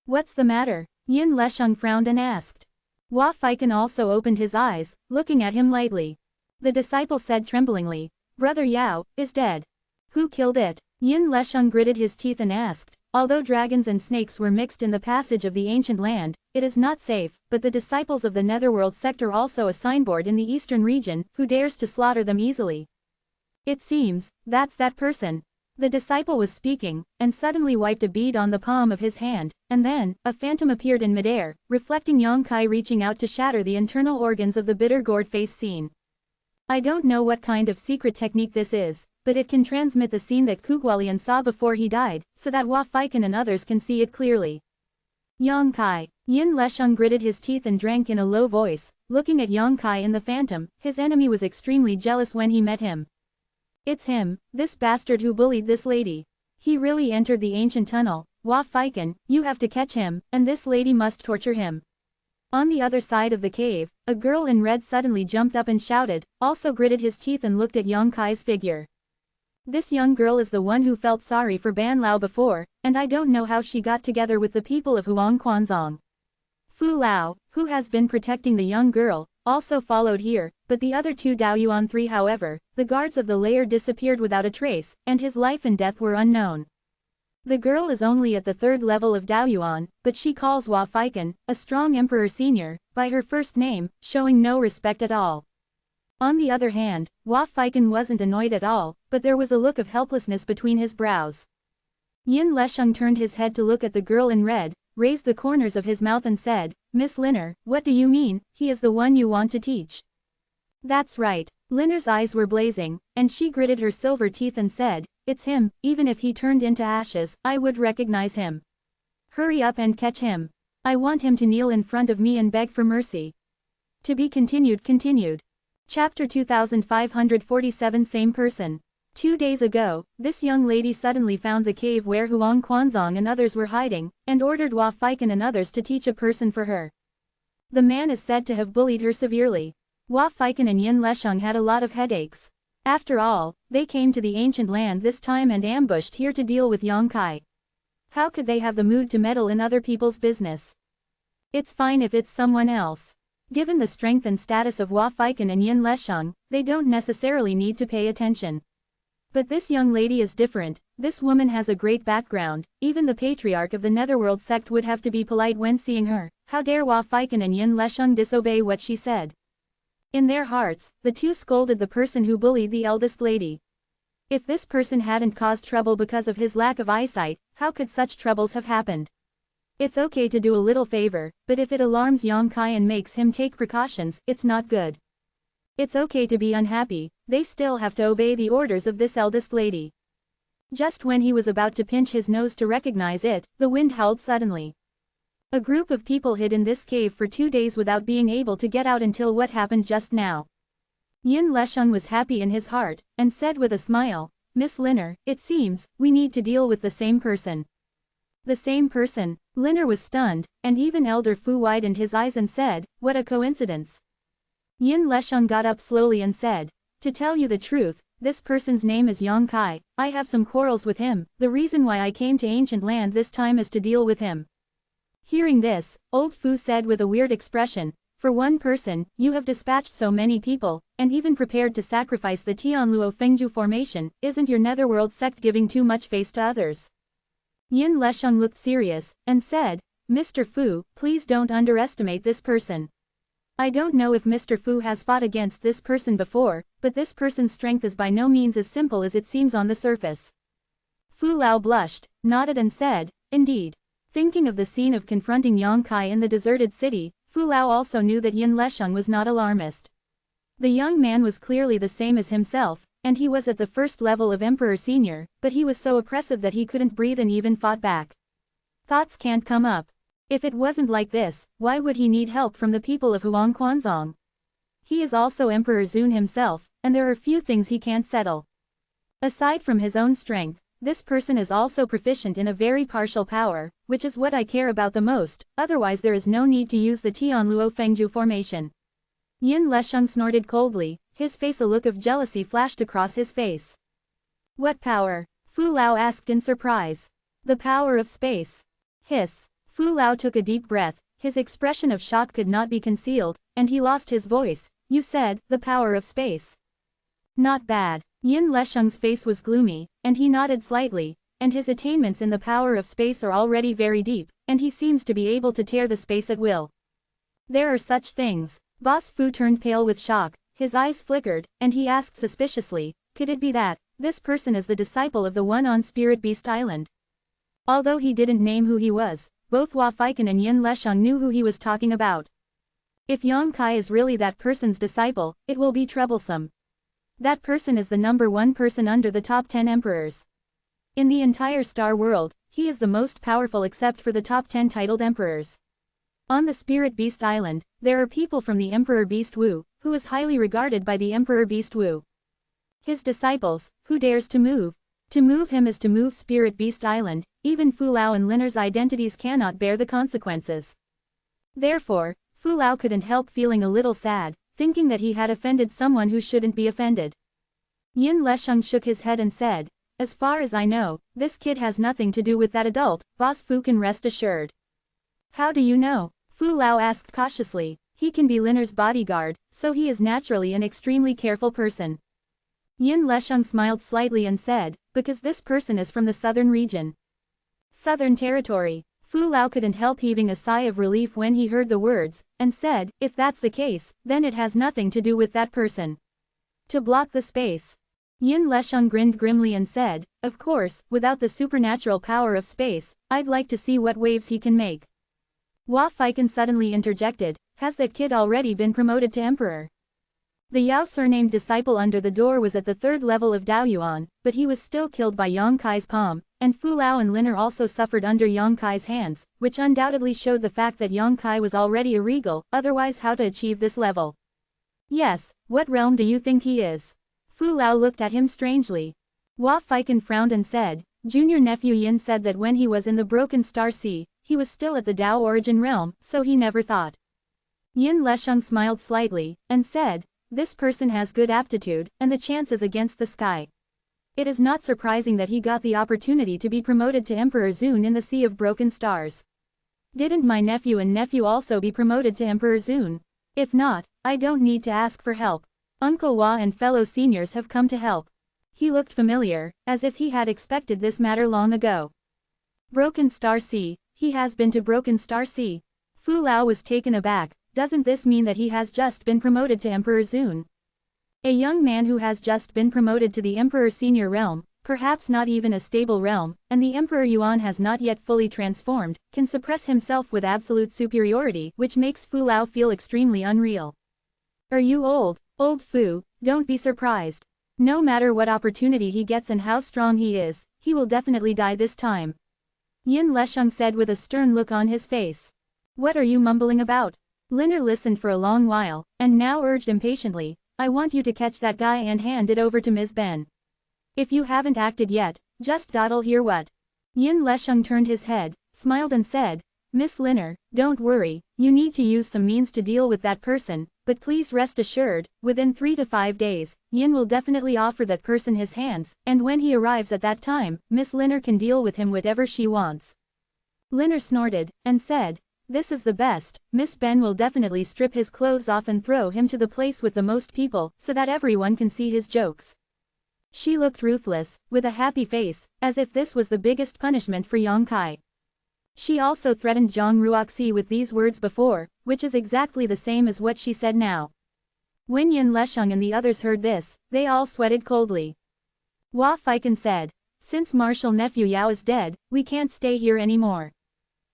What's the matter? Yin Lesheng frowned and asked. Hua Feiken also opened his eyes, looking at him lightly. The disciple said tremblingly, Brother Yao is dead. Who killed it? Yin Lesheng gritted his teeth and asked. Although dragons and snakes were mixed in the passage of the ancient land, it is not safe, but the disciples of the Netherworld sector also a signboard in the eastern region, who dares to slaughter them easily? It seems, that's that person. The disciple was speaking, and suddenly wiped a bead on the palm of his hand, and then, a phantom appeared in midair, reflecting Yang Kai reaching out to shatter the internal organs of the bitter gourd face scene. I don't know what kind of secret technique this is, but it can transmit the scene that Kugualian saw before he died, so that Hua Feiken and others can see it clearly. Yang Kai. Yin Lesheng gritted his teeth and drank in a low voice, looking at Yang Kai in the phantom. His enemy was extremely jealous when he met him. It's him, this bastard who bullied this lady. He really entered the ancient tunnel. Hua Feiken, you have to catch him, and this lady must torture him. On the other side of the cave, a girl in red suddenly jumped up and shouted, also gritted his teeth and looked at Yang Kai's figure. This young girl is the one who felt sorry for Ban Lao before, and I don't know how she got together with the people of Huang Quanzong. Fu Lao, who has been protecting the young girl, also followed here, but the other two Daoyuan 3 however, the guards of the lair disappeared without a trace, and his life and death were unknown. The girl is only at the 3rd level of Daoyuan, but she calls Hua Feiken, a strong emperor senior, by her first name, showing no respect at all. On the other hand, Hua Feiken wasn't annoyed at all, but there was a look of helplessness between his brows. Yin Lesheng turned his head to look at the girl in red, raised the corners of his mouth and said, "Miss Linner, what do you mean, he is the one you want to teach?" "That's right." Linner's eyes were blazing, and she gritted her silver teeth and said, "It's him, even if he turned into ashes, I would recognize him. Hurry up and catch him. I want him to kneel in front of me and beg for mercy." To be continued. Chapter 2547 Same person. 2 days ago, this young lady suddenly found the cave where Huang Quanzong and others were hiding, and ordered Hua Feiken and others to teach a person for her. The man is said to have bullied her severely. Hua Feiken and Yin Lesheng had a lot of headaches. After all, they came to the ancient land this time and ambushed here to deal with Yang Kai. How could they have the mood to meddle in other people's business? It's fine if it's someone else. Given the strength and status of Hua Feiken and Yin Lesheng, they don't necessarily need to pay attention. But this young lady is different. This woman has a great background. Even the patriarch of the Netherworld sect would have to be polite when seeing her. How dare Hua Feiken and Yin Lesheng disobey what she said? In their hearts, the two scolded the person who bullied the eldest lady. If this person hadn't caused trouble because of his lack of eyesight, how could such troubles have happened? It's okay to do a little favor, but if it alarms Yang Kai and makes him take precautions, it's not good. It's okay to be unhappy, they still have to obey the orders of this eldest lady. Just when he was about to pinch his nose to recognize it, the wind howled suddenly. A group of people hid in this cave for 2 days without being able to get out until what happened just now. Yin Lesheng was happy in his heart, and said with a smile, "Miss Linner, it seems, we need to deal with the same person." The same person? Linner was stunned, and even Elder Fu widened his eyes and said, "What a coincidence." Yin Lesheng got up slowly and said, "To tell you the truth, this person's name is Yang Kai. I have some quarrels with him. The reason why I came to ancient land this time is to deal with him." Hearing this, old Fu said with a weird expression, "For one person, you have dispatched so many people, and even prepared to sacrifice the Tianluo Fengju formation. Isn't your Netherworld sect giving too much face to others?" Yin Lesheng looked serious, and said, "Mr. Fu, please don't underestimate this person. I don't know if Mr. Fu has fought against this person before, but this person's strength is by no means as simple as it seems on the surface." Fu Lao blushed, nodded and said, "Indeed." Thinking of the scene of confronting Yang Kai in the deserted city, Fu Lao also knew that Yin Lesheng was not alarmist. The young man was clearly the same as himself, and he was at the 1st level of Emperor Senior, but he was so oppressive that he couldn't breathe and even fought back. Thoughts can't come up. If it wasn't like this, why would he need help from the people of Huang Quanzong? He is also Emperor Zun himself, and there are few things he can't settle. Aside from his own strength, this person is also proficient in a very partial power, which is what I care about the most, otherwise there is no need to use the Tianluo Fengju formation. Yin Lesheng snorted coldly, his face a look of jealousy flashed across his face. "What power?" Fu Lao asked in surprise. "The power of space." Hiss. Fu Lao took a deep breath, his expression of shock could not be concealed, and he lost his voice. "You said, the power of space." "Not bad." Yin Lesheng's face was gloomy, and he nodded slightly, and his attainments in the power of space are already very deep, and he seems to be able to tear the space at will. "There are such things." Boss Fu turned pale with shock, his eyes flickered, and he asked suspiciously, "Could it be that this person is the disciple of the one on Spirit Beast Island?" Although he didn't name who he was, both Hua Feiken and Yin Lesheng knew who he was talking about. If Yang Kai is really that person's disciple, it will be troublesome. That person is the #1 person under the top 10 emperors. In the entire Star world, he is the most powerful except for the top 10 titled emperors. On the Spirit Beast Island, there are people from the Emperor Beast Wu, who is highly regarded by the Emperor Beast Wu. His disciples, who dares to move? To move him is to move Spirit Beast Island. Even Fu Lao and Linner's identities cannot bear the consequences. Therefore, Fu Lao couldn't help feeling a little sad, thinking that he had offended someone who shouldn't be offended. Yin Lesheng shook his head and said, "As far as I know, this kid has nothing to do with that adult, Boss Fu can rest assured." "How do you know?" Fu Lao asked cautiously. He can be Liner's bodyguard, so he is naturally an extremely careful person. Yin Lesheng smiled slightly and said, because this person is from the southern region. Southern territory. Fu Lao couldn't help heaving a sigh of relief when he heard the words, and said, if that's the case, then it has nothing to do with that person. To block the space. Yin Lesheng grinned grimly and said, of course, without the supernatural power of space, I'd like to see what waves he can make. Hua Feiken suddenly interjected, has that kid already been promoted to emperor? The Yao surnamed disciple under the door was at the 3rd level of Daoyuan, but he was still killed by Yang Kai's palm, and Fu Lao and Liner also suffered under Yang Kai's hands, which undoubtedly showed the fact that Yang Kai was already a regal, otherwise how to achieve this level? Yes, what realm do you think he is? Fu Lao looked at him strangely. Hua Feiken frowned and said, junior nephew Yin said that when he was in the Broken Star Sea, he was still at the Dao origin realm, so he never thought. Yin Lesheng smiled slightly, and said, this person has good aptitude, and the chance is against the sky. It is not surprising that he got the opportunity to be promoted to Emperor Zun in the Sea of Broken Stars. Didn't my nephew and nephew also be promoted to Emperor Zun? If not, I don't need to ask for help. Uncle Hua and fellow seniors have come to help. He looked familiar, as if he had expected this matter long ago. Broken Star Sea, he has been to Broken Star Sea. Fu Lao was taken aback. Doesn't this mean that he has just been promoted to Emperor Zun? A young man who has just been promoted to the Emperor Senior realm, perhaps not even a stable realm, and the Emperor Yuan has not yet fully transformed, can suppress himself with absolute superiority, which makes Fu Lao feel extremely unreal. Are you old Fu? Don't be surprised. No matter what opportunity he gets and how strong he is, he will definitely die this time. Yin Lesheng said with a stern look on his face. What are you mumbling about? Liner listened for a long while, and now urged impatiently, I want you to catch that guy and hand it over to Ms. Ben. If you haven't acted yet, just dawdle here what? Yin Lesheng turned his head, smiled and said, Miss Liner, don't worry, you need to use some means to deal with that person, but please rest assured, within 3 to 5 days, Yin will definitely offer that person his hands, and when he arrives at that time, Miss Liner can deal with him whatever she wants. Liner snorted, and said, this is the best, Miss Ben will definitely strip his clothes off and throw him to the place with the most people, so that everyone can see his jokes. She looked ruthless, with a happy face, as if this was the biggest punishment for Yang Kai. She also threatened Zhang Ruoxi with these words before, which is exactly the same as what she said now. When Yin Lesheng and the others heard this, they all sweated coldly. Hua Feiken said, since Marshal Nephew Yao is dead, we can't stay here anymore.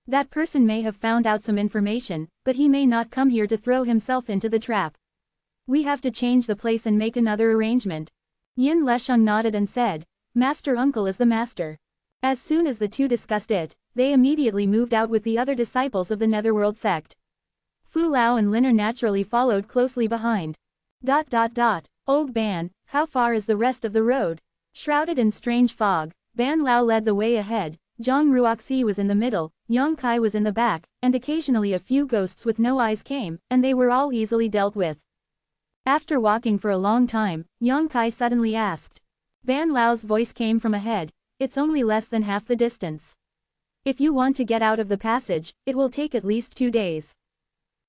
That person may have found out some information, but he may not come here to throw himself into the trap. We have to change the place and make another arrangement. Yin Lesheng nodded and said, Master Uncle is the master. As soon as the two discussed it, they immediately moved out with the other disciples of the Netherworld sect. Fu Lao and Liner naturally followed closely behind. Old Ban, how far is the rest of the road? Shrouded in strange fog, Ban Lao led the way ahead. Zhang Ruoxi was in the middle, Yang Kai was in the back, and occasionally a few ghosts with no eyes came, and they were all easily dealt with. After walking for a long time, Yang Kai suddenly asked. Ban Lao's voice came from ahead, it's only less than half the distance. If you want to get out of the passage, it will take at least 2 days.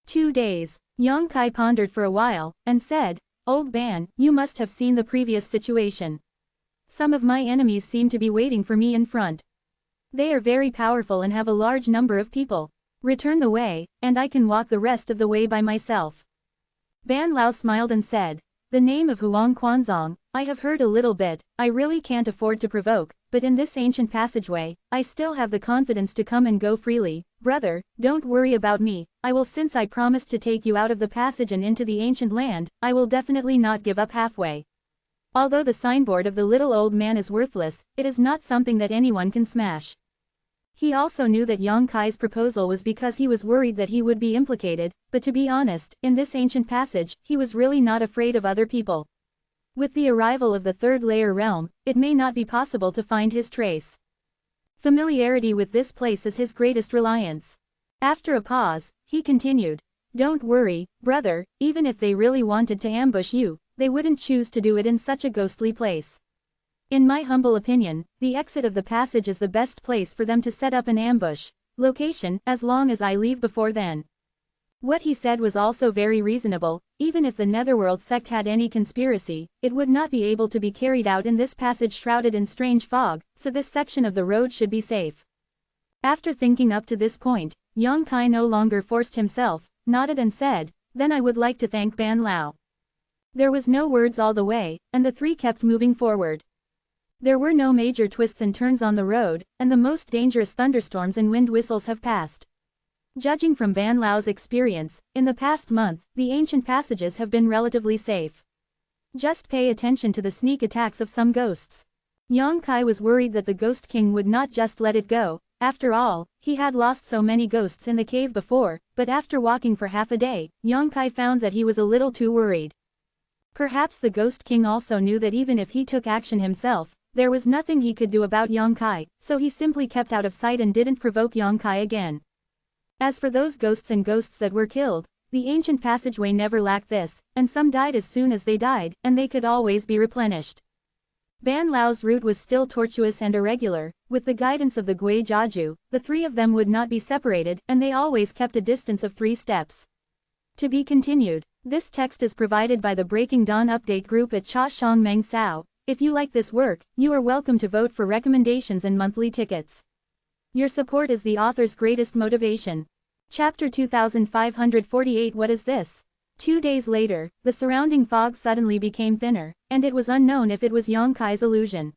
2 days, Yang Kai pondered for a while, and said, Old Ban, you must have seen the previous situation. Some of my enemies seem to be waiting for me in front. They are very powerful and have a large number of people. Return the way, and I can walk the rest of the way by myself. Ban Lao smiled and said, the name of Huang Quanzong, I have heard a little bit, I really can't afford to provoke, but in this ancient passageway, I still have the confidence to come and go freely. Brother, don't worry about me, I will since I promised to take you out of the passage and into the ancient land, I will definitely not give up halfway. Although the signboard of the little old man is worthless, it is not something that anyone can smash. He also knew that Yang Kai's proposal was because he was worried that he would be implicated, but to be honest, in this ancient passage, he was really not afraid of other people. With the arrival of the 3rd layer realm, it may not be possible to find his trace. Familiarity with this place is his greatest reliance. After a pause, he continued, don't worry, brother, even if they really wanted to ambush you, they wouldn't choose to do it in such a ghostly place. In my humble opinion, the exit of the passage is the best place for them to set up an ambush. Location, as long as I leave before then. What he said was also very reasonable. Even if the Netherworld sect had any conspiracy, it would not be able to be carried out in this passage shrouded in strange fog, so this section of the road should be safe. After thinking up to this point, Yang Kai no longer forced himself, nodded and said, "Then I would like to thank Ban Lao." There was no words all the way, and the three kept moving forward. There were no major twists and turns on the road, and the most dangerous thunderstorms and wind whistles have passed. Judging from Ban Lao's experience, in the past month, the ancient passages have been relatively safe. Just pay attention to the sneak attacks of some ghosts. Yang Kai was worried that the Ghost King would not just let it go. After all, he had lost so many ghosts in the cave before, but after walking for half a day, Yang Kai found that he was a little too worried. Perhaps the Ghost King also knew that even if he took action himself, there was nothing he could do about Yang Kai, so he simply kept out of sight and didn't provoke Yang Kai again. As for those ghosts and ghosts that were killed, the ancient passageway never lacked this, and some died as soon as they died, and they could always be replenished. Ban Lao's route was still tortuous and irregular. With the guidance of the Gui Jiaju, the three of them would not be separated, and they always kept a distance of 3 steps. To be continued. This text is provided by the Breaking Dawn Update group at Cha Shang Meng Sao. If you like this work, you are welcome to vote for recommendations and monthly tickets. Your support is the author's greatest motivation. Chapter 2548. What is this? 2 days later, the surrounding fog suddenly became thinner, and it was unknown if it was Yang Kai's illusion.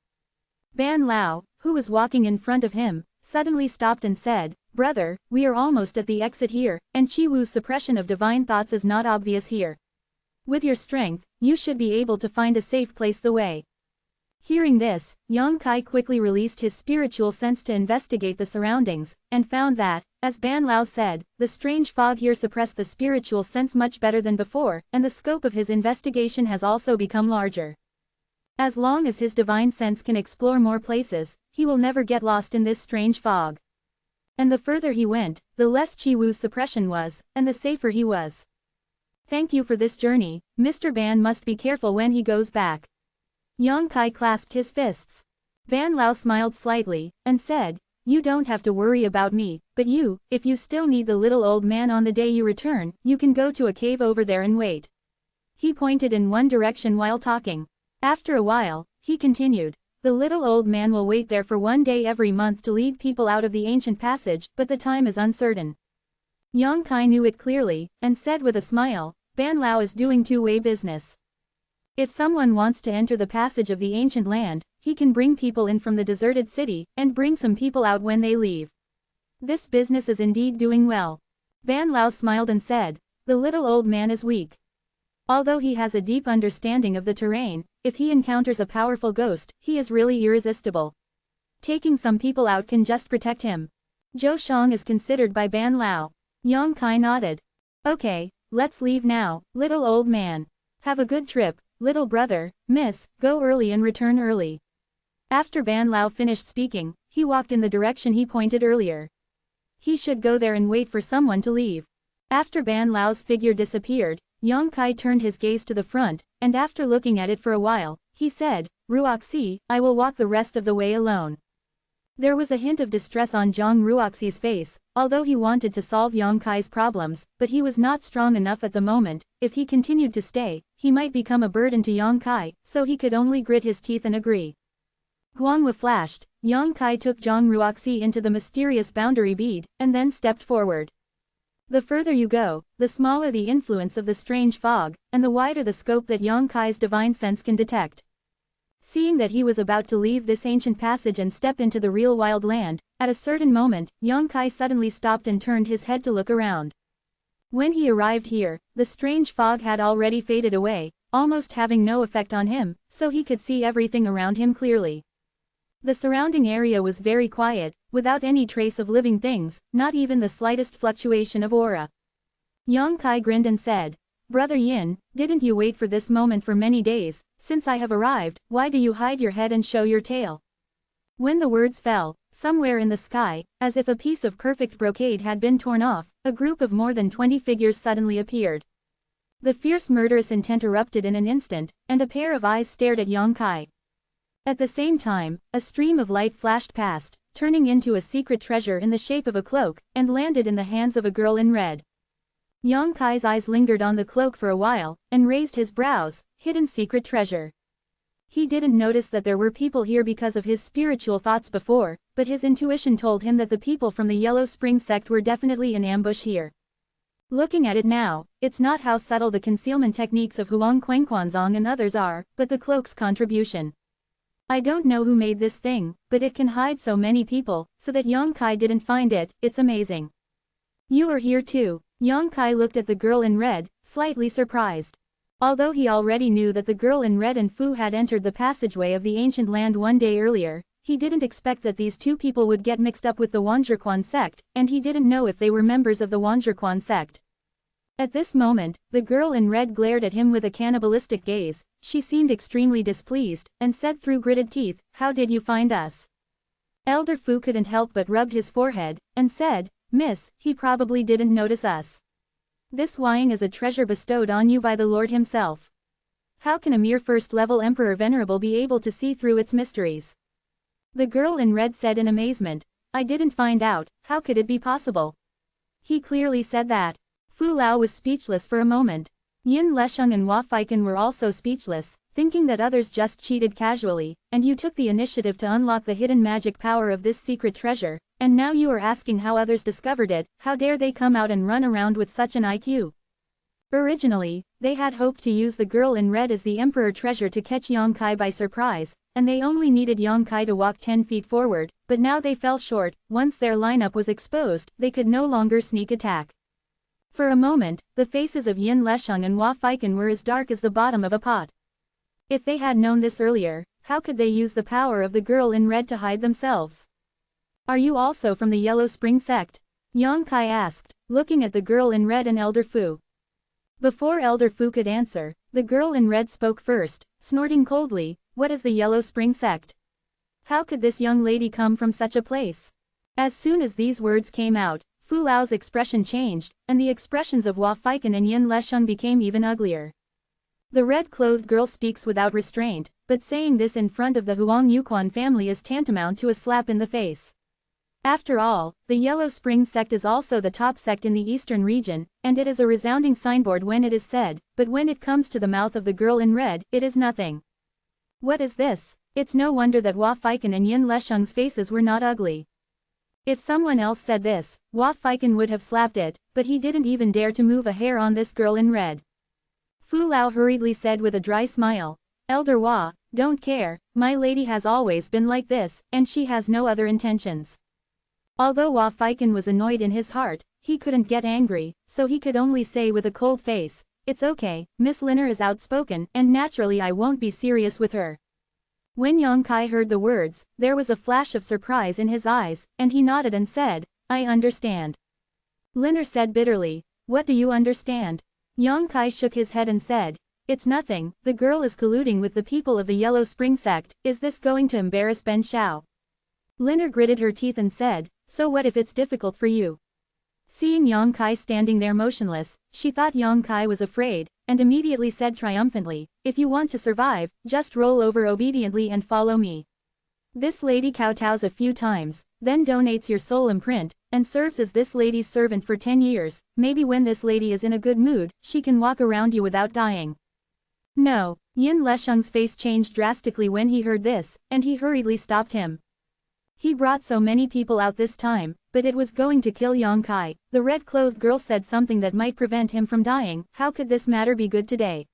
Ban Lao, who was walking in front of him, suddenly stopped and said, "Brother, we are almost at the exit here, and Chi-Wu's suppression of divine thoughts is not obvious here. With your strength, you should be able to find a safe place the way." Hearing this, Yang Kai quickly released his spiritual sense to investigate the surroundings, and found that, as Ban Lao said, the strange fog here suppressed the spiritual sense much better than before, and the scope of his investigation has also become larger. As long as his divine sense can explore more places, he will never get lost in this strange fog. And the further he went, the less Chi-Wu's suppression was, and the safer he was. Thank you for this journey. Mr. Ban must be careful when he goes back. Yang Kai clasped his fists. Ban Lao smiled slightly, and said, "You don't have to worry about me, but if you still need the little old man on the day you return, you can go to a cave over there and wait." He pointed in one direction while talking. After a while, he continued, "The little old man will wait there for 1 day every month to lead people out of the ancient passage, but the time is uncertain." Yang Kai knew it clearly, and said with a smile, "Ban Lao is doing two-way business. If someone wants to enter the passage of the ancient land, he can bring people in from the deserted city, and bring some people out when they leave. This business is indeed doing well." Ban Lao smiled and said, "The little old man is weak. Although he has a deep understanding of the terrain, if he encounters a powerful ghost, he is really irresistible. Taking some people out can just protect him." Zhou Shang is considered by Ban Lao. Yang Kai nodded. "Okay, let's leave now, little old man. Have a good trip, little brother, miss, go early and return early." After Ban Lao finished speaking, he walked in the direction he pointed earlier. He should go there and wait for someone to leave. After Ban Lao's figure disappeared, Yang Kai turned his gaze to the front, and after looking at it for a while, he said, "Ruoxi, I will walk the rest of the way alone." There was a hint of distress on Zhang Ruoxi's face, although he wanted to solve Yang Kai's problems, but he was not strong enough at the moment. If he continued to stay, he might become a burden to Yang Kai, so he could only grit his teeth and agree. Guanghua flashed. Yang Kai took Zhang Ruoxi into the mysterious boundary bead, and then stepped forward. The further you go, the smaller the influence of the strange fog, and the wider the scope that Yang Kai's divine sense can detect. Seeing that he was about to leave this ancient passage and step into the real wild land, at a certain moment, Yang Kai suddenly stopped and turned his head to look around. When he arrived here, the strange fog had already faded away, almost having no effect on him, so he could see everything around him clearly. The surrounding area was very quiet, without any trace of living things, not even the slightest fluctuation of aura. Yang Kai grinned and said, "Brother Yin, didn't you wait for this moment for many days? Since I have arrived, why do you hide your head and show your tail?" When the words fell, somewhere in the sky, as if a piece of perfect brocade had been torn off, a group of more than 20 figures suddenly appeared. The fierce murderous intent erupted in an instant, and a pair of eyes stared at Yang Kai. At the same time, a stream of light flashed past, turning into a secret treasure in the shape of a cloak, and landed in the hands of a girl in red. Yang Kai's eyes lingered on the cloak for a while, and raised his brows. Hidden secret treasure. He didn't notice that there were people here because of his spiritual thoughts before, but his intuition told him that the people from the Yellow Spring sect were definitely in ambush here. Looking at it now, it's not how subtle the concealment techniques of Huang Quanzong and others are, but the cloak's contribution. I don't know who made this thing, but it can hide so many people, so that Yang Kai didn't find it. It's amazing. You are here too. Yang Kai looked at the girl in red, slightly surprised. Although he already knew that the girl in red and Fu had entered the passageway of the ancient land one day earlier, he didn't expect that these two people would get mixed up with the Wanzhiquan sect, and he didn't know if they were members of the Wanzhiquan sect. At this moment, the girl in red glared at him with a cannibalistic gaze. She seemed extremely displeased, and said through gritted teeth, "How did you find us?" Elder Fu couldn't help but rubbed his forehead, and said, "Miss, he probably didn't notice us. This Wying is a treasure bestowed on you by the Lord himself. How can a mere first-level Emperor Venerable be able to see through its mysteries?" The girl in red said in amazement, "I didn't find out, how could it be possible?" He clearly said that. Fu Lao was speechless for a moment. Yin Lesheng and Hua Feiken were also speechless, thinking that others just cheated casually, and you took the initiative to unlock the hidden magic power of this secret treasure, and now you are asking how others discovered it. How dare they come out and run around with such an IQ? Originally, they had hoped to use the girl in red as the Emperor treasure to catch Yang Kai by surprise, and they only needed Yang Kai to walk 10 feet forward, but now they fell short. Once their lineup was exposed, they could no longer sneak attack. For a moment, the faces of Yin Lesheng and Hua Feiken were as dark as the bottom of a pot. If they had known this earlier, how could they use the power of the girl in red to hide themselves? "Are you also from the Yellow Spring sect?" Yang Kai asked, looking at the girl in red and Elder Fu. Before Elder Fu could answer, the girl in red spoke first, snorting coldly, "What is the Yellow Spring sect? How could this young lady come from such a place?" As soon as these words came out, Fu Lao's expression changed, and the expressions of Hua Feiken and Yin Lesheng became even uglier. The red-clothed girl speaks without restraint, but saying this in front of the Huang Yuquan family is tantamount to a slap in the face. After all, the Yellow Spring sect is also the top sect in the eastern region, and it is a resounding signboard when it is said, but when it comes to the mouth of the girl in red, it is nothing. What is this? It's no wonder that Hua Feiken and Yin Lesheng's faces were not ugly. If someone else said this, Hua Feiken would have slapped it, but he didn't even dare to move a hair on this girl in red. Fu Lao hurriedly said with a dry smile, "Elder Hua, don't care, my lady has always been like this, and she has no other intentions." Although Hua Feiken was annoyed in his heart, he couldn't get angry, so he could only say with a cold face, "It's okay, Miss Liner is outspoken, and naturally I won't be serious with her." When Yang Kai heard the words, there was a flash of surprise in his eyes, and he nodded and said, "I understand." Liner said bitterly, "What do you understand?" Yang Kai shook his head and said, "It's nothing, the girl is colluding with the people of the Yellow Spring sect. Is this going to embarrass Ben Shao?" Liner gritted her teeth and said, "So what if it's difficult for you?" Seeing Yang Kai standing there motionless, she thought Yang Kai was afraid, and immediately said triumphantly, "If you want to survive, just roll over obediently and follow me." This lady kowtows a few times, then donates your soul imprint, and serves as this lady's servant for 10 years, maybe when this lady is in a good mood, she can walk around you without dying. No. Yin Lesheng's face changed drastically when he heard this, and he hurriedly stopped him. He brought so many people out this time, but it was going to kill Yang Kai. The red-clothed girl said something that might prevent him from dying. How could this matter be good today?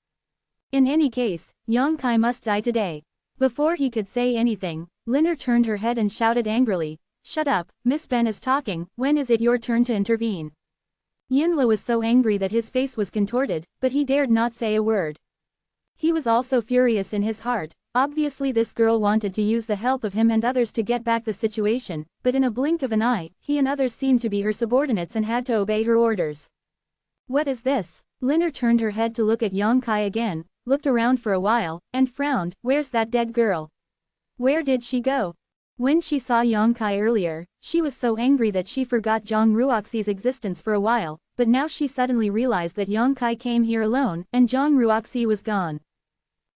In any case, Yang Kai must die today. Before he could say anything, Liner turned her head and shouted angrily, "Shut up, Miss Ben is talking, when is it your turn to intervene?" Yinla was so angry that his face was contorted, but he dared not say a word. He was also furious in his heart. Obviously this girl wanted to use the help of him and others to get back the situation, but in a blink of an eye, he and others seemed to be her subordinates and had to obey her orders. What is this? Liner turned her head to look at Yang Kai again, looked around for a while, and frowned. Where's that dead girl? Where did she go? When she saw Yang Kai earlier, she was so angry that she forgot Zhang Ruoxi's existence for a while, but now she suddenly realized that Yang Kai came here alone, and Zhang Ruoxi was gone.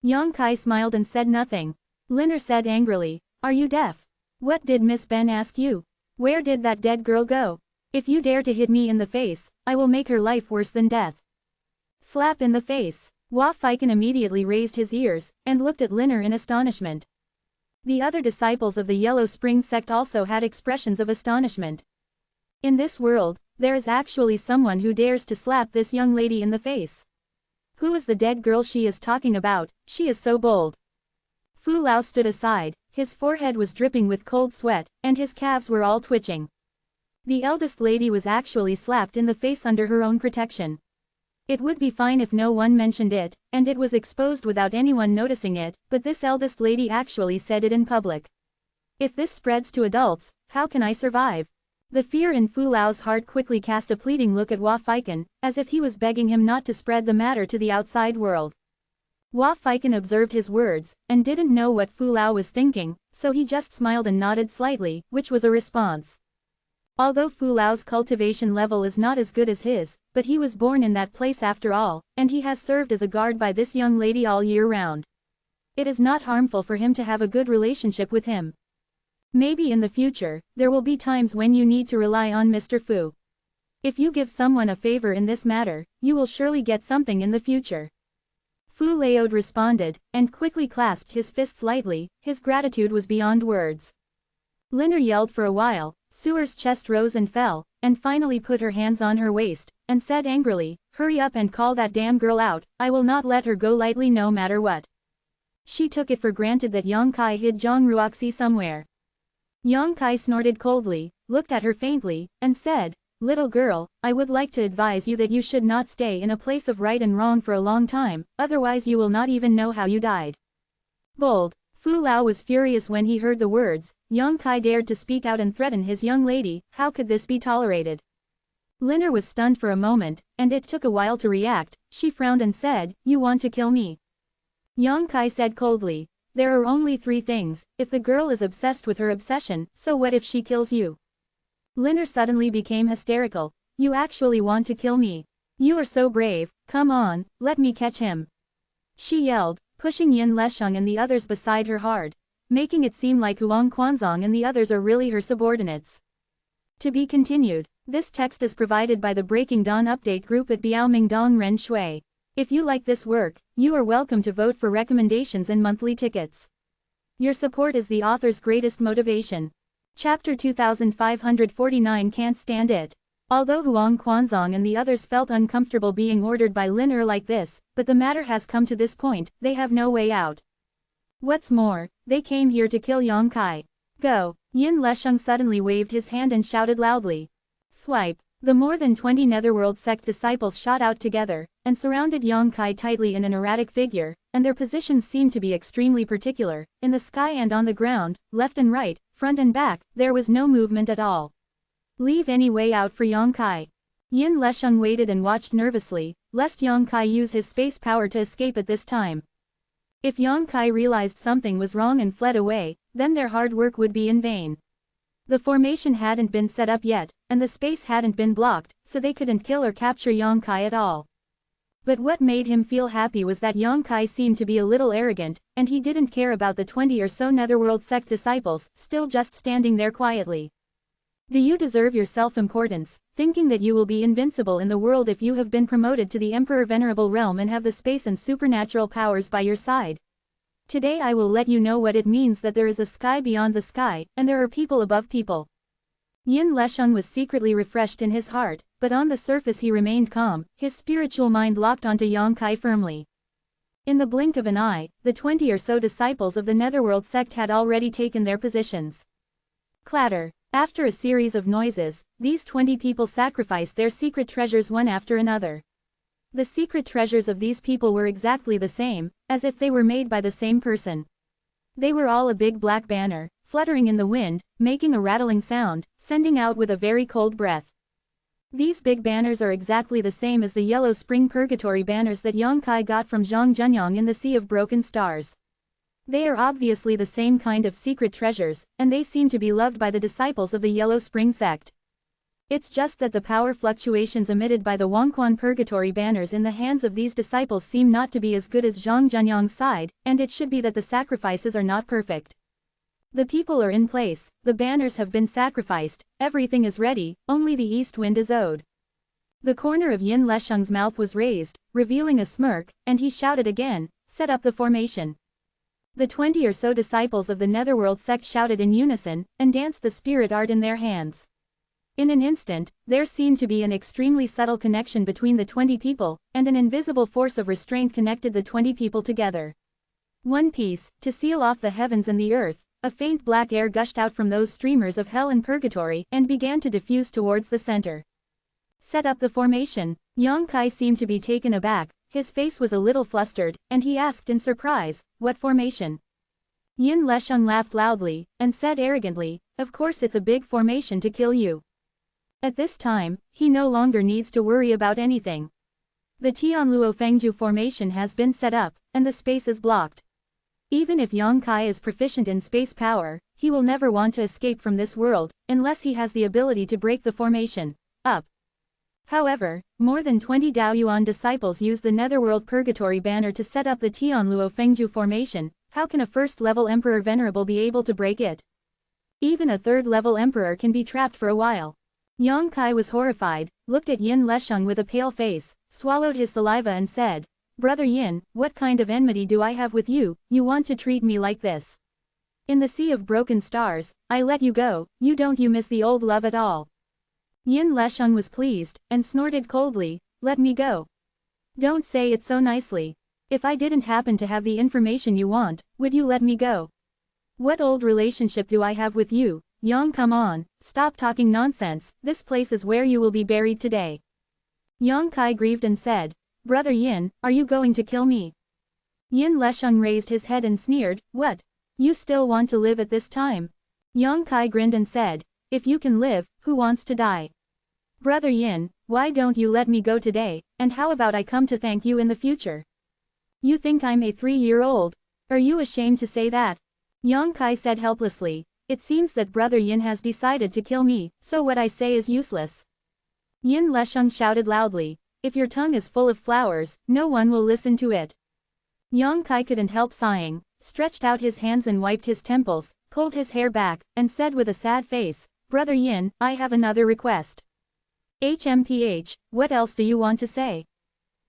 Yang Kai smiled and said nothing. Liner said angrily, "Are you deaf? What did Miss Ben ask you? Where did that dead girl go?" If you dare to hit me in the face, I will make her life worse than death. Slap in the face. Hua Feiken immediately raised his ears, and looked at Liner in astonishment. The other disciples of the Yellow Spring sect also had expressions of astonishment. In this world, there is actually someone who dares to slap this young lady in the face. Who is the dead girl she is talking about? She is so bold. Fu Lao stood aside, his forehead was dripping with cold sweat, and his calves were all twitching. The eldest lady was actually slapped in the face under her own protection. It would be fine if no one mentioned it, and it was exposed without anyone noticing it, but this eldest lady actually said it in public. If this spreads to adults, how can I survive? The fear in Fu Lao's heart quickly cast a pleading look at Hua Feiken, as if he was begging him not to spread the matter to the outside world. Hua Feiken observed his words, and didn't know what Fu Lao was thinking, so he just smiled and nodded slightly, which was a response. Although Fu Lao's cultivation level is not as good as his, but he was born in that place after all, and he has served as a guard by this young lady all year round. It is not harmful for him to have a good relationship with him. Maybe in the future, there will be times when you need to rely on Mr. Fu. If you give someone a favor in this matter, you will surely get something in the future. Fu Laode responded, and quickly clasped his fists lightly, his gratitude was beyond words. Liner yelled for a while, Suer's chest rose and fell, and finally put her hands on her waist, and said angrily, "Hurry up and call that damn girl out, I will not let her go lightly no matter what." She took it for granted that Yang Kai hid Zhang Ruoxi somewhere. Yang Kai snorted coldly, looked at her faintly, and said, "Little girl, I would like to advise you that you should not stay in a place of right and wrong for a long time, otherwise you will not even know how you died." Bold. Fu Lao was furious when he heard the words, Yang Kai dared to speak out and threaten his young lady, how could this be tolerated? Liner was stunned for a moment, and it took a while to react. She frowned and said, "You want to kill me?" Yang Kai said coldly, "There are only three things, if the girl is obsessed with her obsession, so what if she kills you?" Liner suddenly became hysterical, "You actually want to kill me? You are so brave, come on, let me catch him." She yelled, pushing Yin Lesheng and the others beside her hard, making it seem like Huang Quanzong and the others are really her subordinates. To be continued. This text is provided by the Breaking Dawn Update group at Biaoming Dong Ren Shui. If you like this work, you are welcome to vote for recommendations and monthly tickets. Your support is the author's greatest motivation. Chapter 2549 Can't Stand It. Although Huang Quanzong and the others felt uncomfortable being ordered by Liner like this, but the matter has come to this point, they have no way out. What's more, they came here to kill Yang Kai. Go! Yin Lesheng suddenly waved his hand and shouted loudly. Swipe! The more than 20 Netherworld sect disciples shot out together, and surrounded Yang Kai tightly in an erratic figure, and their positions seemed to be extremely particular, in the sky and on the ground, left and right, front and back, there was no movement at all. Leave any way out for Yang Kai. Yin Lesheng waited and watched nervously, lest Yang Kai use his space power to escape at this time. If Yang Kai realized something was wrong and fled away, then their hard work would be in vain. The formation hadn't been set up yet, and the space hadn't been blocked, so they couldn't kill or capture Yang Kai at all. But what made him feel happy was that Yang Kai seemed to be a little arrogant, and he didn't care about the 20 or so Netherworld sect disciples, still just standing there quietly. Do you deserve your self-importance, thinking that you will be invincible in the world if you have been promoted to the Emperor Venerable realm and have the space and supernatural powers by your side? Today I will let you know what it means that there is a sky beyond the sky, and there are people above people. Yin Lesheng was secretly refreshed in his heart, but on the surface he remained calm, his spiritual mind locked onto Yang Kai firmly. In the blink of an eye, the 20 or so disciples of the Netherworld sect had already taken their positions. Clatter. After a series of noises, these 20 people sacrificed their secret treasures one after another. The secret treasures of these people were exactly the same, as if they were made by the same person. They were all a big black banner, fluttering in the wind, making a rattling sound, sending out with a very cold breath. These big banners are exactly the same as the Yellow Spring Purgatory banners that Yang Kai got from Zhang Zhenyang in the Sea of Broken Stars. They are obviously the same kind of secret treasures, and they seem to be loved by the disciples of the Yellow Spring sect. It's just that the power fluctuations emitted by the Wangquan Purgatory banners in the hands of these disciples seem not to be as good as Zhang Zhenyang's side, and it should be that the sacrifices are not perfect. The people are in place, the banners have been sacrificed, everything is ready, only the east wind is owed. The corner of Yin Lesheng's mouth was raised, revealing a smirk, and he shouted again, set up the formation. The 20 or so disciples of the Netherworld sect shouted in unison, and danced the spirit art in their hands. In an instant, there seemed to be an extremely subtle connection between the 20 people, and an invisible force of restraint connected the 20 people together. One piece, to seal off the heavens and the earth, a faint black air gushed out from those streamers of hell and purgatory and began to diffuse towards the center. Set up the formation. Yang Kai seemed to be taken aback, his face was a little flustered, and he asked in surprise, what formation? Yin Lesheng laughed loudly, and said arrogantly, of course it's a big formation to kill you. At this time, he no longer needs to worry about anything. The Tianluo Fengju formation has been set up, and the space is blocked. Even if Yang Kai is proficient in space power, he will never want to escape from this world, unless he has the ability to break the formation up. However, more than 20 Daoyuan disciples use the Netherworld Purgatory banner to set up the Tianluo Fengju formation. How can a first-level Emperor Venerable be able to break it? Even a third-level Emperor can be trapped for a while. Yang Kai was horrified, looked at Yin Lesheng with a pale face, swallowed his saliva and said, Brother Yin, what kind of enmity do I have with you, you want to treat me like this? In the sea of broken stars, I let you go, you miss the old love at all. Yin Lesheng was pleased, and snorted coldly, let me go. Don't say it so nicely. If I didn't happen to have the information you want, would you let me go? What old relationship do I have with you, Yang? Come on, stop talking nonsense, this place is where you will be buried today. Yang Kai grieved and said, Brother Yin, are you going to kill me? Yin Lesheng raised his head and sneered, what? You still want to live at this time? Yang Kai grinned and said, if you can live, who wants to die? Brother Yin, why don't you let me go today, and how about I come to thank you in the future? You think I'm a 3-year-old? Are you ashamed to say that? Yang Kai said helplessly, it seems that Brother Yin has decided to kill me, so what I say is useless. Yin Lesheng shouted loudly, if your tongue is full of flowers, no one will listen to it. Yang Kai couldn't help sighing, stretched out his hands and wiped his temples, pulled his hair back, and said with a sad face, Brother Yin, I have another request. HMPH, what else do you want to say?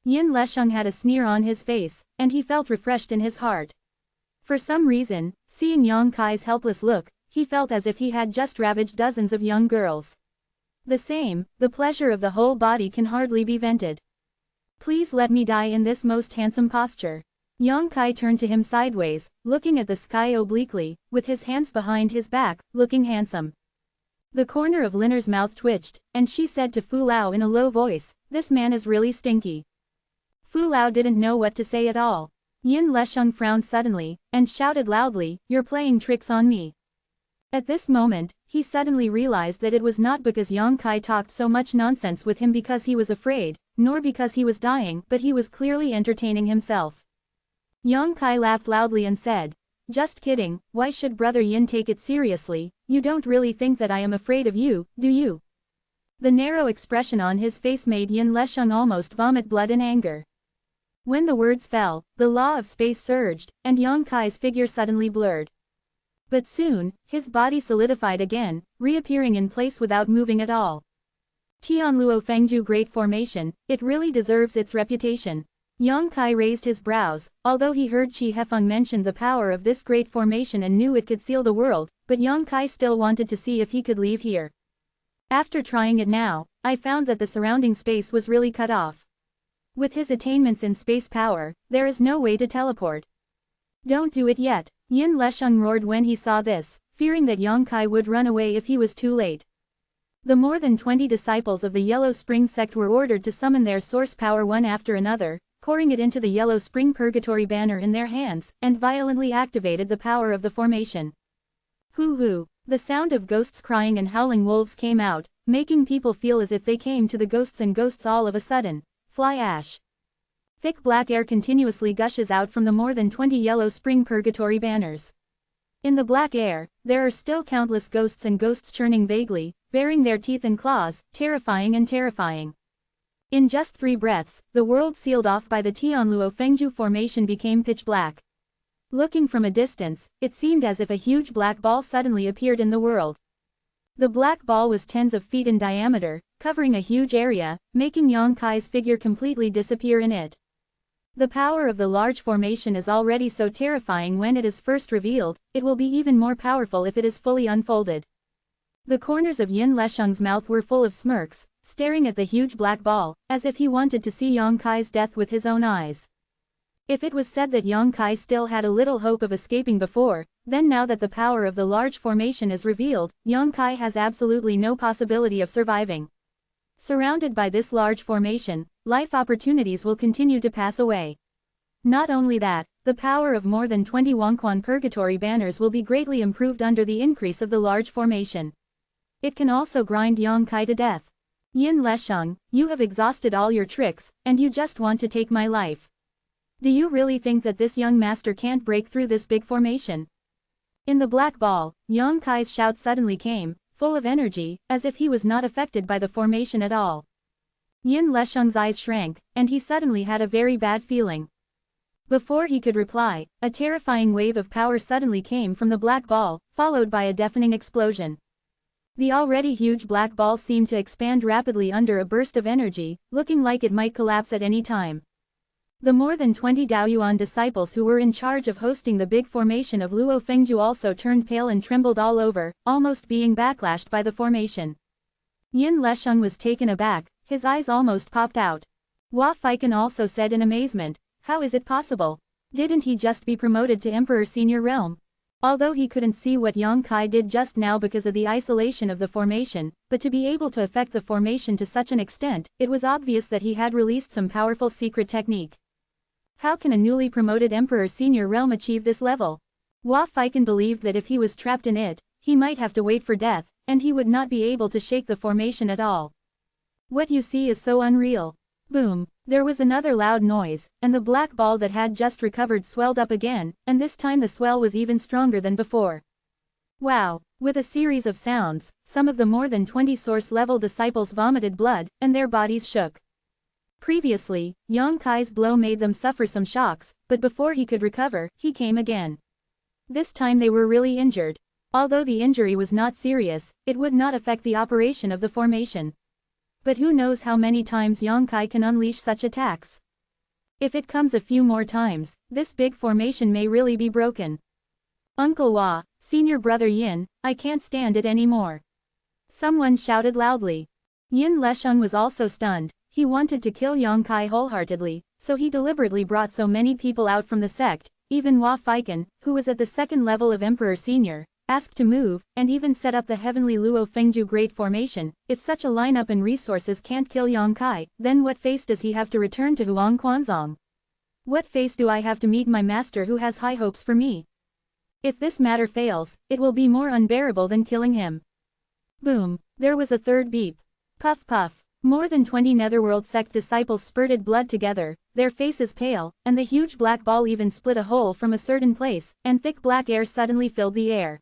Yin Lesheng had a sneer on his face, and he felt refreshed in his heart. For some reason, seeing Yang Kai's helpless look, he felt as if he had just ravaged dozens of young girls. The pleasure of the whole body can hardly be vented. Please let me die in this most handsome posture. Yang Kai turned to him sideways, looking at the sky obliquely, with his hands behind his back, looking handsome. The corner of Linner's mouth twitched, and she said to Fu Lao in a low voice, this man is really stinky. Fu Lao didn't know what to say at all. Yin Lesheng frowned suddenly, and shouted loudly, you're playing tricks on me. At this moment, he suddenly realized that it was not because Yang Kai talked so much nonsense with him because he was afraid, nor because he was dying, but he was clearly entertaining himself. Yang Kai laughed loudly and said, just kidding, why should Brother Yin take it seriously, you don't really think that I am afraid of you, do you? The narrow expression on his face made Yin Lesheng almost vomit blood in anger. When the words fell, the law of space surged, and Yang Kai's figure suddenly blurred. But soon, his body solidified again, reappearing in place without moving at all. Tianluo Fengju Great Formation, it really deserves its reputation. Yang Kai raised his brows, although he heard Chi Hefeng mention the power of this great formation and knew it could seal the world, but Yang Kai still wanted to see if he could leave here. After trying it now, I found that the surrounding space was really cut off. With his attainments in space power, there is no way to teleport. Don't do it yet, Yin Lesheng roared when he saw this, fearing that Yang Kai would run away if he was too late. The more than 20 disciples of the Yellow Spring sect were ordered to summon their source power one after another, pouring it into the Yellow Spring Purgatory banner in their hands, and violently activated the power of the formation. Hoo-hoo! The sound of ghosts crying and howling wolves came out, making people feel as if they came to the ghosts and ghosts all of a sudden. Fly ash. Thick black air continuously gushes out from the more than 20 Yellow Spring Purgatory banners. In the black air, there are still countless ghosts and ghosts churning vaguely, baring their teeth and claws, terrifying and terrifying. In just 3 breaths, the world sealed off by the Tianluo Fengju formation became pitch black. Looking from a distance, it seemed as if a huge black ball suddenly appeared in the world. The black ball was tens of feet in diameter, covering a huge area, making Yang Kai's figure completely disappear in it. The power of the large formation is already so terrifying when it is first revealed, it will be even more powerful if it is fully unfolded. The corners of Yin Lesheng's mouth were full of smirks, staring at the huge black ball, as if he wanted to see Yang Kai's death with his own eyes. If it was said that Yang Kai still had a little hope of escaping before, then now that the power of the large formation is revealed, Yang Kai has absolutely no possibility of surviving. Surrounded by this large formation, life opportunities will continue to pass away. Not only that, the power of more than 20 Wangquan purgatory banners will be greatly improved under the increase of the large formation. It can also grind Yang Kai to death. Yin Lesheng, you have exhausted all your tricks, and you just want to take my life. Do you really think that this young master can't break through this big formation? In the black ball, Yang Kai's shout suddenly came, full of energy, as if he was not affected by the formation at all. Yin Lesheng's eyes shrank, and he suddenly had a very bad feeling. Before he could reply, a terrifying wave of power suddenly came from the black ball, followed by a deafening explosion. The already huge black ball seemed to expand rapidly under a burst of energy, looking like it might collapse at any time. The more than 20 Daoyuan disciples who were in charge of hosting the big formation of Luo Fengju also turned pale and trembled all over, almost being backlashed by the formation. Yin Lesheng was taken aback, his eyes almost popped out. Hua Feiken also said in amazement, how is it possible? Didn't he just be promoted to Emperor Senior Realm? Although he couldn't see what Yang Kai did just now because of the isolation of the formation, but to be able to affect the formation to such an extent, it was obvious that he had released some powerful secret technique. How can a newly promoted Emperor Senior Realm achieve this level? Hua Feiken believed that if he was trapped in it, he might have to wait for death, and he would not be able to shake the formation at all. What you see is so unreal. Boom! There was another loud noise, and the black ball that had just recovered swelled up again, and this time the swell was even stronger than before. Wow! With a series of sounds, some of the more than 20 source-level disciples vomited blood, and their bodies shook. Previously, Yang Kai's blow made them suffer some shocks, but before he could recover, he came again. This time they were really injured. Although the injury was not serious, it would not affect the operation of the formation. But who knows how many times Yang Kai can unleash such attacks? If it comes a few more times, this big formation may really be broken. Uncle Hua, senior brother Yin, I can't stand it anymore. Someone shouted loudly. Yin Lesheng was also stunned. He wanted to kill Yang Kai wholeheartedly, so he deliberately brought so many people out from the sect, even Hua Feiken, who was at the second level of Emperor Senior, asked to move, and even set up the heavenly Luo Fengju Great Formation. If such a lineup and resources can't kill Yang Kai, then what face does he have to return to Huang Quanzong? What face do I have to meet my master who has high hopes for me? If this matter fails, it will be more unbearable than killing him. Boom! There was a third beep. Puff puff. More than 20 Netherworld sect disciples spurted blood together, their faces pale, and the huge black ball even split a hole from a certain place, and thick black air suddenly filled the air.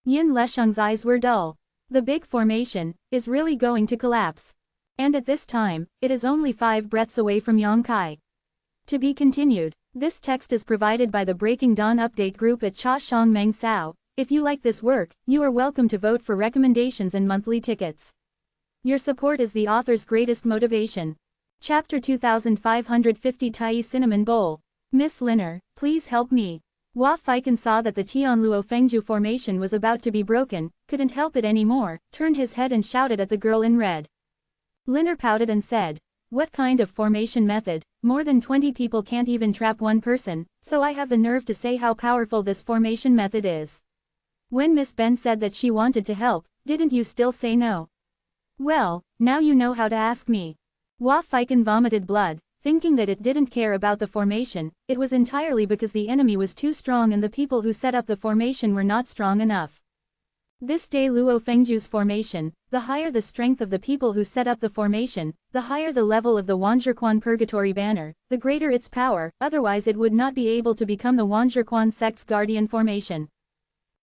Yin Lesheng's eyes were dull. The big formation is really going to collapse. And at this time, it is only 5 breaths away from Yang Kai. To be continued. This text is provided by the Breaking Dawn update group at Cha Shang Meng Sao. If you like this work, you are welcome to vote for recommendations and monthly tickets. Your support is the author's greatest motivation. Chapter 2550 Tai Cinnamon Bowl. Miss Linner, please help me. Hua Feiken saw that the Tianluo Fengju formation was about to be broken, couldn't help it anymore, turned his head and shouted at the girl in red. Linner pouted and said, what kind of formation method? More than 20 people can't even trap one person, so I have the nerve to say how powerful this formation method is. When Miss Ben said that she wanted to help, didn't you still say no? Well, now you know how to ask me. Hua Feiken vomited blood, thinking that it didn't care about the formation. It was entirely because the enemy was too strong and the people who set up the formation were not strong enough. This day Luo Fengju's formation, the higher the strength of the people who set up the formation, the higher the level of the Wanzhiquan Purgatory banner, the greater its power, otherwise it would not be able to become the Wanzhiquan sect's guardian formation.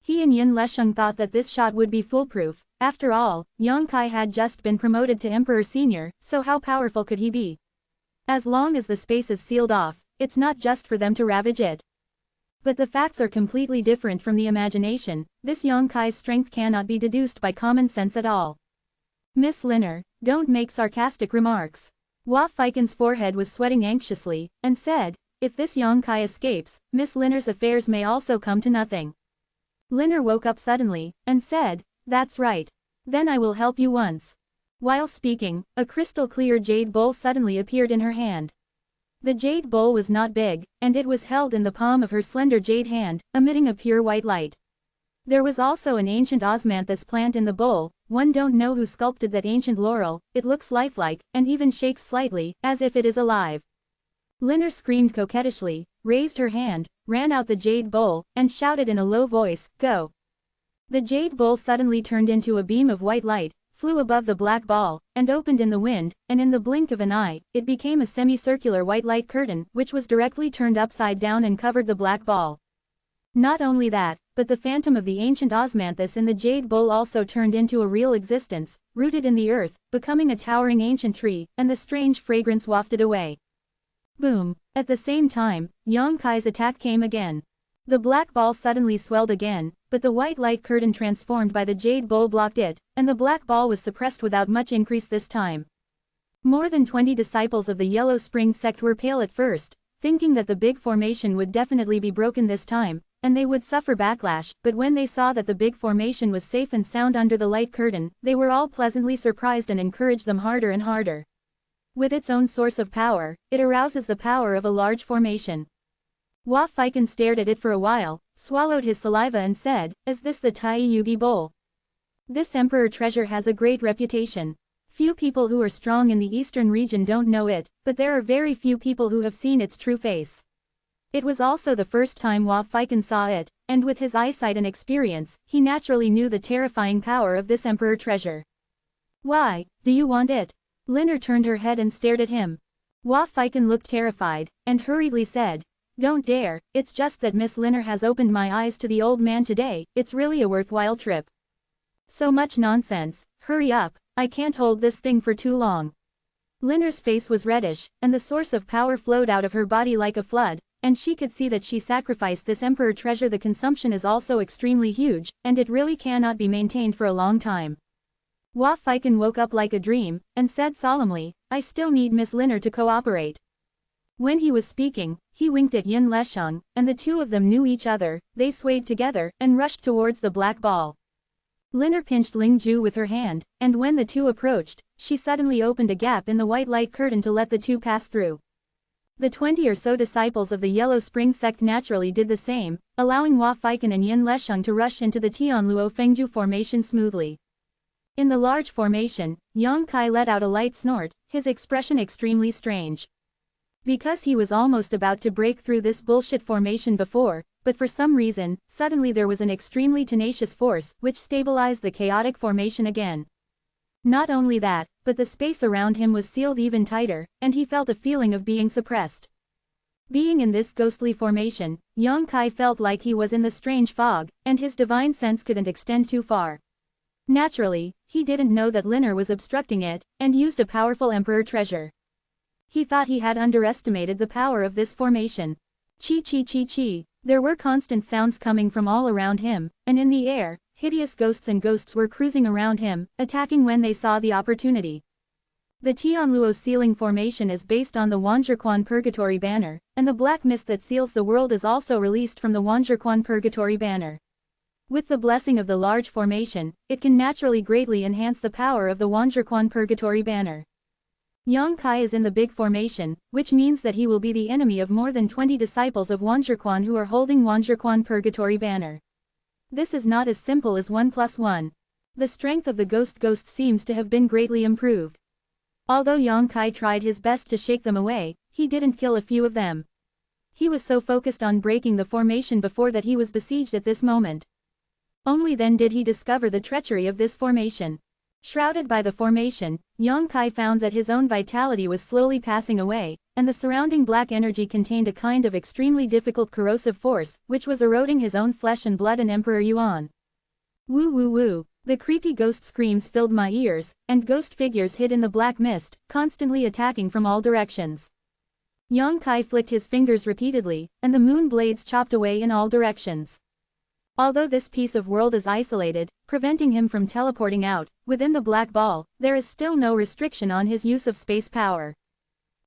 He and Yin Lesheng thought that this shot would be foolproof. After all, Yang Kai had just been promoted to Emperor Senior, so how powerful could he be? As long as the space is sealed off, it's not just for them to ravage it. But the facts are completely different from the imagination. This Yonkai's strength cannot be deduced by common sense at all. Miss Linner, don't make sarcastic remarks. Hua Feiken's forehead was sweating anxiously, and said, if this Yonkai escapes, Miss Linner's affairs may also come to nothing. Linner woke up suddenly, and said, that's right. Then I will help you once. While speaking, a crystal-clear jade bowl suddenly appeared in her hand. The jade bowl was not big, and it was held in the palm of her slender jade hand, emitting a pure white light. There was also an ancient osmanthus plant in the bowl. One don't know who sculpted that ancient laurel, it looks lifelike, and even shakes slightly, as if it is alive. Linner screamed coquettishly, raised her hand, ran out the jade bowl, and shouted in a low voice, go. The jade bowl suddenly turned into a beam of white light, flew above the black ball, and opened in the wind, and in the blink of an eye, it became a semicircular white light curtain, which was directly turned upside down and covered the black ball. Not only that, but the phantom of the ancient osmanthus in the jade bowl also turned into a real existence, rooted in the earth, becoming a towering ancient tree, and the strange fragrance wafted away. Boom! At the same time, Yonkai's attack came again. The black ball suddenly swelled again, but the white light curtain transformed by the jade bowl blocked it, and the black ball was suppressed without much increase this time. More than 20 disciples of the Yellow Spring sect were pale at first, thinking that the big formation would definitely be broken this time, and they would suffer backlash, but when they saw that the big formation was safe and sound under the light curtain, they were all pleasantly surprised and encouraged them harder and harder. With its own source of power, it arouses the power of a large formation. Hua Feiken stared at it for a while, swallowed his saliva and said, is this the Tai Yugi bowl? This emperor treasure has a great reputation. Few people who are strong in the eastern region don't know it, but there are very few people who have seen its true face. It was also the first time Hua Feiken saw it, and with his eyesight and experience, he naturally knew the terrifying power of this emperor treasure. Why, do you want it? Linner turned her head and stared at him. Hua Feiken looked terrified, and hurriedly said, don't dare, it's just that Miss Linner has opened my eyes to the old man today, it's really a worthwhile trip. So much nonsense, hurry up, I can't hold this thing for too long. Linner's face was reddish, and the source of power flowed out of her body like a flood, and she could see that she sacrificed this emperor treasure. The consumption is also extremely huge, and it really cannot be maintained for a long time. Hua Feiken woke up like a dream, and said solemnly, I still need Miss Linner to cooperate. When he was speaking, he winked at Yin Lesheng, and the two of them knew each other. They swayed together, and rushed towards the black ball. Linner pinched Ling Ju with her hand, and when the two approached, she suddenly opened a gap in the white light curtain to let the two pass through. The 20 or so disciples of the Yellow Spring sect naturally did the same, allowing Hua Feiken and Yin Lesheng to rush into the Tianluo Fengju formation smoothly. In the large formation, Yongkai let out a light snort, his expression extremely strange. Because he was almost about to break through this bullshit formation before, but for some reason, suddenly there was an extremely tenacious force, which stabilized the chaotic formation again. Not only that, but the space around him was sealed even tighter, and he felt a feeling of being suppressed. Being in this ghostly formation, Yongkai felt like he was in the strange fog, and his divine sense couldn't extend too far. Naturally, he didn't know that Linner was obstructing it, and used a powerful emperor treasure. He thought he had underestimated the power of this formation. Chi chi chi chi. There were constant sounds coming from all around him, and in the air, hideous ghosts were cruising around him, attacking when they saw the opportunity. The Tianluo sealing formation is based on the Wanzhiquan Purgatory banner, and the black mist that seals the world is also released from the Wanzhiquan Purgatory banner. With the blessing of the large formation, it can naturally greatly enhance the power of the Wanzhiquan Purgatory banner. Yongkai is in the big formation, which means that he will be the enemy of more than 20 disciples of Wanzhiquan who are holding Wanzhiquan Purgatory banner. This is not as simple as 1 + 1. The strength of the ghost seems to have been greatly improved. Although Yongkai tried his best to shake them away, he didn't kill a few of them. He was so focused on breaking the formation before that he was besieged at this moment. Only then did he discover the treachery of this formation. Shrouded by the formation, Yongkai found that his own vitality was slowly passing away, and the surrounding black energy contained a kind of extremely difficult corrosive force, which was eroding his own flesh and blood. And Emperor Yuan. Woo woo woo. The creepy ghost screams filled my ears, and ghost figures hid in the black mist, constantly attacking from all directions. Yang Kai flicked his fingers repeatedly, and the moon blades chopped away in all directions. Although this piece of world is isolated, preventing him from teleporting out, within the black ball, there is still no restriction on his use of space power.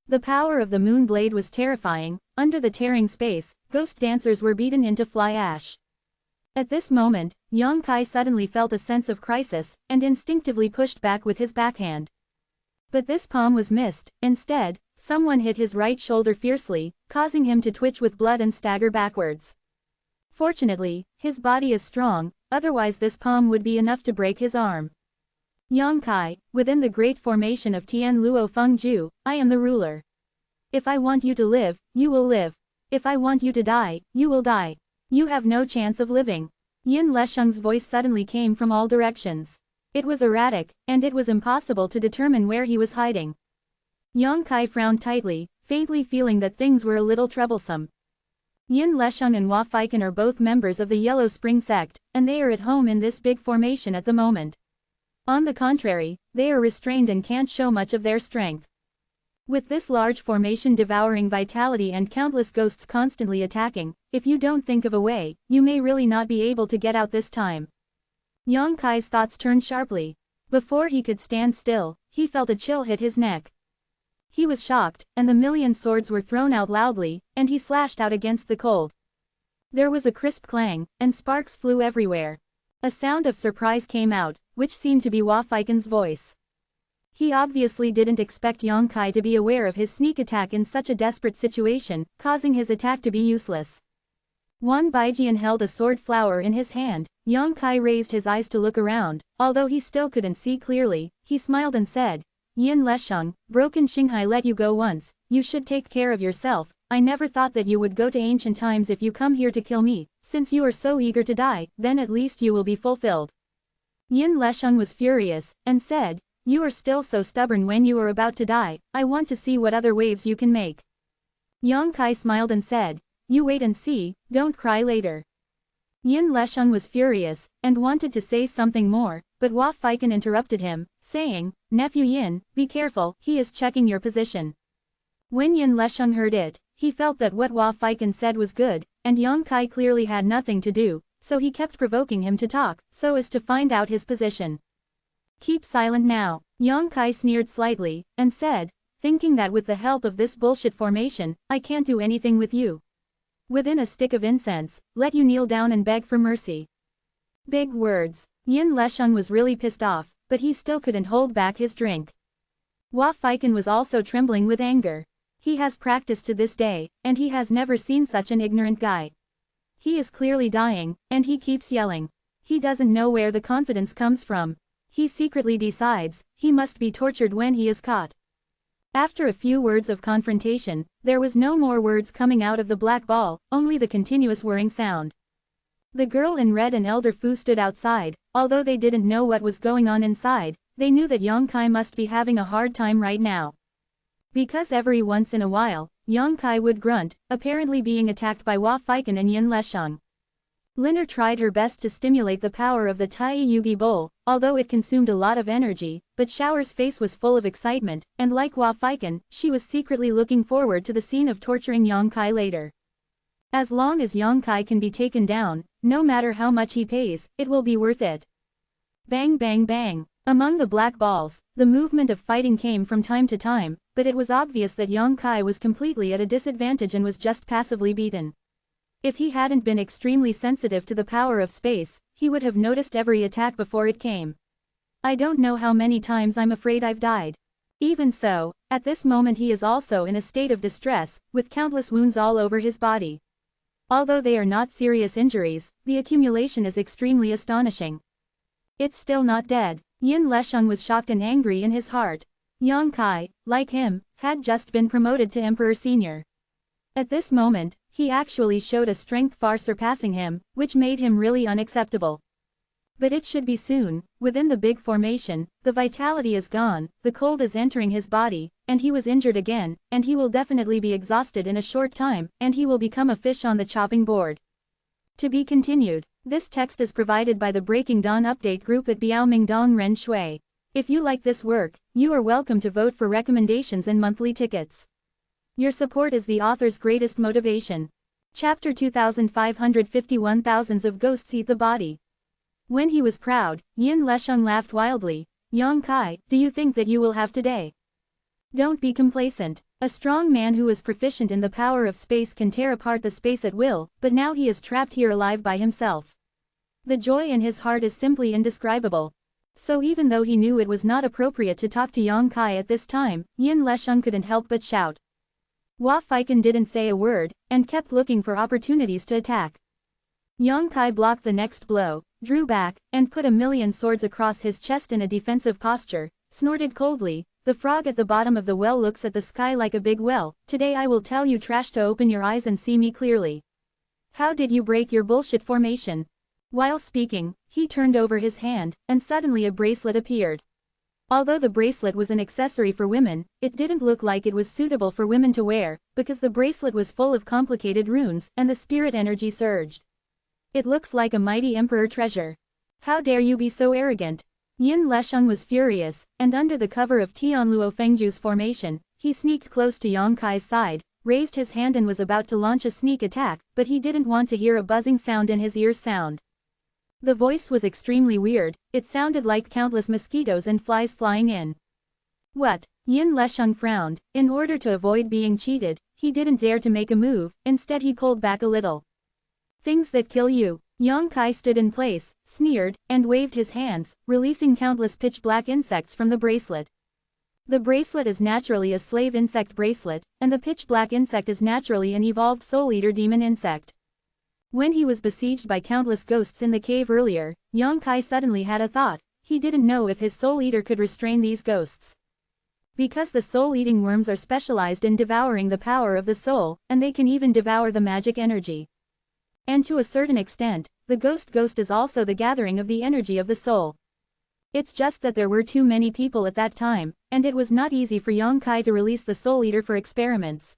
The power of the moon blade was terrifying. Under the tearing space, ghost dancers were beaten into fly ash. At this moment, Yang Kai suddenly felt a sense of crisis, and instinctively pushed back with his backhand. But this palm was missed. Instead, someone hit his right shoulder fiercely, causing him to twitch with blood and stagger backwards. Fortunately, his body is strong, otherwise this palm would be enough to break his arm. Yang Kai, within the great formation of Tian Luo Feng Ju, I am the ruler. If I want you to live, you will live. If I want you to die, you will die. You have no chance of living. Yin Lesheng's voice suddenly came from all directions. It was erratic, and it was impossible to determine where he was hiding. Yang Kai frowned tightly, faintly feeling that things were a little troublesome. Yin Lesheng and Hua Feiken are both members of the Yellow Spring sect, and they are at home in this big formation at the moment. On the contrary, they are restrained and can't show much of their strength. With this large formation devouring vitality and countless ghosts constantly attacking, if you don't think of a way, you may really not be able to get out this time. Yang Kai's thoughts turned sharply. Before he could stand still, he felt a chill hit his neck. He was shocked, and the million swords were thrown out loudly, and he slashed out against the cold. There was a crisp clang, and sparks flew everywhere. A sound of surprise came out, which seemed to be Hua Feiken's voice. He obviously didn't expect Yang Kai to be aware of his sneak attack in such a desperate situation, causing his attack to be useless. Wan Baijian held a sword flower in his hand. Yang Kai raised his eyes to look around. Although he still couldn't see clearly, he smiled and said, Yin Lesheng, broken Xinghai let you go once, you should take care of yourself. I never thought that you would go to ancient times if you come here to kill me. Since you are so eager to die, then at least you will be fulfilled. Yin Lesheng was furious, and said, you are still so stubborn when you are about to die. I want to see what other waves you can make. Yang Kai smiled and said, you wait and see, don't cry later. Yin Lesheng was furious, and wanted to say something more, but Hua Feiken interrupted him, saying, Nephew Yin, be careful, he is checking your position. When Yin Lesheng heard it, he felt that what Hua Feiken said was good, and Yang Kai clearly had nothing to do, so he kept provoking him to talk, so as to find out his position. Keep silent now, Yang Kai sneered slightly, and said, thinking that with the help of this bullshit formation, I can't do anything with you. Within a stick of incense, let you kneel down and beg for mercy. Big words. Yin Lesheng was really pissed off, but he still couldn't hold back his drink. Hua Feiken was also trembling with anger. He has practiced to this day, and he has never seen such an ignorant guy. He is clearly dying, and he keeps yelling. He doesn't know where the confidence comes from. He secretly decides, he must be tortured when he is caught. After a few words of confrontation, there was no more words coming out of the black ball, only the continuous whirring sound. The girl in red and Elder Fu stood outside. Although they didn't know what was going on inside, they knew that Yang Kai must be having a hard time right now. Because every once in a while, Yang Kai would grunt, apparently being attacked by Hua Feiken and Yin Lesheng. Liner tried her best to stimulate the power of the Tai Yugi bowl, although it consumed a lot of energy, but Shower's face was full of excitement, and like Hua Feiken, she was secretly looking forward to the scene of torturing Yang Kai later. As long as Yang Kai can be taken down, no matter how much he pays, it will be worth it. Bang bang bang. Among the black balls, the movement of fighting came from time to time, but it was obvious that Yang Kai was completely at a disadvantage and was just passively beaten. If he hadn't been extremely sensitive to the power of space, he would have noticed every attack before it came. I don't know how many times I'm afraid I've died. Even so, at this moment he is also in a state of distress, with countless wounds all over his body. Although they are not serious injuries, the accumulation is extremely astonishing. It's still not dead. Yin Lesheng was shocked and angry in his heart. Yang Kai, like him, had just been promoted to Emperor Senior. At this moment, he actually showed a strength far surpassing him, which made him really unacceptable. But it should be soon. Within the big formation, the vitality is gone, the cold is entering his body, and he was injured again, and he will definitely be exhausted in a short time, and he will become a fish on the chopping board. To be continued. This text is provided by the Breaking Dawn Update group at Biaomingdong Ren Shui. If you like this work, you are welcome to vote for recommendations and monthly tickets. Your support is the author's greatest motivation. Chapter 2551 Thousands of ghosts eat the body. When he was proud, Yin Lesheng laughed wildly. Yang Kai, do you think that you will have today? Don't be complacent. A strong man who is proficient in the power of space can tear apart the space at will, but now he is trapped here alive by himself. The joy in his heart is simply indescribable. So even though he knew it was not appropriate to talk to Yang Kai at this time, Yin Lesheng couldn't help but shout. Hua Feiken didn't say a word, and kept looking for opportunities to attack. Yang Kai blocked the next blow, drew back, and put a million swords across his chest in a defensive posture, snorted coldly. The frog at the bottom of the well looks at the sky like a big well. Today I will tell you trash to open your eyes and see me clearly. How did you break your bullshit formation? While speaking, he turned over his hand, and suddenly a bracelet appeared. Although the bracelet was an accessory for women, it didn't look like it was suitable for women to wear, because the bracelet was full of complicated runes, and the spirit energy surged. It looks like a mighty emperor treasure. How dare you be so arrogant? Yin Lesheng was furious, and under the cover of Tianluo Fengju's formation, he sneaked close to Yang Kai's side, raised his hand and was about to launch a sneak attack, but he didn't want to hear a buzzing sound in his ears sound. The voice was extremely weird, it sounded like countless mosquitoes and flies flying in. What? Yin Lesheng frowned. In order to avoid being cheated, he didn't dare to make a move, instead he pulled back a little. Things that kill you. Yang Kai stood in place, sneered, and waved his hands, releasing countless pitch-black insects from the bracelet. The bracelet is naturally a slave insect bracelet, and the pitch-black insect is naturally an evolved Soul Eater demon insect. When he was besieged by countless ghosts in the cave earlier, Yang Kai suddenly had a thought. He didn't know if his Soul Eater could restrain these ghosts. Because the soul-eating worms are specialized in devouring the power of the soul, and they can even devour the magic energy. And to a certain extent, the ghost is also the gathering of the energy of the soul. It's just that there were too many people at that time, and it was not easy for Yang Kai to release the Soul Eater for experiments.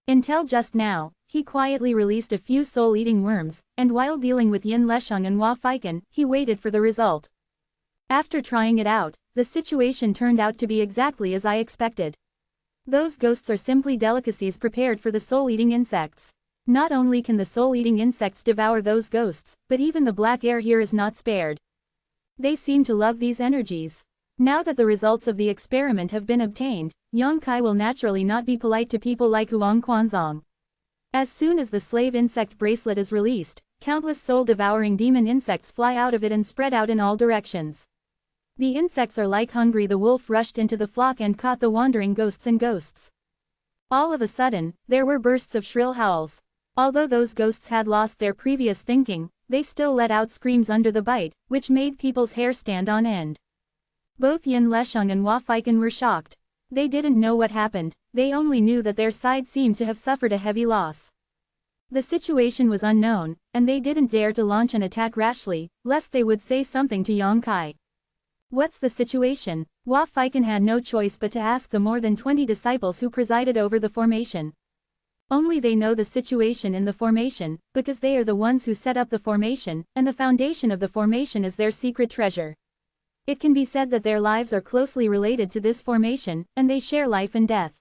Until just now, he quietly released a few soul-eating worms, and while dealing with Yin Lesheng and Hua Feiken, he waited for the result. After trying it out, the situation turned out to be exactly as I expected. Those ghosts are simply delicacies prepared for the soul-eating insects. Not only can the soul-eating insects devour those ghosts, but even the black air here is not spared. They seem to love these energies. Now that the results of the experiment have been obtained, Yang Kai will naturally not be polite to people like Huang Quanzong. As soon as the slave insect bracelet is released, countless soul-devouring demon insects fly out of it and spread out in all directions. The insects are like hungry. The wolf rushed into the flock and caught the wandering ghosts. All of a sudden, there were bursts of shrill howls. Although those ghosts had lost their previous thinking, they still let out screams under the bite, which made people's hair stand on end. Both Yin Lesheng and Hua Feiken were shocked. They didn't know what happened, they only knew that their side seemed to have suffered a heavy loss. The situation was unknown, and they didn't dare to launch an attack rashly, lest they would say something to Yang Kai. What's the situation? Hua Feiken had no choice but to ask the more than 20 disciples who presided over the formation. Only they know the situation in the formation, because they are the ones who set up the formation, and the foundation of the formation is their secret treasure. It can be said that their lives are closely related to this formation, and they share life and death.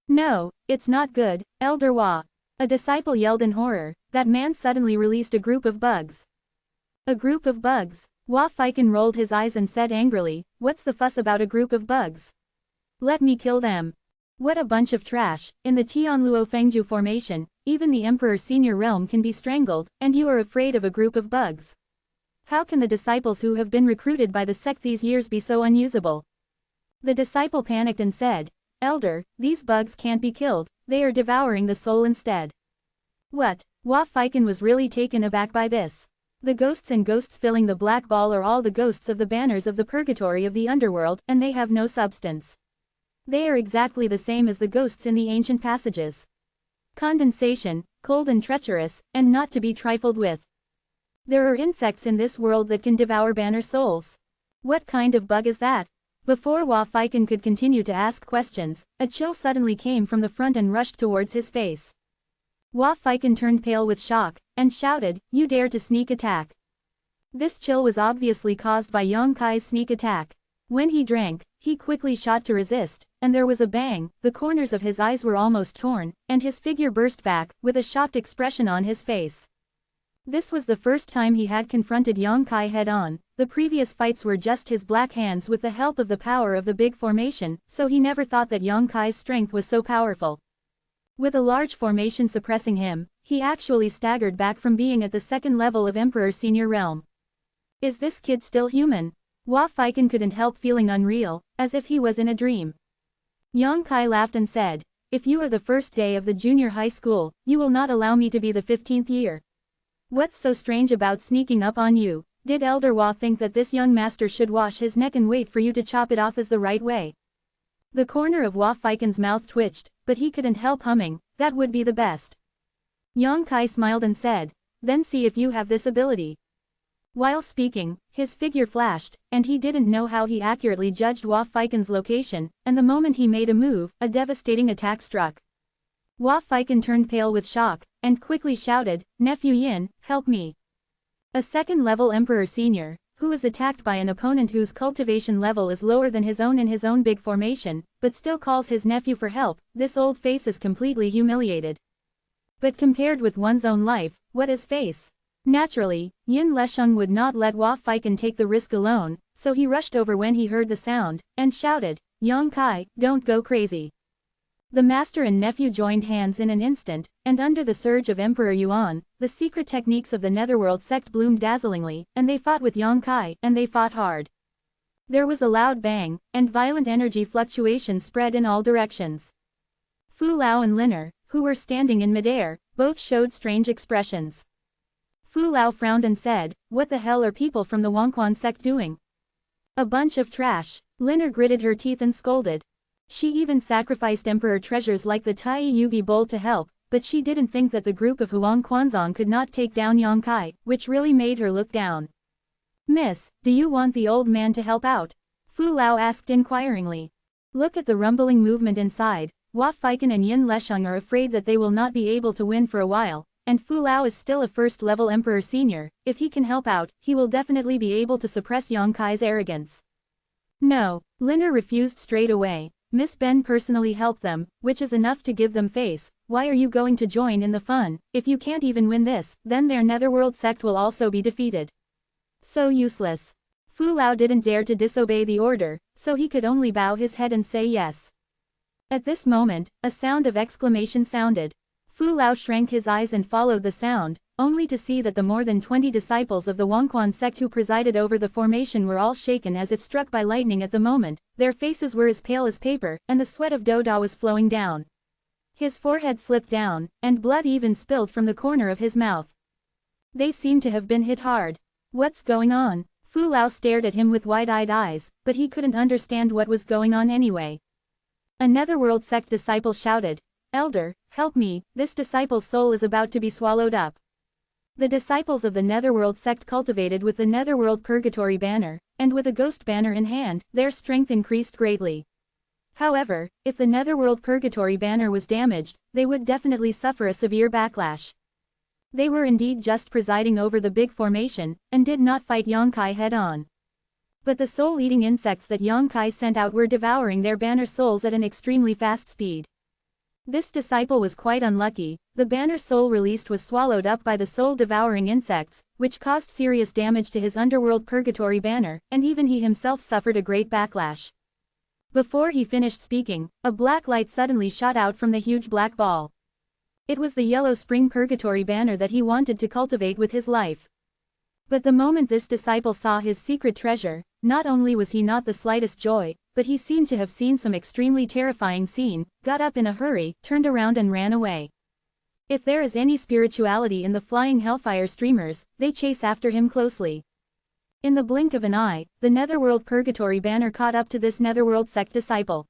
No, it's not good, Elder Hua. A disciple yelled in horror. That man suddenly released a group of bugs. A group of bugs? Hua Feiken rolled his eyes and said angrily, what's the fuss about a group of bugs? Let me kill them. What a bunch of trash. In the Tianluo Fengju formation, even the Emperor's senior realm can be strangled, and you are afraid of a group of bugs. How can the disciples who have been recruited by the sect these years be so unusable? The disciple panicked and said, Elder, these bugs can't be killed, they are devouring the soul instead. What? Hua Feiken was really taken aback by this. The ghosts filling the black ball are all the ghosts of the banners of the purgatory of the underworld, and they have no substance. They are exactly the same as the ghosts in the ancient passages. Condensation, cold and treacherous, and not to be trifled with. There are insects in this world that can devour banner souls. What kind of bug is that? Before Hua Feiken could continue to ask questions, a chill suddenly came from the front and rushed towards his face. Hua Feiken turned pale with shock, and shouted, you dare to sneak attack. This chill was obviously caused by Yang Kai's sneak attack. When he drank, he quickly shot to resist, and there was a bang, the corners of his eyes were almost torn, and his figure burst back, with a shocked expression on his face. This was the first time he had confronted Yang Kai head-on. The previous fights were just his black hands with the help of the power of the big formation, so he never thought that Yang Kai's strength was so powerful. With a large formation suppressing him, he actually staggered back from being at the second level of Emperor Senior Realm. Is this kid still human? Hua Feiken couldn't help feeling unreal, as if he was in a dream. Yang Kai laughed and said, "If you are the first day of the junior high school, you will not allow me to be the 15th year. What's so strange about sneaking up on you? Did Elder Hua think that this young master should wash his neck and wait for you to chop it off as the right way?" The corner of Hua Feiken's mouth twitched, but he couldn't help humming, "That would be the best." Yang Kai smiled and said, "Then see if you have this ability." While speaking, his figure flashed, and he didn't know how he accurately judged Hua Feiken's location, and the moment he made a move, a devastating attack struck. Hua Feiken turned pale with shock, and quickly shouted, "Nephew Yin, help me." A second-level Emperor Senior, who is attacked by an opponent whose cultivation level is lower than his own in his own big formation, but still calls his nephew for help, this old face is completely humiliated. But compared with one's own life, what is face? Naturally, Yin Lesheng would not let Hua Feiken take the risk alone, so he rushed over when he heard the sound, and shouted, "Yang Kai, don't go crazy." The master and nephew joined hands in an instant, and under the surge of Emperor Yuan, the secret techniques of the Netherworld sect bloomed dazzlingly, and they fought with Yang Kai, and they fought hard. There was a loud bang, and violent energy fluctuations spread in all directions. Fu Lao and Liner, who were standing in midair, both showed strange expressions. Fu Lao frowned and said, "What the hell are people from the Wangquan sect doing?" "A bunch of trash." Liner gritted her teeth and scolded. She even sacrificed emperor treasures like the Tai Yugi bowl to help, but she didn't think that the group of Huang Quanzong could not take down Yang Kai, which really made her look down. "Miss, do you want the old man to help out?" Fu Lao asked inquiringly. "Look at the rumbling movement inside. Hua Feiken and Yin Lesheng are afraid that they will not be able to win for a while, and Fu Lao is still a first-level Emperor Senior. If he can help out, he will definitely be able to suppress Yang Kai's arrogance." "No," Liner refused straight away. "Miss Ben personally helped them, which is enough to give them face. Why are you going to join in the fun? If you can't even win this, then their Netherworld sect will also be defeated." So useless. Fu Lao didn't dare to disobey the order, so he could only bow his head and say yes. At this moment, a sound of exclamation sounded. Fu Lao shrank his eyes and followed the sound, only to see that the more than 20 disciples of the Wangquan sect who presided over the formation were all shaken as if struck by lightning at the moment. Their faces were as pale as paper, and the sweat of Doda was flowing down. His forehead slipped down, and blood even spilled from the corner of his mouth. They seemed to have been hit hard. "What's going on?" Fu Lao stared at him with wide-eyed eyes, but he couldn't understand what was going on anyway. A Netherworld sect disciple shouted, "Elder, help me, this disciple's soul is about to be swallowed up." The disciples of the Netherworld sect cultivated with the Netherworld Purgatory banner, and with a ghost banner in hand, their strength increased greatly. However, if the Netherworld Purgatory banner was damaged, they would definitely suffer a severe backlash. They were indeed just presiding over the big formation, and did not fight Yang Kai head-on. But the soul-eating insects that Yang Kai sent out were devouring their banner souls at an extremely fast speed. This disciple was quite unlucky. The banner soul released was swallowed up by the soul-devouring insects, which caused serious damage to his underworld purgatory banner, and even he himself suffered a great backlash. Before he finished speaking, a black light suddenly shot out from the huge black ball. It was the yellow spring purgatory banner that he wanted to cultivate with his life. But the moment this disciple saw his secret treasure, not only was he not the slightest joy, but he seemed to have seen some extremely terrifying scene, got up in a hurry, turned around and ran away. If there is any spirituality in the flying hellfire streamers, they chase after him closely. In the blink of an eye, the Netherworld Purgatory banner caught up to this Netherworld sect disciple.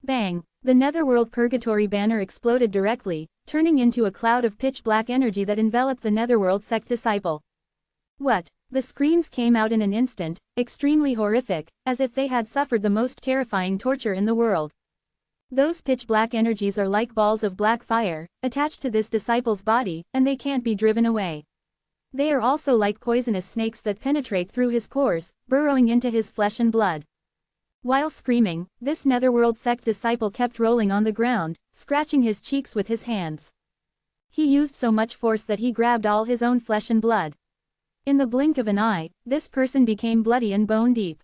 Bang! The Netherworld Purgatory banner exploded directly, turning into a cloud of pitch-black energy that enveloped the Netherworld sect disciple. What? The screams came out in an instant, extremely horrific, as if they had suffered the most terrifying torture in the world. Those pitch-black energies are like balls of black fire, attached to this disciple's body, and they can't be driven away. They are also like poisonous snakes that penetrate through his pores, burrowing into his flesh and blood. While screaming, this netherworld sect disciple kept rolling on the ground, scratching his cheeks with his hands. He used so much force that he grabbed all his own flesh and blood. In the blink of an eye, this person became bloody and bone deep.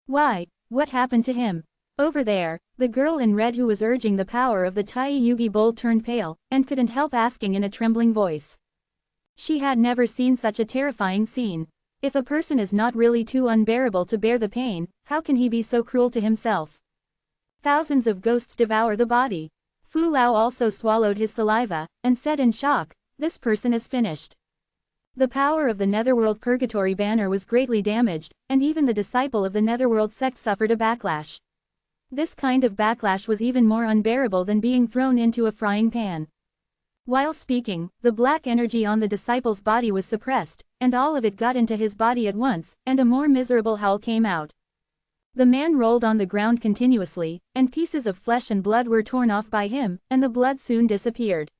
Why? What happened to him? Over there, the girl in red who was urging the power of the Tai Yugi bowl turned pale, and couldn't help asking in a trembling voice. She had never seen such a terrifying scene. If a person is not really too unbearable to bear the pain, how can he be so cruel to himself? Thousands of ghosts devour the body. Fu Lao also swallowed his saliva, and said in shock, "This person is finished." The power of the Netherworld Purgatory banner was greatly damaged, and even the disciple of the Netherworld sect suffered a backlash. This kind of backlash was even more unbearable than being thrown into a frying pan. While speaking, the black energy on the disciple's body was suppressed, and all of it got into his body at once, and a more miserable howl came out. The man rolled on the ground continuously, and pieces of flesh and blood were torn off by him, and the blood soon disappeared.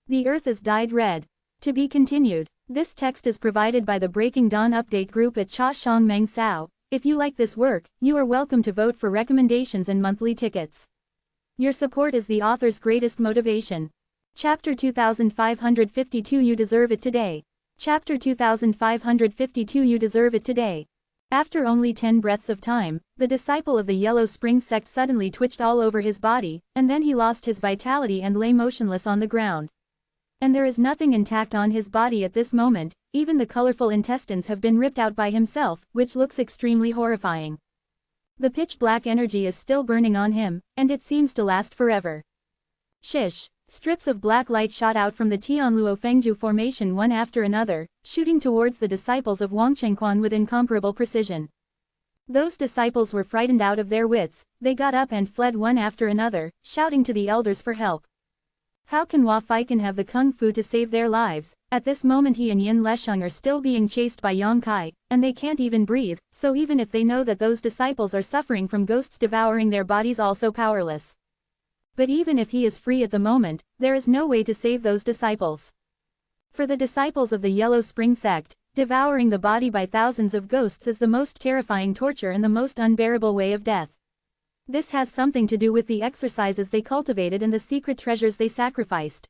The earth is dyed red. To be continued. This text is provided by the Breaking Dawn update group at Cha Shang Meng Sao. If you like this work, you are welcome to vote for recommendations and monthly tickets. Your support is the author's greatest motivation. Chapter 2552 You Deserve It Today. Chapter 2552 You Deserve It Today. After only 10 breaths of time, the disciple of the Yellow Spring sect suddenly twitched all over his body, and then he lost his vitality and lay motionless on the ground. And there is nothing intact on his body at this moment, even the colorful intestines have been ripped out by himself, which looks extremely horrifying. The pitch-black energy is still burning on him, and it seems to last forever. Shish! Strips of black light shot out from the Tianluo Fengju formation one after another, shooting towards the disciples of Wang Chengquan with incomparable precision. Those disciples were frightened out of their wits, they got up and fled one after another, shouting to the elders for help. How can Hua Feikan have the kung fu to save their lives? At this moment he and Yin Lesheng are still being chased by Yang Kai, and they can't even breathe, so even if they know that those disciples are suffering from ghosts devouring their bodies, also powerless. But even if he is free at the moment, there is no way to save those disciples. For the disciples of the Yellow Spring sect, devouring the body by thousands of ghosts is the most terrifying torture and the most unbearable way of death. This has something to do with the exercises they cultivated and the secret treasures they sacrificed.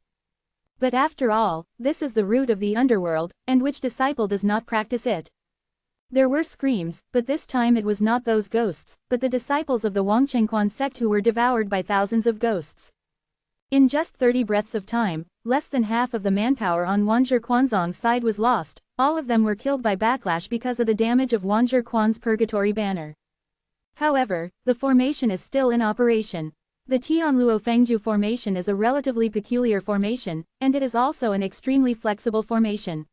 But after all, this is the root of the underworld, and which disciple does not practice it? There were screams, but this time it was not those ghosts, but the disciples of the Wang Chengquan sect who were devoured by thousands of ghosts. In just 30 breaths of time, less than half of the manpower on Wanzhou Quanzong's side was lost, all of them were killed by backlash because of the damage of Wanzhou Quan's purgatory banner. However, the formation is still in operation. The Tianluo Fengju formation is a relatively peculiar formation, and it is also an extremely flexible formation.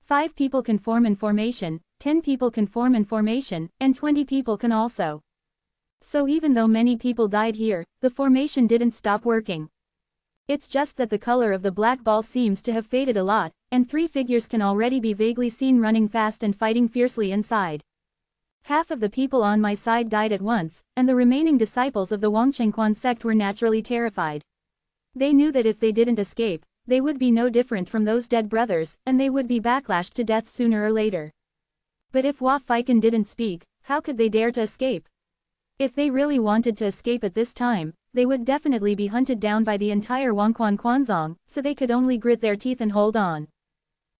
5 people can form in formation, 10 people can form in formation, and 20 people can also. So even though many people died here, the formation didn't stop working. It's just that the color of the black ball seems to have faded a lot, and 3 figures can already be vaguely seen running fast and fighting fiercely inside. Half of the people on my side died at once, and the remaining disciples of the Wang Chengquan sect were naturally terrified. They knew that if they didn't escape, they would be no different from those dead brothers, and they would be backlashed to death sooner or later. But if Hua Feikan didn't speak, how could they dare to escape? If they really wanted to escape at this time, they would definitely be hunted down by the entire Wangquan Quanzong, so they could only grit their teeth and hold on.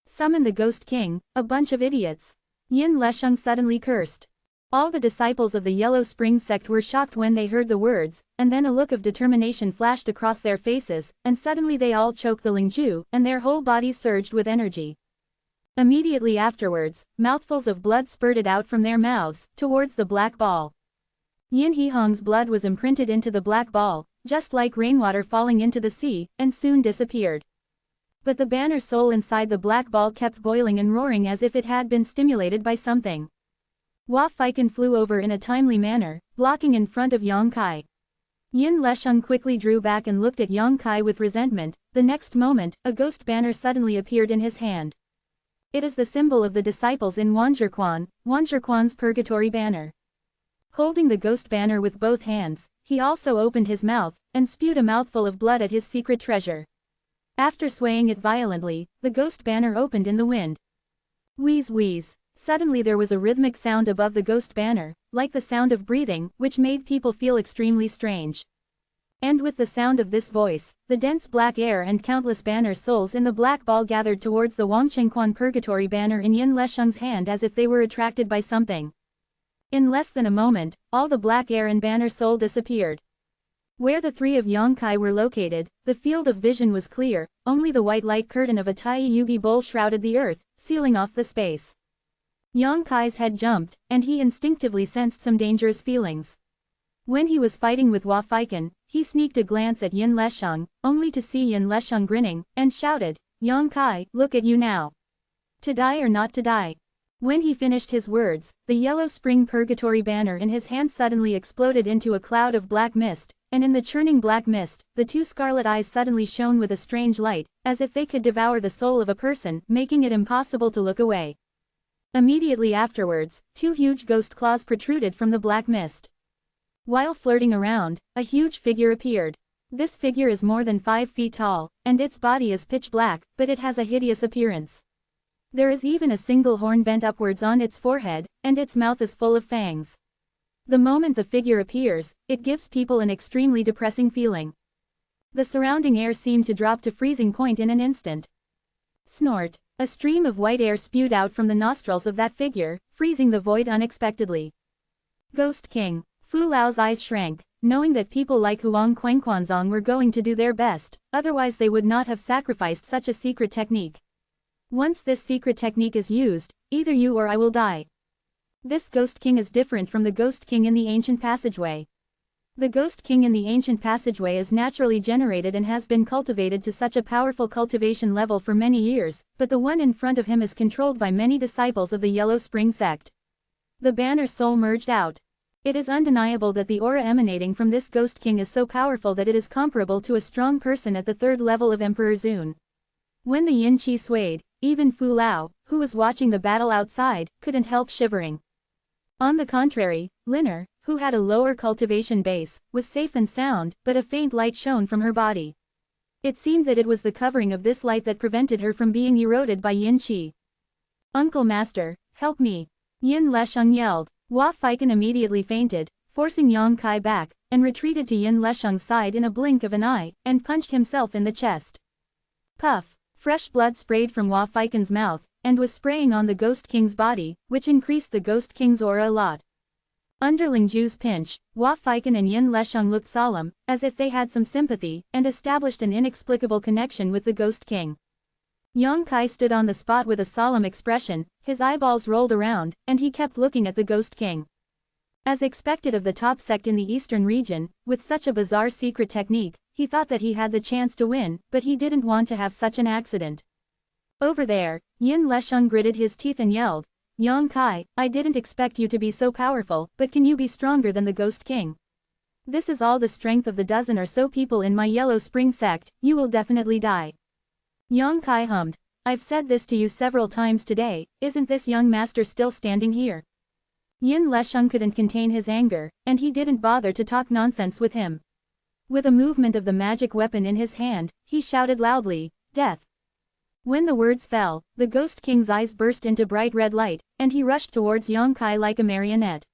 Summon the Ghost King, a bunch of idiots. Yin Lesheng suddenly cursed. All the disciples of the Yellow Spring sect were shocked when they heard the words, and then a look of determination flashed across their faces, and suddenly they all choked the Lingju, and their whole bodies surged with energy. Immediately afterwards, mouthfuls of blood spurted out from their mouths, towards the black ball. Yin Hihong's blood was imprinted into the black ball, just like rainwater falling into the sea, and soon disappeared. But the banner soul inside the black ball kept boiling and roaring as if it had been stimulated by something. Hua Feikan flew over in a timely manner, blocking in front of Yang Kai. Yin Lesheng quickly drew back and looked at Yang Kai with resentment. The next moment, a ghost banner suddenly appeared in his hand. It is the symbol of the disciples in Wanzhou-Quan's purgatory banner. Holding the ghost banner with both hands, he also opened his mouth, and spewed a mouthful of blood at his secret treasure. After swaying it violently, the ghost banner opened in the wind. Wheeze wheeze. Suddenly there was a rhythmic sound above the ghost banner, like the sound of breathing, which made people feel extremely strange. And with the sound of this voice, the dense black air and countless banner souls in the black ball gathered towards the Wangchengquan purgatory banner in Yin Lesheng's hand as if they were attracted by something. In less than a moment, all the black air and banner soul disappeared. Where the three of Yongkai were located, the field of vision was clear, only the white light curtain of a Tai Yugi bowl shrouded the earth, sealing off the space. Yongkai's head jumped, and he instinctively sensed some dangerous feelings. When he was fighting with Hua Feiken, he sneaked a glance at Yin Lesheng, only to see Yin Lesheng grinning, and shouted, "Yongkai, look at you now. To die or not to die?" When he finished his words, the yellow spring purgatory banner in his hand suddenly exploded into a cloud of black mist, and in the churning black mist, the two scarlet eyes suddenly shone with a strange light, as if they could devour the soul of a person, making it impossible to look away. Immediately afterwards, two huge ghost claws protruded from the black mist. While flirting around, a huge figure appeared. This figure is more than 5 feet tall, and its body is pitch black, but it has a hideous appearance. There is even a single horn bent upwards on its forehead, and its mouth is full of fangs. The moment the figure appears, it gives people an extremely depressing feeling. The surrounding air seemed to drop to freezing point in an instant. Snort! A stream of white air spewed out from the nostrils of that figure, freezing the void unexpectedly. Ghost King. Fu Lao's eyes shrank, knowing that people like Huang Quanquanzong were going to do their best, otherwise they would not have sacrificed such a secret technique. Once this secret technique is used, either you or I will die. This Ghost King is different from the Ghost King in the ancient passageway. The Ghost King in the ancient passageway is naturally generated and has been cultivated to such a powerful cultivation level for many years, but the one in front of him is controlled by many disciples of the Yellow Spring sect. The banner soul merged out. It is undeniable that the aura emanating from this Ghost King is so powerful that it is comparable to a strong person at the 3rd level of Emperor Zun. When the yin qi swayed, even Fu Lao, who was watching the battle outside, couldn't help shivering. On the contrary, Liner, who had a lower cultivation base, was safe and sound, but a faint light shone from her body. It seemed that it was the covering of this light that prevented her from being eroded by yin qi. "Uncle Master, help me!" Yin Lesheng yelled. Hua Feiken immediately fainted, forcing Yongkai back, and retreated to Yin Lesheng's side in a blink of an eye, and punched himself in the chest. Puff! Fresh blood sprayed from Hua Feiken's mouth, and was spraying on the Ghost King's body, which increased the Ghost King's aura a lot. Under Ling Ju's pinch, Hua Feiken and Yin Lesheng looked solemn, as if they had some sympathy, and established an inexplicable connection with the Ghost King. Yongkai stood on the spot with a solemn expression, his eyeballs rolled around, and he kept looking at the Ghost King. As expected of the top sect in the eastern region, with such a bizarre secret technique, he thought that he had the chance to win, but he didn't want to have such an accident. Over there, Yin Lesheng gritted his teeth and yelled, "Yongkai, I didn't expect you to be so powerful, but can you be stronger than the Ghost King? This is all the strength of the dozen or so people in my Yellow Spring sect, you will definitely die." Yongkai hummed, "I've said this to you several times today, isn't this young master still standing here?" Yin Lesheng couldn't contain his anger, and he didn't bother to talk nonsense with him. With a movement of the magic weapon in his hand, he shouted loudly, "Death!" When the words fell, the Ghost King's eyes burst into bright red light, and he rushed towards Yongkai like a marionette.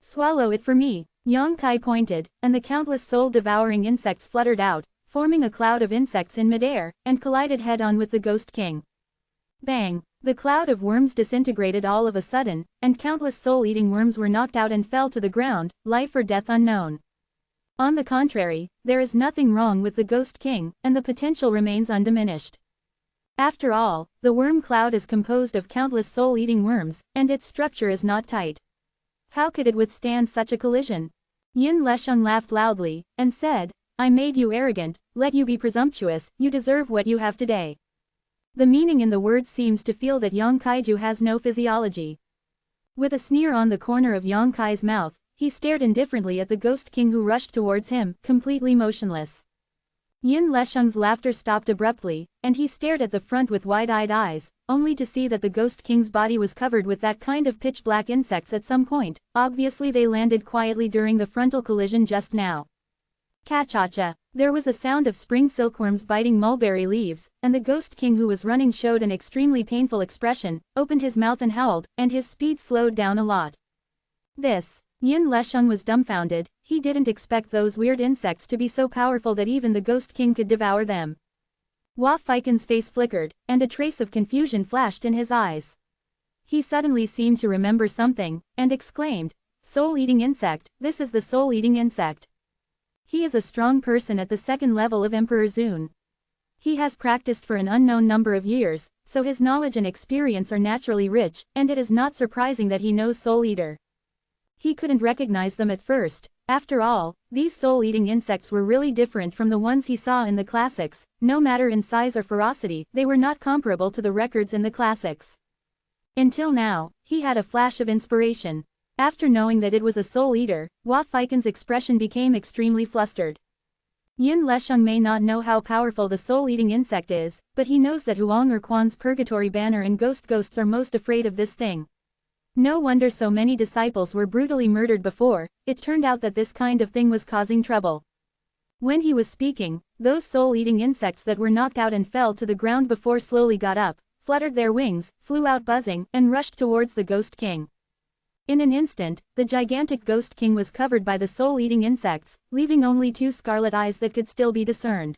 "Swallow it for me!" Yongkai pointed, and the countless soul-devouring insects fluttered out, forming a cloud of insects in midair, and collided head-on with the Ghost King. Bang! The cloud of worms disintegrated all of a sudden, and countless soul-eating worms were knocked out and fell to the ground, life or death unknown. On the contrary, there is nothing wrong with the Ghost King, and the potential remains undiminished. After all, the worm cloud is composed of countless soul-eating worms, and its structure is not tight. How could it withstand such a collision? Yin Lesheng laughed loudly, and said, "I made you arrogant, let you be presumptuous, you deserve what you have today." The meaning in the words seems to feel that Yongkaiju has no physiology. With a sneer on the corner of Yongkai's mouth, he stared indifferently at the Ghost King who rushed towards him, completely motionless. Yin Lesheng's laughter stopped abruptly, and he stared at the front with wide-eyed eyes, only to see that the Ghost King's body was covered with that kind of pitch-black insects at some point. Obviously they landed quietly during the frontal collision just now. Ka-cha-cha! There was a sound of spring silkworms biting mulberry leaves, and the Ghost King who was running showed an extremely painful expression, opened his mouth and howled, and his speed slowed down a lot. Yin Lesheng was dumbfounded. He didn't expect those weird insects to be so powerful that even the Ghost King could devour them. Hua Feiken's face flickered, and a trace of confusion flashed in his eyes. He suddenly seemed to remember something, and exclaimed, "Soul-eating insect, this is the soul-eating insect. He is a strong person at the second level of Emperor Zun. He has practiced for an unknown number of years, so his knowledge and experience are naturally rich, and it is not surprising that he knows Soul Eater." He couldn't recognize them at first. After all, these soul-eating insects were really different from the ones he saw in the classics. No matter in size or ferocity, they were not comparable to the records in the classics. Until now, he had a flash of inspiration. After knowing that it was a soul eater, Hua Feiken's expression became extremely flustered. Yin Lesheng may not know how powerful the soul-eating insect is, but he knows that Huang or Quan's purgatory banner and ghosts are most afraid of this thing. No wonder so many disciples were brutally murdered before. It turned out that this kind of thing was causing trouble. When he was speaking, those soul-eating insects that were knocked out and fell to the ground before slowly got up, fluttered their wings, flew out buzzing, and rushed towards the Ghost King. In an instant, the gigantic Ghost King was covered by the soul-eating insects, leaving only two scarlet eyes that could still be discerned.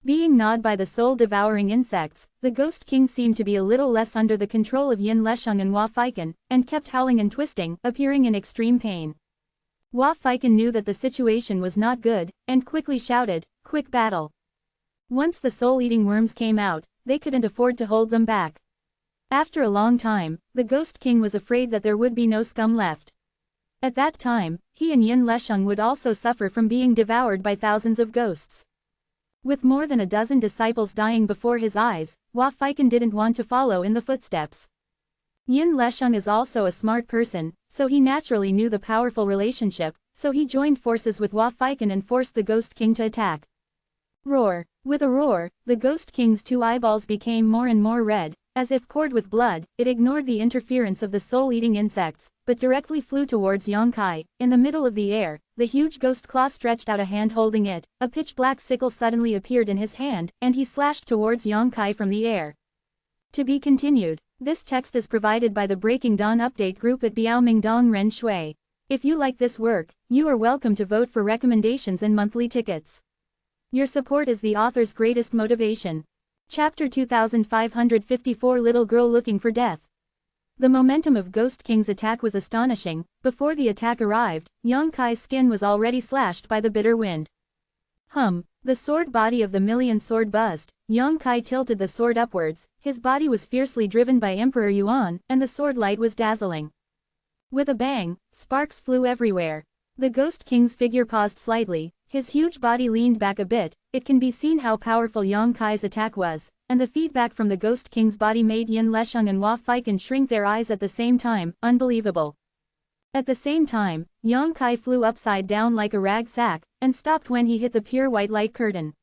Being gnawed by the soul-devouring insects, the Ghost King seemed to be a little less under the control of Yin Lesheng and Hua Feiken, and kept howling and twisting, appearing in extreme pain. Hua Feiken knew that the situation was not good, and quickly shouted, "Quick battle!" Once the soul-eating worms came out, they couldn't afford to hold them back. After a long time, the Ghost King was afraid that there would be no scum left. At that time, he and Yin Lesheng would also suffer from being devoured by thousands of ghosts. With more than a dozen disciples dying before his eyes, Hua Feiken didn't want to follow in the footsteps. Yin Lesheng is also a smart person, so he naturally knew the powerful relationship, so he joined forces with Hua Feiken and forced the Ghost King to attack. Roar! With a roar, the Ghost King's two eyeballs became more and more red. As if poured with blood, it ignored the interference of the soul-eating insects, but directly flew towards Yang Kai. In the middle of the air, the huge ghost claw stretched out a hand holding it. A pitch-black sickle suddenly appeared in his hand, and he slashed towards Yang Kai from the air. To be continued. This text is provided by the Breaking Dawn update group at Biaomingdong Ren Shui. If you like this work, you are welcome to vote for recommendations and monthly tickets. Your support is the author's greatest motivation. Chapter 2554 Little Girl Looking for Death. The momentum of Ghost King's attack was astonishing. Before the attack arrived, Yang Kai's skin was already slashed by the bitter wind. The sword body of the million sword buzzed. Yang Kai tilted the sword upwards. His body was fiercely driven by Emperor Yuan, and the sword light was dazzling. With a bang, sparks flew everywhere. The Ghost King's figure paused slightly. His huge body leaned back a bit. It can be seen how powerful Yang Kai's attack was, and the feedback from the Ghost King's body made Yin Lesheng and Hua Feiken shrink their eyes at the same time. Unbelievable. At the same time, Yang Kai flew upside down like a rag sack, and stopped when he hit the pure white light curtain.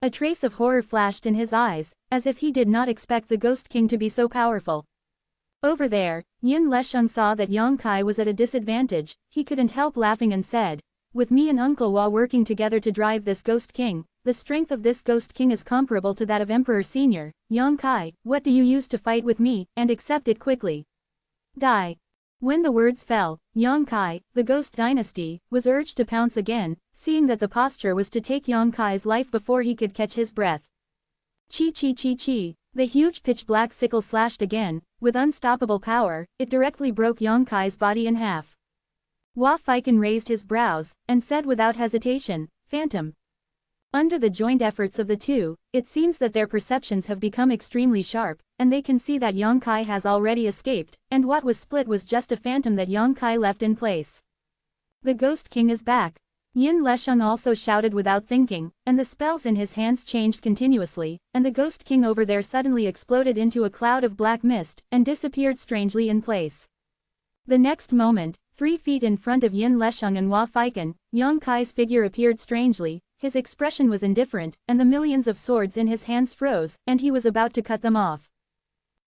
A trace of horror flashed in his eyes, as if he did not expect the Ghost King to be so powerful. Over there, Yin Lesheng saw that Yang Kai was at a disadvantage. He couldn't help laughing and said, "With me and Uncle Hua working together to drive this Ghost King, the strength of this Ghost King is comparable to that of Emperor Senior. Yang Kai, what do you use to fight with me, and accept it quickly? Die." When the words fell, Yang Kai, the Ghost Dynasty, was urged to pounce again, seeing that the posture was to take Yang Kai's life before he could catch his breath. Chi chi chi chi. The huge pitch-black sickle slashed again. With unstoppable power, it directly broke Yang Kai's body in half. Hua Feiken raised his brows, and said without hesitation, "Phantom." Under the joint efforts of the two, it seems that their perceptions have become extremely sharp, and they can see that Yang Kai has already escaped, and what was split was just a phantom that Yang Kai left in place. The Ghost King is back. Yin Lesheng also shouted without thinking, and the spells in his hands changed continuously, and the Ghost King over there suddenly exploded into a cloud of black mist, and disappeared strangely in place. The next moment, 3 feet in front of Yin Lesheng and Hua Feiken, Yang Kai's figure appeared strangely. His expression was indifferent, and the millions of swords in his hands froze, and he was about to cut them off.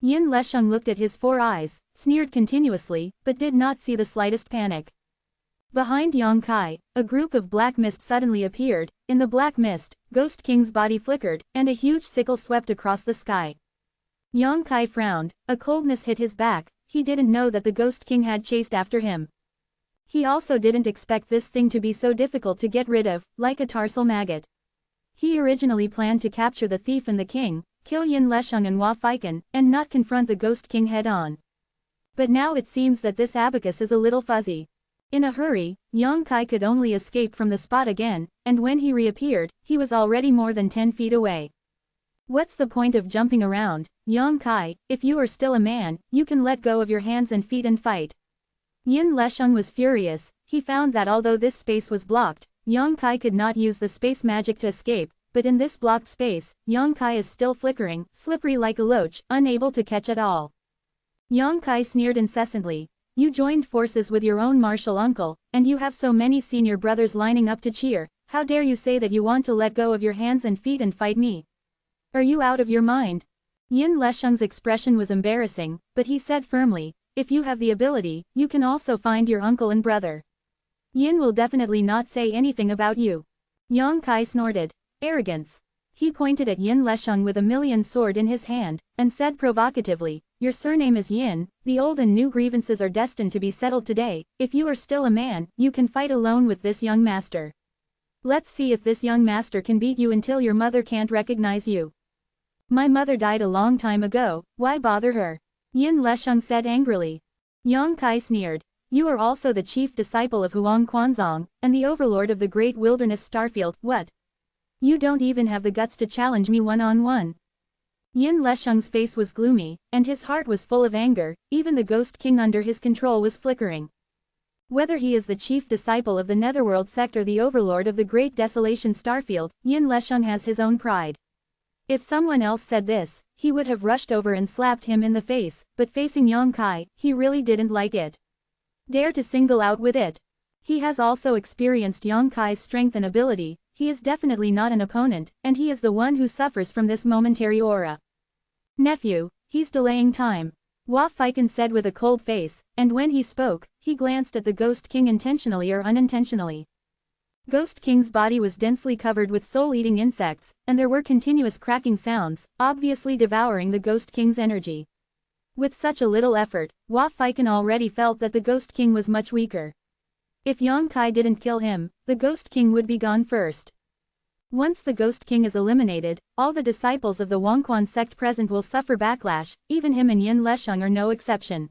Yin Lesheng looked at his 4 eyes, sneered continuously, but did not see the slightest panic. Behind Yang Kai, a group of black mist suddenly appeared. In the black mist, Ghost King's body flickered, and a huge sickle swept across the sky. Yang Kai frowned, a coldness hit his back. He didn't know that the Ghost King had chased after him. He also didn't expect this thing to be so difficult to get rid of, like a tarsal maggot. He originally planned to capture the thief and the king, kill Yin Lesheng and Hua Feiken, and not confront the Ghost King head-on. But now it seems that this abacus is a little fuzzy. In a hurry, Yang Kai could only escape from the spot again, and when he reappeared, he was already more than 10 feet away. What's the point of jumping around, Yang Kai? If you are still a man, you can let go of your hands and feet and fight. Yin Lesheng was furious. He found that although this space was blocked, Yang Kai could not use the space magic to escape, but in this blocked space, Yang Kai is still flickering, slippery like a loach, unable to catch at all. Yang Kai sneered incessantly. You joined forces with your own martial uncle, and you have so many senior brothers lining up to cheer. How dare you say that you want to let go of your hands and feet and fight me? Are you out of your mind? Yin Lesheng's expression was embarrassing, but he said firmly, if you have the ability, you can also find your uncle and brother. Yin will definitely not say anything about you. Yang Kai snorted. Arrogance. He pointed at Yin Lesheng with a million sword in his hand, and said provocatively, your surname is Yin, the old and new grievances are destined to be settled today. If you are still a man, you can fight alone with this young master. Let's see if this young master can beat you until your mother can't recognize you. My mother died a long time ago, why bother her? Yin Lesheng said angrily. Yang Kai sneered. You are also the chief disciple of Huang Quanzong, and the overlord of the great wilderness starfield, what? You don't even have the guts to challenge me one-on-one. Yin Lesheng's face was gloomy, and his heart was full of anger. Even the Ghost King under his control was flickering. Whether he is the chief disciple of the Netherworld sect or the overlord of the Great Desolation Starfield, Yin Lesheng has his own pride. If someone else said this, he would have rushed over and slapped him in the face, but facing Yang Kai, he really didn't like it. Dare to single out with it. He has also experienced Yang Kai's strength and ability. He is definitely not an opponent, and he is the one who suffers from this momentary aura. Nephew, he's delaying time. Hua Feiken said with a cold face, and when he spoke, he glanced at the Ghost King intentionally or unintentionally. Ghost King's body was densely covered with soul-eating insects, and there were continuous cracking sounds, obviously devouring the Ghost King's energy. With such a little effort, Hua Feiken already felt that the Ghost King was much weaker. If Yang Kai didn't kill him, the Ghost King would be gone first. Once the Ghost King is eliminated, all the disciples of the Wangquan sect present will suffer backlash, even him and Yin Lesheng are no exception.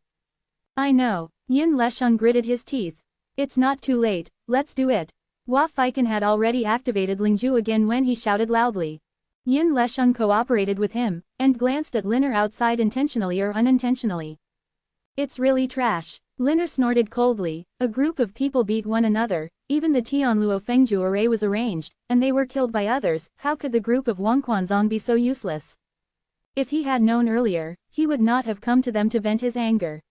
I know. Yin Lesheng gritted his teeth. It's not too late, let's do it. Hua Feiken had already activated Lingju again when he shouted loudly. Yin Lesheng cooperated with him, and glanced at Liner outside intentionally or unintentionally. It's really trash. Liner snorted coldly. A group of people beat one another, even the Tianluo Fengju array was arranged, and they were killed by others. How could the group of Wangquanzong be so useless? If he had known earlier, he would not have come to them to vent his anger.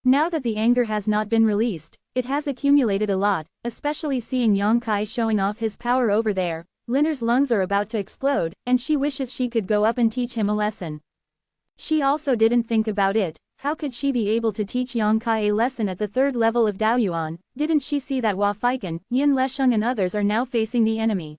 Now that the anger has not been released, it has accumulated a lot, especially seeing Yang Kai showing off his power over there. Liner's lungs are about to explode, and she wishes she could go up and teach him a lesson. She also didn't think about it. How could she be able to teach Yang Kai a lesson at the 3rd level of Daoyuan? Didn't she see that Hua Feiken, Yin Lesheng and others are now facing the enemy?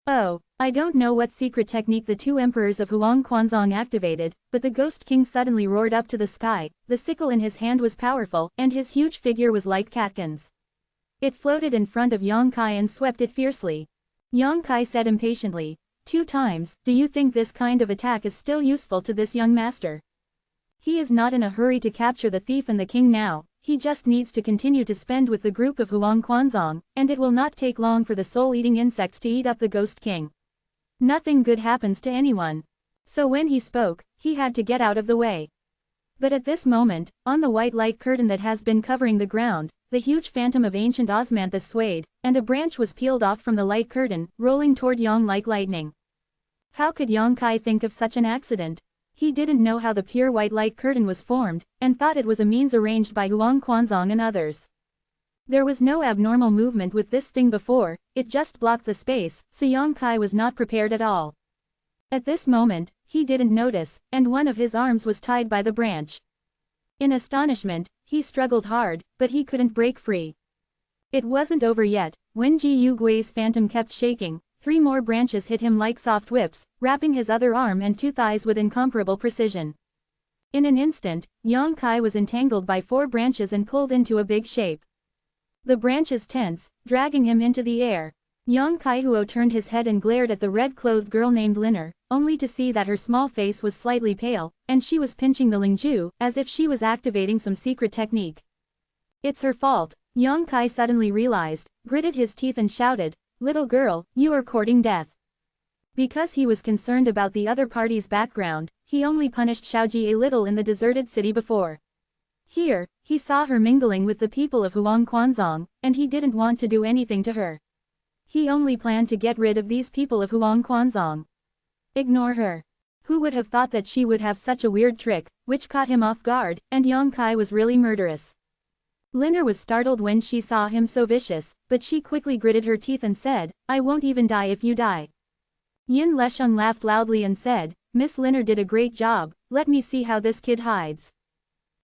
Oh, I don't know what secret technique the 2 emperors of Huang Quanzong activated, but the Ghost King suddenly roared up to the sky. The sickle in his hand was powerful, and his huge figure was like catkins. It floated in front of Yang Kai and swept it fiercely. Yang Kai said impatiently, 2 times, do you think this kind of attack is still useful to this young master? He is not in a hurry to capture the thief and the king now, he just needs to continue to spend with the group of Huang Quanzong, and it will not take long for the soul-eating insects to eat up the Ghost King. Nothing good happens to anyone. So when he spoke, he had to get out of the way. But at this moment, on the white light curtain that has been covering the ground, the huge phantom of ancient osmanthus swayed, and a branch was peeled off from the light curtain, rolling toward Yang like lightning. How could Yang Kai think of such an accident? He didn't know how the pure white light curtain was formed, and thought it was a means arranged by Huang Quanzong and others. There was no abnormal movement with this thing before, it just blocked the space, so Yang Kai was not prepared at all. At this moment, he didn't notice, and one of his arms was tied by the branch. In astonishment, he struggled hard, but he couldn't break free. It wasn't over yet. When Ji Yugui's phantom kept shaking, 3 more branches hit him like soft whips, wrapping his other arm and 2 thighs with incomparable precision. In an instant, Yang Kai was entangled by 4 branches and pulled into a big shape. The branches tense, dragging him into the air. Yang Kaihuo turned his head and glared at the red-clothed girl named Liner, only to see that her small face was slightly pale, and she was pinching the Lingju, as if she was activating some secret technique. It's her fault, Yang Kai suddenly realized, gritted his teeth and shouted, "Little girl, you are courting death." Because he was concerned about the other party's background, he only punished Xiaoji a little in the deserted city before. Here, he saw her mingling with the people of Huang Quanzong, and he didn't want to do anything to her. He only planned to get rid of these people of Huang Quanzong. Ignore her. Who would have thought that she would have such a weird trick, which caught him off guard, and Yang Kai was really murderous. Liner was startled when she saw him so vicious, but she quickly gritted her teeth and said, "I won't even die if you die." Yin Lesheng laughed loudly and said, "Miss Liner did a great job, let me see how this kid hides."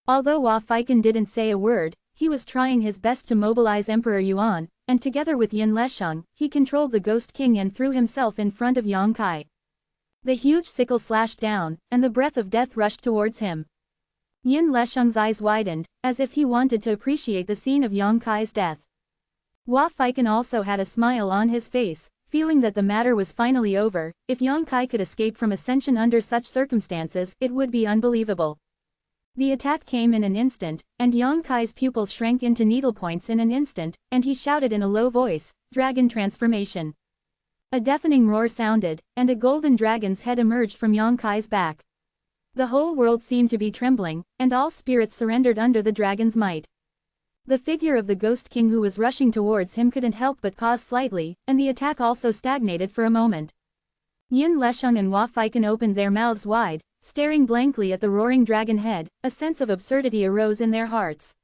Although Hua Feiken didn't say a word, he was trying his best to mobilize Emperor Yuan, and together with Yin Lesheng, he controlled the Ghost King and threw himself in front of Yang Kai. The huge sickle slashed down, and the breath of death rushed towards him. Yin Lesheng's eyes widened, as if he wanted to appreciate the scene of Yang Kai's death. Hua Feiken also had a smile on his face, feeling that the matter was finally over. If Yang Kai could escape from ascension under such circumstances, it would be unbelievable. The attack came in an instant, and Yang Kai's pupils shrank into needlepoints in an instant, and he shouted in a low voice, "Dragon transformation." A deafening roar sounded, and a golden dragon's head emerged from Yang Kai's back. The whole world seemed to be trembling, and all spirits surrendered under the dragon's might. The figure of the Ghost King who was rushing towards him couldn't help but pause slightly, and the attack also stagnated for a moment. Yin Lesheng and Hua Feiken opened their mouths wide, staring blankly at the roaring dragon head. A sense of absurdity arose in their hearts.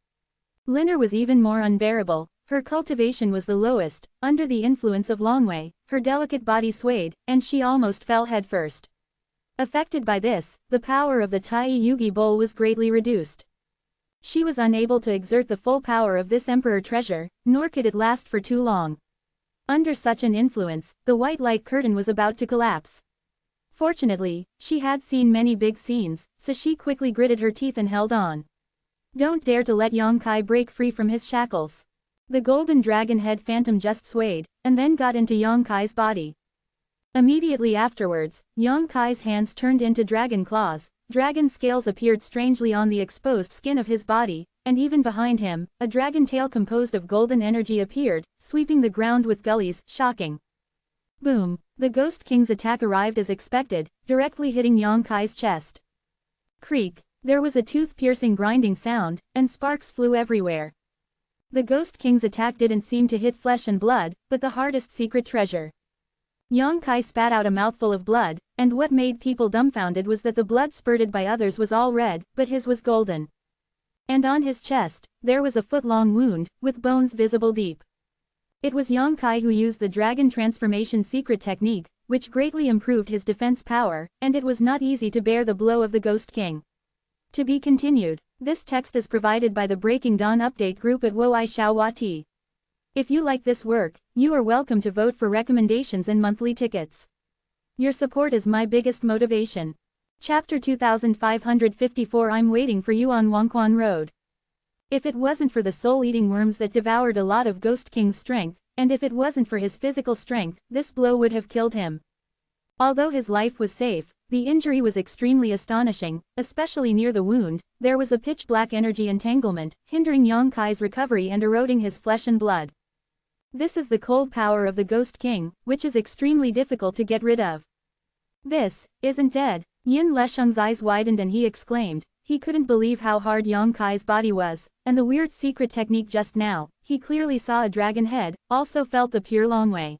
Liner was even more unbearable. Her cultivation was the lowest. Under the influence of Longwei, her delicate body swayed, and she almost fell headfirst. Affected by this, the power of the Tai Yugi bowl was greatly reduced. She was unable to exert the full power of this emperor treasure, nor could it last for too long. Under such an influence, the white light curtain was about to collapse. Fortunately, she had seen many big scenes, so she quickly gritted her teeth and held on. Don't dare to let Yang Kai break free from his shackles. The golden dragon head phantom just swayed, and then got into Yang Kai's body. Immediately afterwards, Yang Kai's hands turned into dragon claws, dragon scales appeared strangely on the exposed skin of his body, and even behind him, a dragon tail composed of golden energy appeared, sweeping the ground with gullies. Shocking. Boom! The Ghost King's attack arrived as expected, directly hitting Yang Kai's chest. Creak! There was a tooth-piercing grinding sound, and sparks flew everywhere. The Ghost King's attack didn't seem to hit flesh and blood, but the hardest secret treasure. Yang Kai spat out a mouthful of blood, and what made people dumbfounded was that the blood spurted by others was all red, but his was golden. And on his chest, there was a foot-long wound, with bones visible deep. It was Yang Kai who used the dragon transformation secret technique, which greatly improved his defense power, and it was not easy to bear the blow of the Ghost King. To be continued. This text is provided by the Breaking Dawn update group at woixiaowati. If you like this work, you are welcome to vote for recommendations and monthly tickets. Your support is my biggest motivation. Chapter 2554 I'm waiting for you on Wangquan Road. If it wasn't for the soul-eating worms that devoured a lot of Ghost King's strength, and if it wasn't for his physical strength, this blow would have killed him. Although his life was safe, the injury was extremely astonishing, especially near the wound. There was a pitch-black energy entanglement, hindering Yang Kai's recovery and eroding his flesh and blood. This is the cold power of the Ghost King, which is extremely difficult to get rid of. This isn't dead. Yin Lesheng's eyes widened and he exclaimed. He couldn't believe how hard Yang Kai's body was, and the weird secret technique just now. He clearly saw a dragon head, also felt the pure Longwei.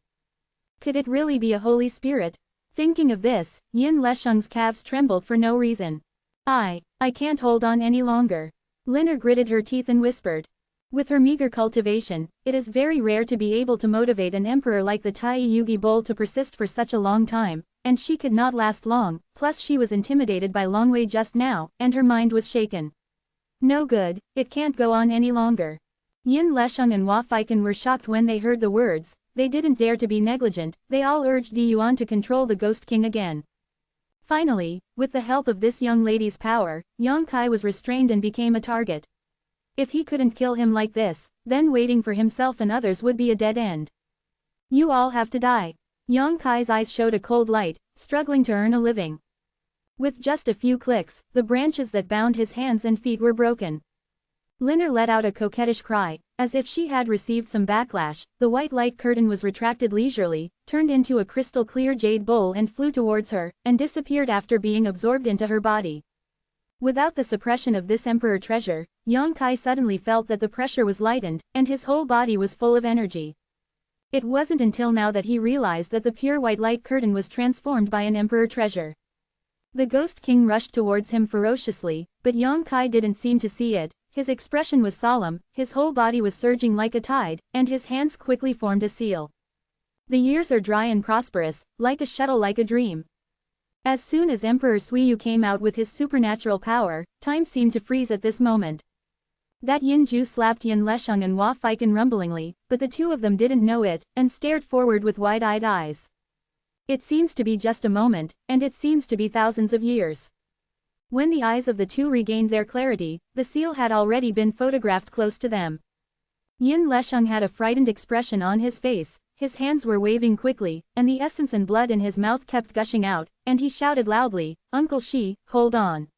Could it really be a holy spirit? Thinking of this, Yin Lesheng's calves trembled for no reason. I can't hold on any longer. Liner gritted her teeth and whispered. With her meager cultivation, it is very rare to be able to motivate an emperor like the Tai Yugi Bowl to persist for such a long time, and she could not last long, plus she was intimidated by Longwei just now, and her mind was shaken. No good, it can't go on any longer. Yin Lesheng and Hua Feiken were shocked when they heard the words. They didn't dare to be negligent, they all urged Di Yuan to control the Ghost King again. Finally, with the help of this young lady's power, Yang Kai was restrained and became a target. If he couldn't kill him like this, then waiting for himself and others would be a dead end. You all have to die. Yang Kai's eyes showed a cold light, struggling to earn a living. With just a few clicks, the branches that bound his hands and feet were broken. Linner let out a coquettish cry, as if she had received some backlash. The white light curtain was retracted leisurely, turned into a crystal-clear jade bowl and flew towards her, and disappeared after being absorbed into her body. Without the suppression of this emperor treasure, Yang Kai suddenly felt that the pressure was lightened, and his whole body was full of energy. It wasn't until now that he realized that the pure white light curtain was transformed by an emperor treasure. The Ghost King rushed towards him ferociously, but Yang Kai didn't seem to see it. His expression was solemn, his whole body was surging like a tide, and his hands quickly formed a seal. The years are dry and prosperous, like a shuttle, like a dream. As soon as Emperor Suiyu came out with his supernatural power, time seemed to freeze at this moment. That Yin Ju slapped Yin Lesheng and Hua Feiken rumblingly, but the two of them didn't know it, and stared forward with wide-eyed eyes. It seems to be just a moment, and it seems to be thousands of years. When the eyes of the two regained their clarity, the seal had already been photographed close to them. Yin Lesheng had a frightened expression on his face, his hands were waving quickly, and the essence and blood in his mouth kept gushing out, and he shouted loudly, "Uncle Shi, hold on."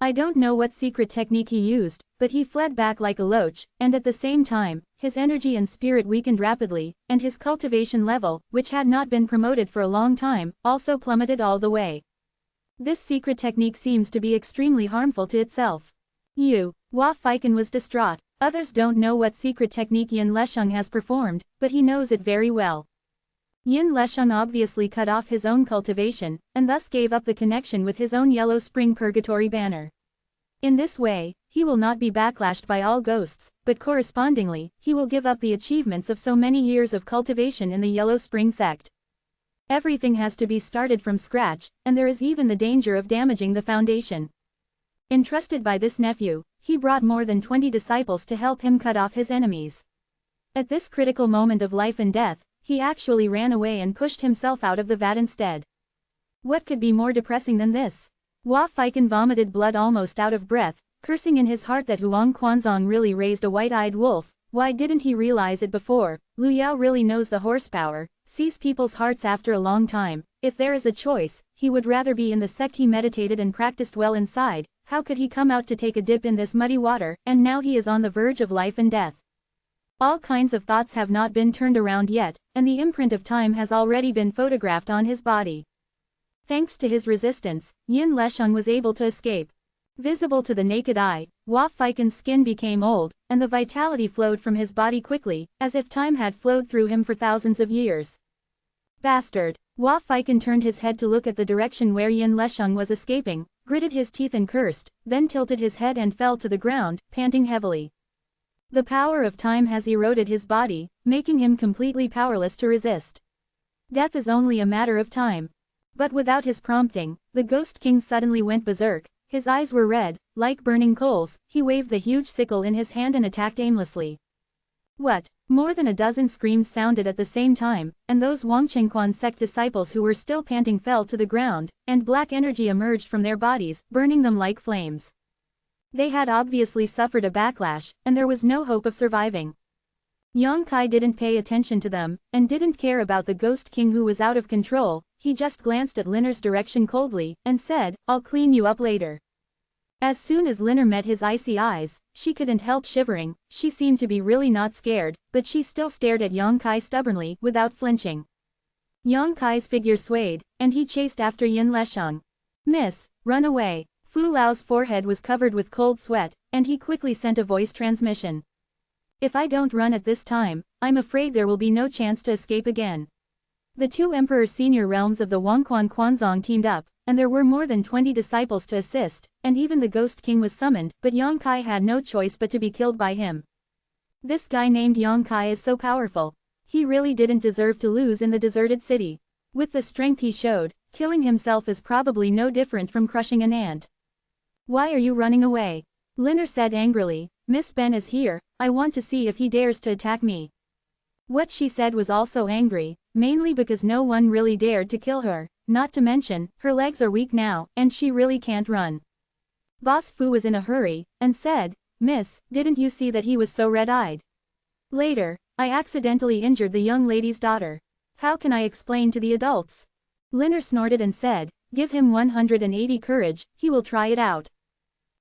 I don't know what secret technique he used, but he fled back like a loach, and at the same time, his energy and spirit weakened rapidly, and his cultivation level, which had not been promoted for a long time, also plummeted all the way. This secret technique seems to be extremely harmful to itself. Hua Feiken was distraught. Others don't know what secret technique Yin Lesheng has performed, but he knows it very well. Yin Lesheng obviously cut off his own cultivation, and thus gave up the connection with his own Yellow Spring Purgatory banner. In this way, he will not be backlashed by all ghosts, but correspondingly, he will give up the achievements of so many years of cultivation in the Yellow Spring sect. Everything has to be started from scratch, and there is even the danger of damaging the foundation. Entrusted by this nephew, he brought more than 20 disciples to help him cut off his enemies. At this critical moment of life and death, he actually ran away and pushed himself out of the vat instead. What could be more depressing than this? Hua Feiken vomited blood almost out of breath, cursing in his heart that Huang Quanzong really raised a white-eyed wolf. Why didn't he realize it before? Lu Yao really knows the horsepower, sees people's hearts after a long time. If there is a choice, he would rather be in the sect he meditated and practiced well inside. How could he come out to take a dip in this muddy water, and now he is on the verge of life and death? All kinds of thoughts have not been turned around yet, and the imprint of time has already been photographed on his body. Thanks to his resistance, Yin Lesheng was able to escape. Visible to the naked eye, Hua Feiken's skin became old, and the vitality flowed from his body quickly, as if time had flowed through him for thousands of years. Bastard! Hua Feiken turned his head to look at the direction where Yin Lesheng was escaping, gritted his teeth and cursed, then tilted his head and fell to the ground, panting heavily. The power of time has eroded his body, making him completely powerless to resist. Death is only a matter of time. But without his prompting, the Ghost King suddenly went berserk. His eyes were red, like burning coals. He waved the huge sickle in his hand and attacked aimlessly. What? More than a dozen screams sounded at the same time, and those Wangchengquan sect disciples who were still panting fell to the ground, and black energy emerged from their bodies, burning them like flames. They had obviously suffered a backlash, and there was no hope of surviving. Yang Kai didn't pay attention to them, and didn't care about the Ghost King who was out of control. He just glanced at Linner's direction coldly, and said, "I'll clean you up later." As soon as Linner met his icy eyes, she couldn't help shivering. She seemed to be really not scared, but she still stared at Yang Kai stubbornly, without flinching. Yang Kai's figure swayed, and he chased after Yin Lesheng. "Miss, run away." Fu Lao's forehead was covered with cold sweat, and he quickly sent a voice transmission. "If I don't run at this time, I'm afraid there will be no chance to escape again." The two Emperor senior realms of the Wangquan Quanzong teamed up, and there were more than 20 disciples to assist, and even the Ghost King was summoned, but Yang Kai had no choice but to be killed by him. This guy named Yang Kai is so powerful. He really didn't deserve to lose in the deserted city. With the strength he showed, killing himself is probably no different from crushing an ant. "Why are you running away?" Linner said angrily. "Miss Ben is here, I want to see if he dares to attack me." What she said was also angry, mainly because no one really dared to kill her, not to mention, her legs are weak now, and she really can't run. Boss Fu was in a hurry, and said, "Miss, didn't you see that he was so red-eyed? Later, I accidentally injured the young lady's daughter. How can I explain to the adults?" Liner snorted and said, "Give him 180 courage, he will try it out."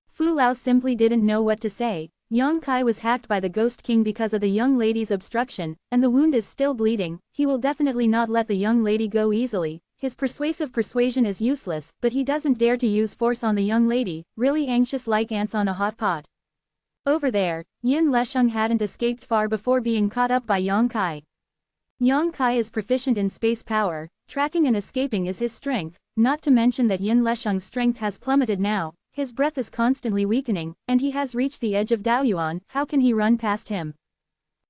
Fu Lao simply didn't know what to say. Yang Kai was hacked by the Ghost King because of the young lady's obstruction, and the wound is still bleeding. He will definitely not let the young lady go easily. His persuasive persuasion is useless, but he doesn't dare to use force on the young lady, really anxious like ants on a hot pot. Over there, Yin Lesheng hadn't escaped far before being caught up by Yang Kai. Yang Kai is proficient in space power, tracking and escaping is his strength, not to mention that Yin Lesheng's strength has plummeted now, his breath is constantly weakening, and he has reached the edge of Daoyuan. How can he run past him?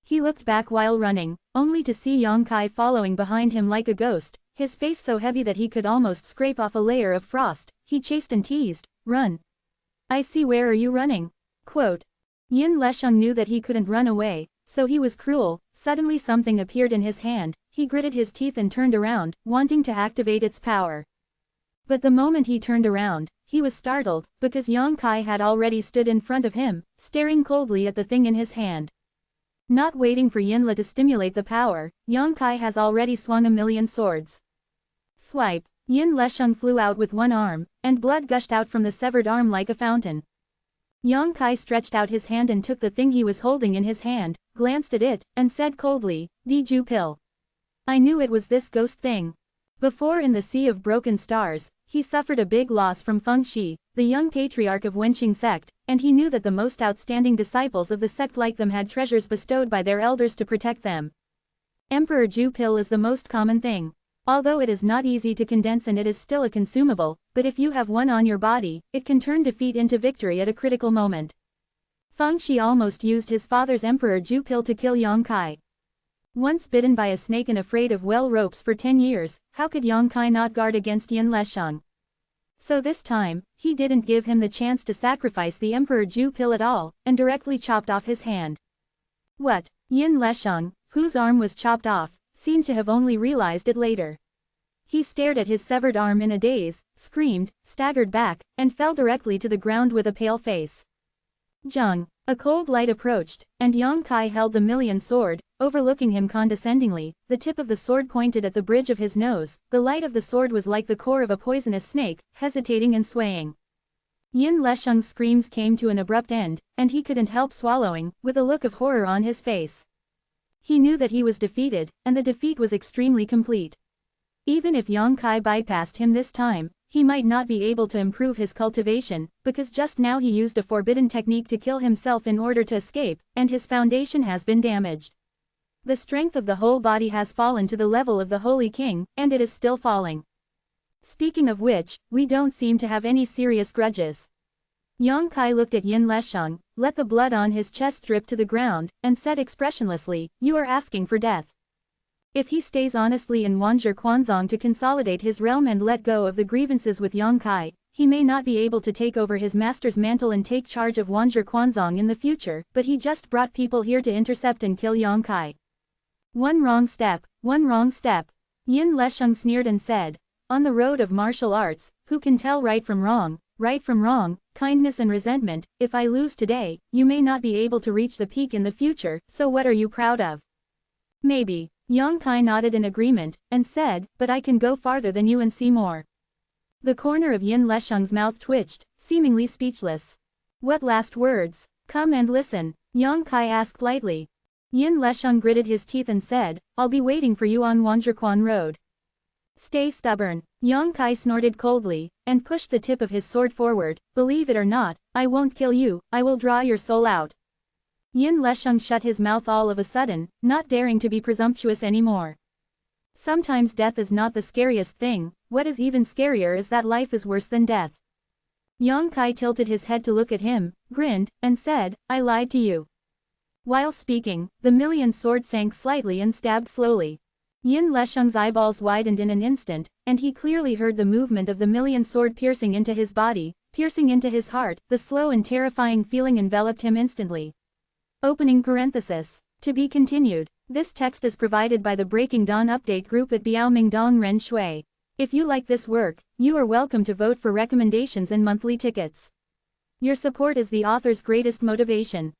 He looked back while running, only to see Yang Kai following behind him like a ghost, his face so heavy that he could almost scrape off a layer of frost. He chased and teased, "Run! I see, where are you running?" Quote. Yin Lesheng knew that he couldn't run away, so he was cruel. Suddenly something appeared in his hand, he gritted his teeth and turned around, wanting to activate its power. But the moment he turned around, he was startled, because Yang Kai had already stood in front of him, staring coldly at the thing in his hand. Not waiting for Yinla to stimulate the power, Yang Kai has already swung a million swords. Swipe. Yin Lesheng flew out with one arm, and blood gushed out from the severed arm like a fountain. Yang Kai stretched out his hand and took the thing he was holding in his hand, glanced at it, and said coldly, "Diju pill. I knew it was this ghost thing." Before in the Sea of Broken Stars, he suffered a big loss from Feng Shi, the young patriarch of Wenqing sect, and he knew that the most outstanding disciples of the sect like them had treasures bestowed by their elders to protect them. Emperor Ju pill is the most common thing. Although it is not easy to condense and it is still a consumable, but if you have one on your body, it can turn defeat into victory at a critical moment. Feng Shi almost used his father's Emperor Ju pill to kill Yang Kai. Once bitten by a snake and afraid of well ropes for 10 years, how could Yang Kai not guard against Yin Lesheng? So this time, he didn't give him the chance to sacrifice the Emperor Ju pill at all, and directly chopped off his hand. What? Yin Lesheng, whose arm was chopped off, seemed to have only realized it later. He stared at his severed arm in a daze, screamed, staggered back, and fell directly to the ground with a pale face. Zheng. A cold light approached, and Yang Kai held the million sword, overlooking him condescendingly. The tip of the sword pointed at the bridge of his nose. The light of the sword was like the core of a poisonous snake, hesitating and swaying. Yin Lesheng's screams came to an abrupt end, and he couldn't help swallowing, with a look of horror on his face. He knew that he was defeated, and the defeat was extremely complete. Even if Yang Kai bypassed him this time, he might not be able to improve his cultivation, because just now he used a forbidden technique to kill himself in order to escape, and his foundation has been damaged. The strength of the whole body has fallen to the level of the Holy King, and it is still falling. Speaking of which, we don't seem to have any serious grudges. Yang Kai looked at Yin Lesheng, let the blood on his chest drip to the ground, and said expressionlessly, "You are asking for death." If he stays honestly in Wanzhou Quanzong to consolidate his realm and let go of the grievances with Yang Kai, he may not be able to take over his master's mantle and take charge of Wanzhou Quanzong in the future, but he just brought people here to intercept and kill Yang Kai. One wrong step, one wrong step. Yin Lesheng sneered and said, "On the road of martial arts, who can tell right from wrong, kindness and resentment? If I lose today, you may not be able to reach the peak in the future, so what are you proud of?" "Maybe." Yang Kai nodded in agreement, and said, "But I can go farther than you and see more." The corner of Yin Lesheng's mouth twitched, seemingly speechless. "What last words? Come and listen," Yang Kai asked lightly. Yin Lesheng gritted his teeth and said, "I'll be waiting for you on Wanzhouquan Road." "Stay stubborn," Yang Kai snorted coldly, and pushed the tip of his sword forward. "Believe it or not, I won't kill you, I will draw your soul out." Yin Lesheng shut his mouth all of a sudden, not daring to be presumptuous anymore. Sometimes death is not the scariest thing, what is even scarier is that life is worse than death. Yang Kai tilted his head to look at him, grinned, and said, "I lied to you." While speaking, the million sword sank slightly and stabbed slowly. Yin Lesheng's eyeballs widened in an instant, and he clearly heard the movement of the million sword piercing into his body, piercing into his heart. The slow and terrifying feeling enveloped him instantly. Opening parenthesis. To be continued. This text is provided by the Breaking Dawn update group at Biaomingdong Ren Shui. If you like this work, you are welcome to vote for recommendations and monthly tickets. Your support is the author's greatest motivation.